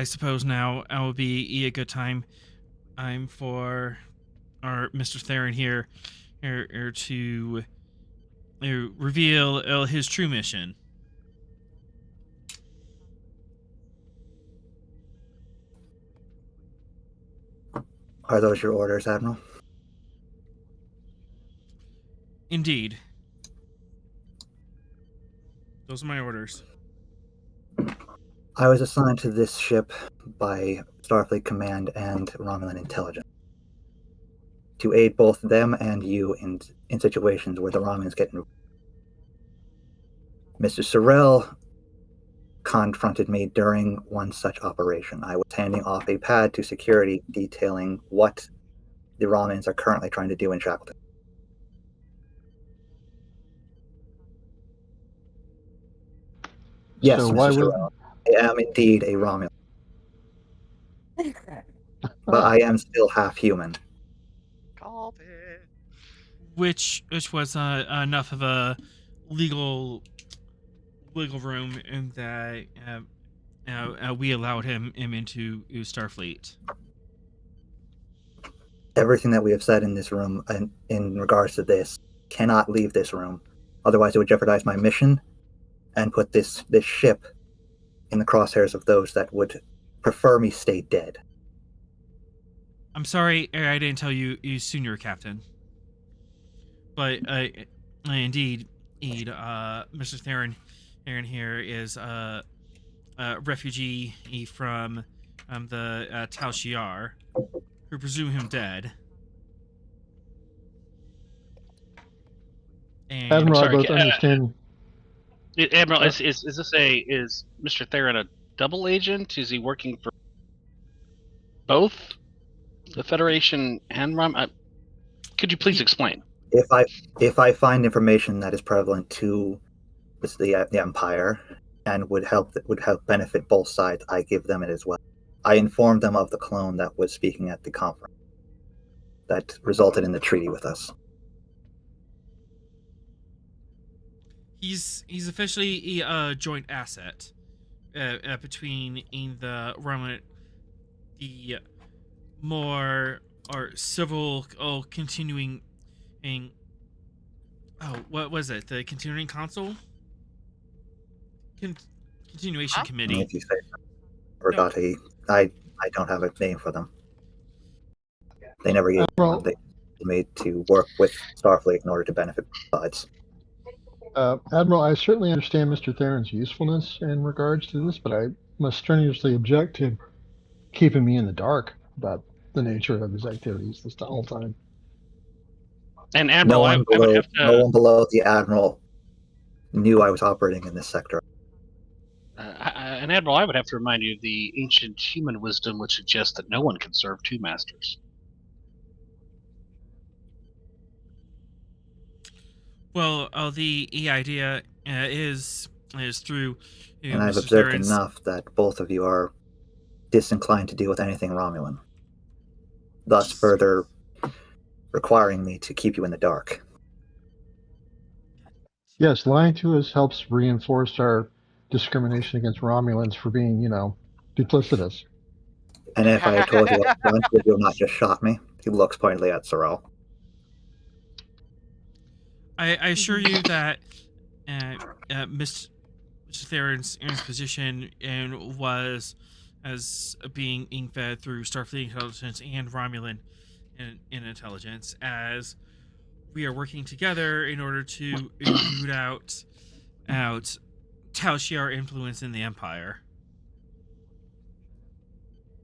suppose now will be a good time. I'm for our Mr. Theron here to reveal his true mission. Are those your orders, Admiral? Indeed. Those are my orders. I was assigned to this ship by Starfleet Command and Romulan Intelligence to aid both them and you in situations where the Romulans get involved. Mr. Sorrell confronted me during one such operation. I was handing off a pad to security detailing what the Romulans are currently trying to do in Shackleton. Yes, so Mr. Sorrell, I am indeed a Romulan. But I am still half human. Called it. Which was enough of a legal room in that we allowed him into Starfleet. Everything that we have said in this room in regards to this cannot leave this room. Otherwise, it would jeopardize my mission and put this ship in the crosshairs of those that would prefer me stay dead. I'm sorry I didn't tell you sooner, Captain. But indeed, Mr. Theron here is a refugee from the Tal Shiar, who presume him dead. And Admiral, I both understand. Admiral, is Mr. Theron a double agent? Is he working for both the Federation and Rom? Could you please explain? If I find information that is prevalent to the Empire and would help benefit both sides, I give them it as well. I informed them of the clone that was speaking at the conference that resulted in the treaty with us. He's officially a joint asset between the Roman, the more or civil continuing. What was it? The continuing council? Continuation committee. If you say forgot no. I don't have a name for them. They never gave them. They made to work with Starfleet in order to benefit both sides. Admiral, I certainly understand Mr. Theron's usefulness in regards to this, but I must strenuously object to keeping me in the dark about the nature of his activities this whole time. And Admiral, I would have to. No one below the Admiral knew I was operating in this sector. And Admiral, I would have to remind you of the ancient human wisdom, which suggests that no one can serve two masters. Well, the idea is through. And I've Mr. observed Theron's- enough that both of you are disinclined to deal with anything Romulan, thus further requiring me to keep you in the dark. Yes, lying to us helps reinforce our discrimination against Romulans for being, duplicitous. And if I had told you up front, would you have not just shot me? He looks pointedly at Sorrel. I assure you that Mr. Theron's position was as being fed through Starfleet intelligence and Romulan in intelligence, as we are working together in order to root out Tal Shiar influence in the Empire.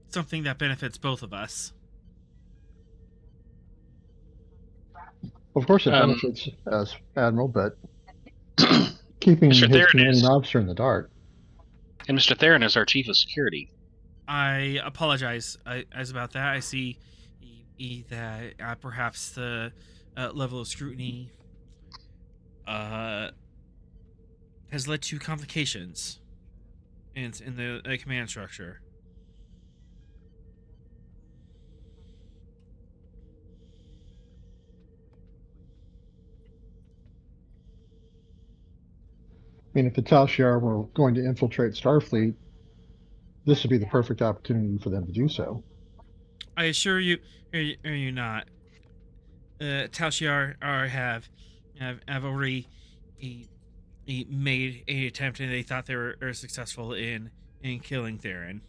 Something that benefits both of us. Of course, it benefits us, Admiral, but keeping Mr. his Theron commanding is- officer in the dark. And Mr. Theron is our chief of security. I apologize as about that. I see that perhaps the level of scrutiny has led to complications in the command structure. I mean, if the Tal Shiar were going to infiltrate Starfleet, this would be the perfect opportunity for them to do so. I assure you, are you not? Tal Shiar have already made an attempt, and they thought they were successful in killing Theron.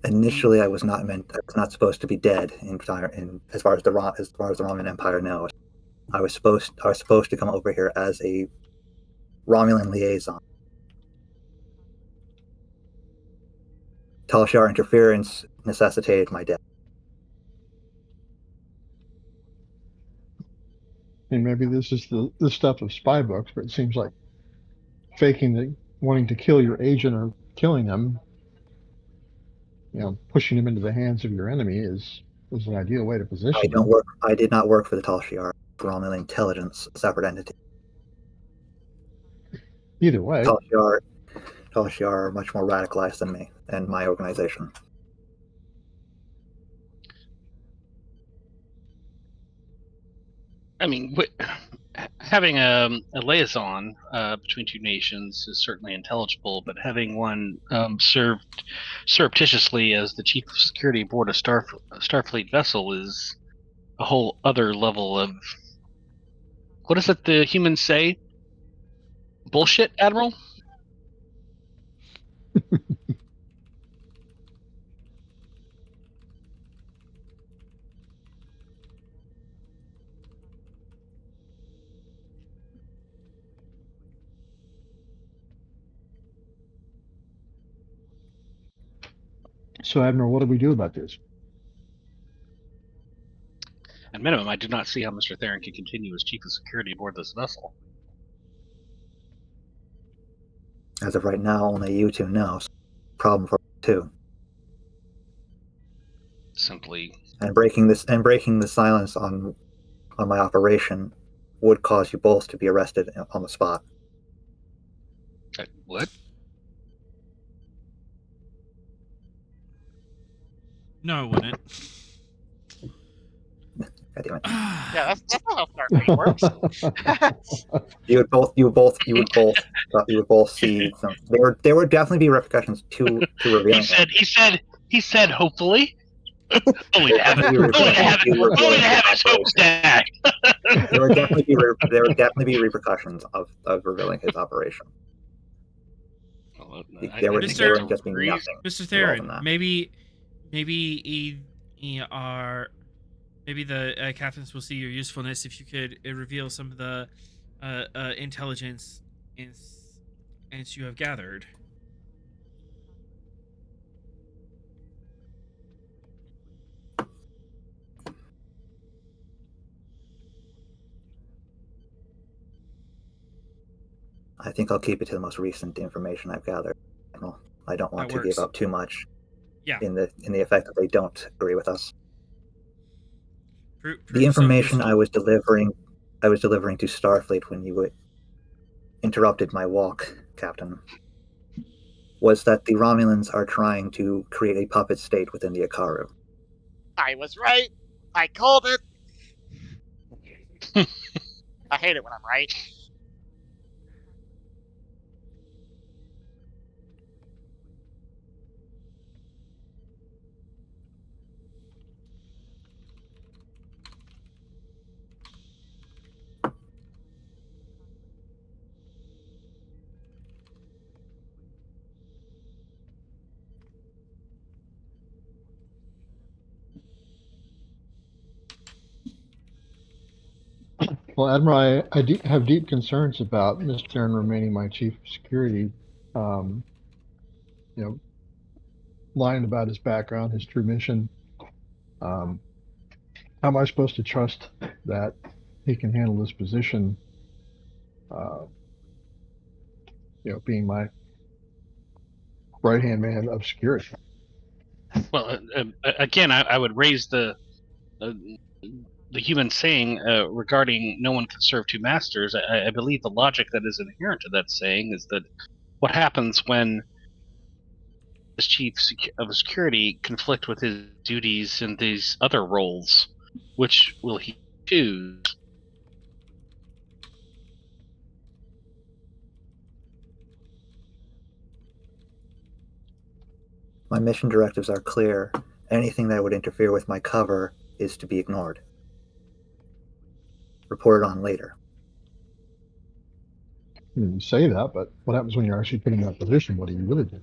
Initially, I was not supposed to be dead. As far as the Romulan Empire knows, I was supposed to come over here as a Romulan liaison. Tal Shiar interference necessitated my death. I mean, maybe this is the stuff of spy books, but it seems like wanting to kill your agent or killing them, pushing him into the hands of your enemy is an ideal way to position them. I did not work for the Tal Shiar. Romulan intelligence, a separate entity. Either way, Tal Shiar are much more radicalized than me and my organization. I mean, having a liaison between two nations is certainly intelligible, but having one served surreptitiously as the chief of security aboard a Starfleet vessel is a whole other level of... What is it the humans say? Bullshit, Admiral? So, Admiral, what do we do about this? At minimum, I do not see how Mr. Theron can continue as chief of security aboard this vessel. As of right now, only you two know. So problem for two. Simply, And breaking the silence on my operation would cause you both to be arrested on the spot. what? No, it wouldn't. God damn it. Yeah, that's not how Starfleet works. You would both see some. There would definitely be repercussions to revealing. He said, hopefully. Only to have Definitely be his hopes dashed. There would definitely be repercussions of revealing his operation. There would just be nothing. Mr. involved in Theron, that. maybe the captains will see your usefulness if you could reveal some of the intelligence you have gathered. I think I'll keep it to the most recent information I've gathered. I don't want That to give works. up too much. Yeah. In the effect that they don't agree with us. Proof The of information history. I was delivering to Starfleet when you interrupted my walk, Captain, was that the Romulans are trying to create a puppet state within the Akaru. I was right. I called it. I hate it when I'm right. Well, Admiral, I have deep concerns about Mr. Theron remaining my chief of security. Um, you know, lying about his background, his true mission. How am I supposed to trust that he can handle this position? Being my right-hand man of security. Well, again, I would raise the human saying regarding no one can serve two masters. I believe the logic that is inherent to that saying is that what happens when his chief of security conflict with his duties in these other roles? Which will he choose? My mission directives are clear. Anything that would interfere with my cover is to be ignored. Reported on later. You say that, but what happens when you're actually put in that position? What do you really do?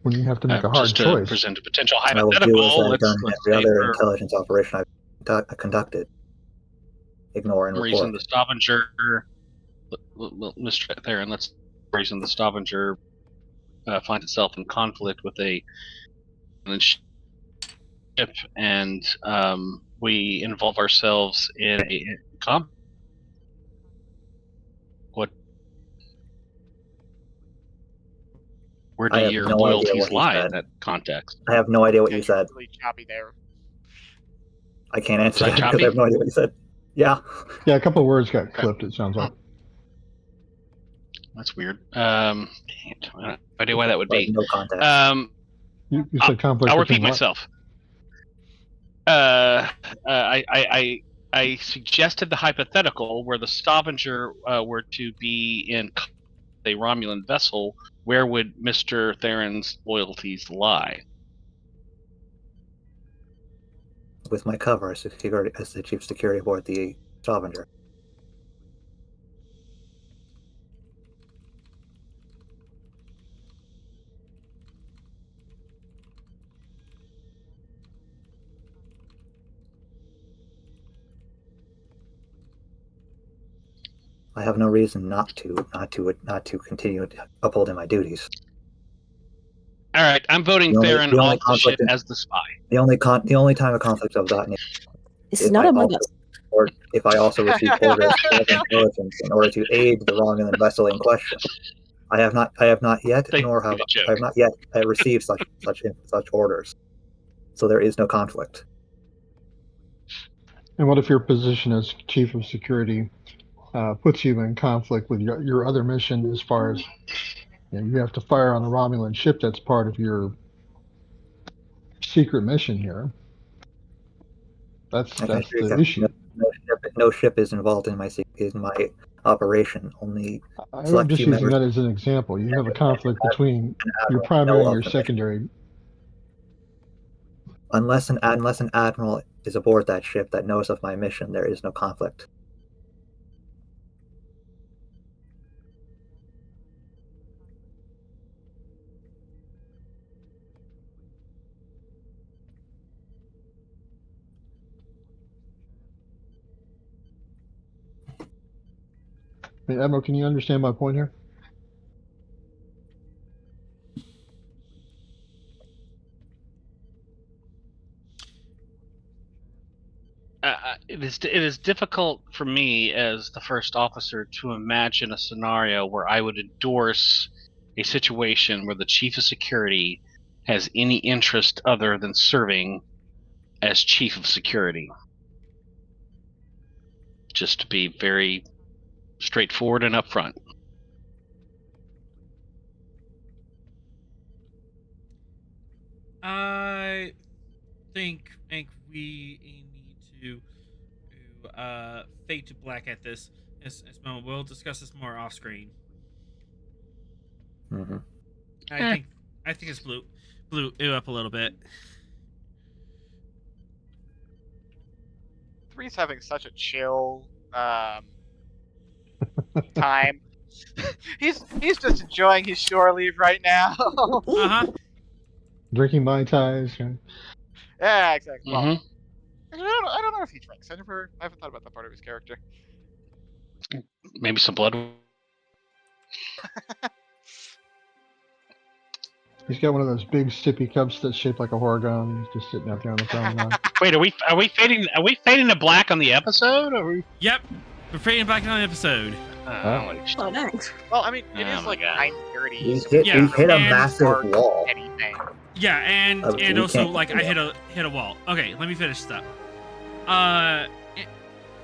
When you have to make a hard Just to choice. present a potential I will do as hypothetical, I've done in let's every say other for intelligence operation I've conducted. Ignore and some reason report. the Stavanger, Mr. Theron, let's reason the Stavanger finds itself in conflict with a ship, and we involve ourselves in a combat. Where do I have your no idea loyalties what he lie in said. that context? I have no idea what Yeah, you you're said. really choppy there. I can't answer Was I that because I choppy? have no idea what you said. Yeah. Yeah, a couple of words got clipped, it sounds like. That's weird. I have no idea why that would be. No context. You said conflict I'll between repeat what? myself. I suggested the hypothetical where the Stavanger were to be in a Romulan vessel. Where would Mr. Theron's loyalties lie? With my cover as the chief security aboard the Stavanger. I have no reason not to continue upholding my duties. All right, I'm voting Theron off the ship as the spy. The only time a conflict of that nature This is not among us. or if I also receive orders from intelligence in order to aid the Romulan vessel in question. I have not yet received such orders. So there is no conflict. And what if your position as chief of security puts you in conflict with your other mission as far as you have to fire on a Romulan ship that's part of your secret mission here? That's the issue. No ship is involved in my operation. Only I'm just using that as an example. You have a conflict between your primary and your secondary. Unless an admiral is aboard that ship that knows of my mission, there is no conflict. Admiral, can you understand my point here? it is difficult for me as the first officer to imagine a scenario where I would endorse a situation where the chief of security has any interest other than serving as chief of security. Just to be very straightforward and upfront. I think we need to fade to black at this moment. We'll discuss this more off screen. Mm-hmm. I think it's blew it up a little bit. 3's having such a chill time. he's just enjoying his shore leave right now. Drinking Mai Tais. Right? Yeah, exactly. Mm-hmm. Well, I don't know if he drinks. I haven't thought about that part of his character. Maybe some blood. He's got one of those big sippy cups that's shaped like a Horgon. He's just sitting out there on the promenade. Wait, are we fading to black on the episode? Or we... Yep, we're fading black on the episode. Oh, thanks. Well, I mean, it is my like God. 9:30. You so hit, Yeah, you hit a and- massive wall. Anything. Yeah, and we also can't- like I hit a wall. Okay, let me finish this up.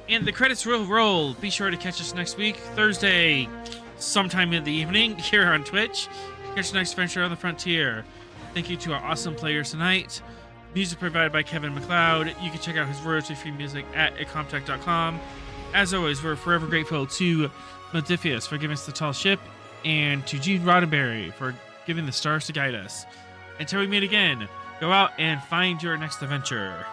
And the credits will roll. Be sure to catch us next week, Thursday, sometime in the evening here on Twitch. Catch the next adventure on the frontier. Thank you to our awesome players tonight. Music provided by Kevin Macloud. You can check out his royalty-free music at ecomtech.com. As always, we're forever grateful to Modifius for giving us the tall ship, and to Gene Roddenberry for giving the stars to guide us. Until we meet again, go out and find your next adventure.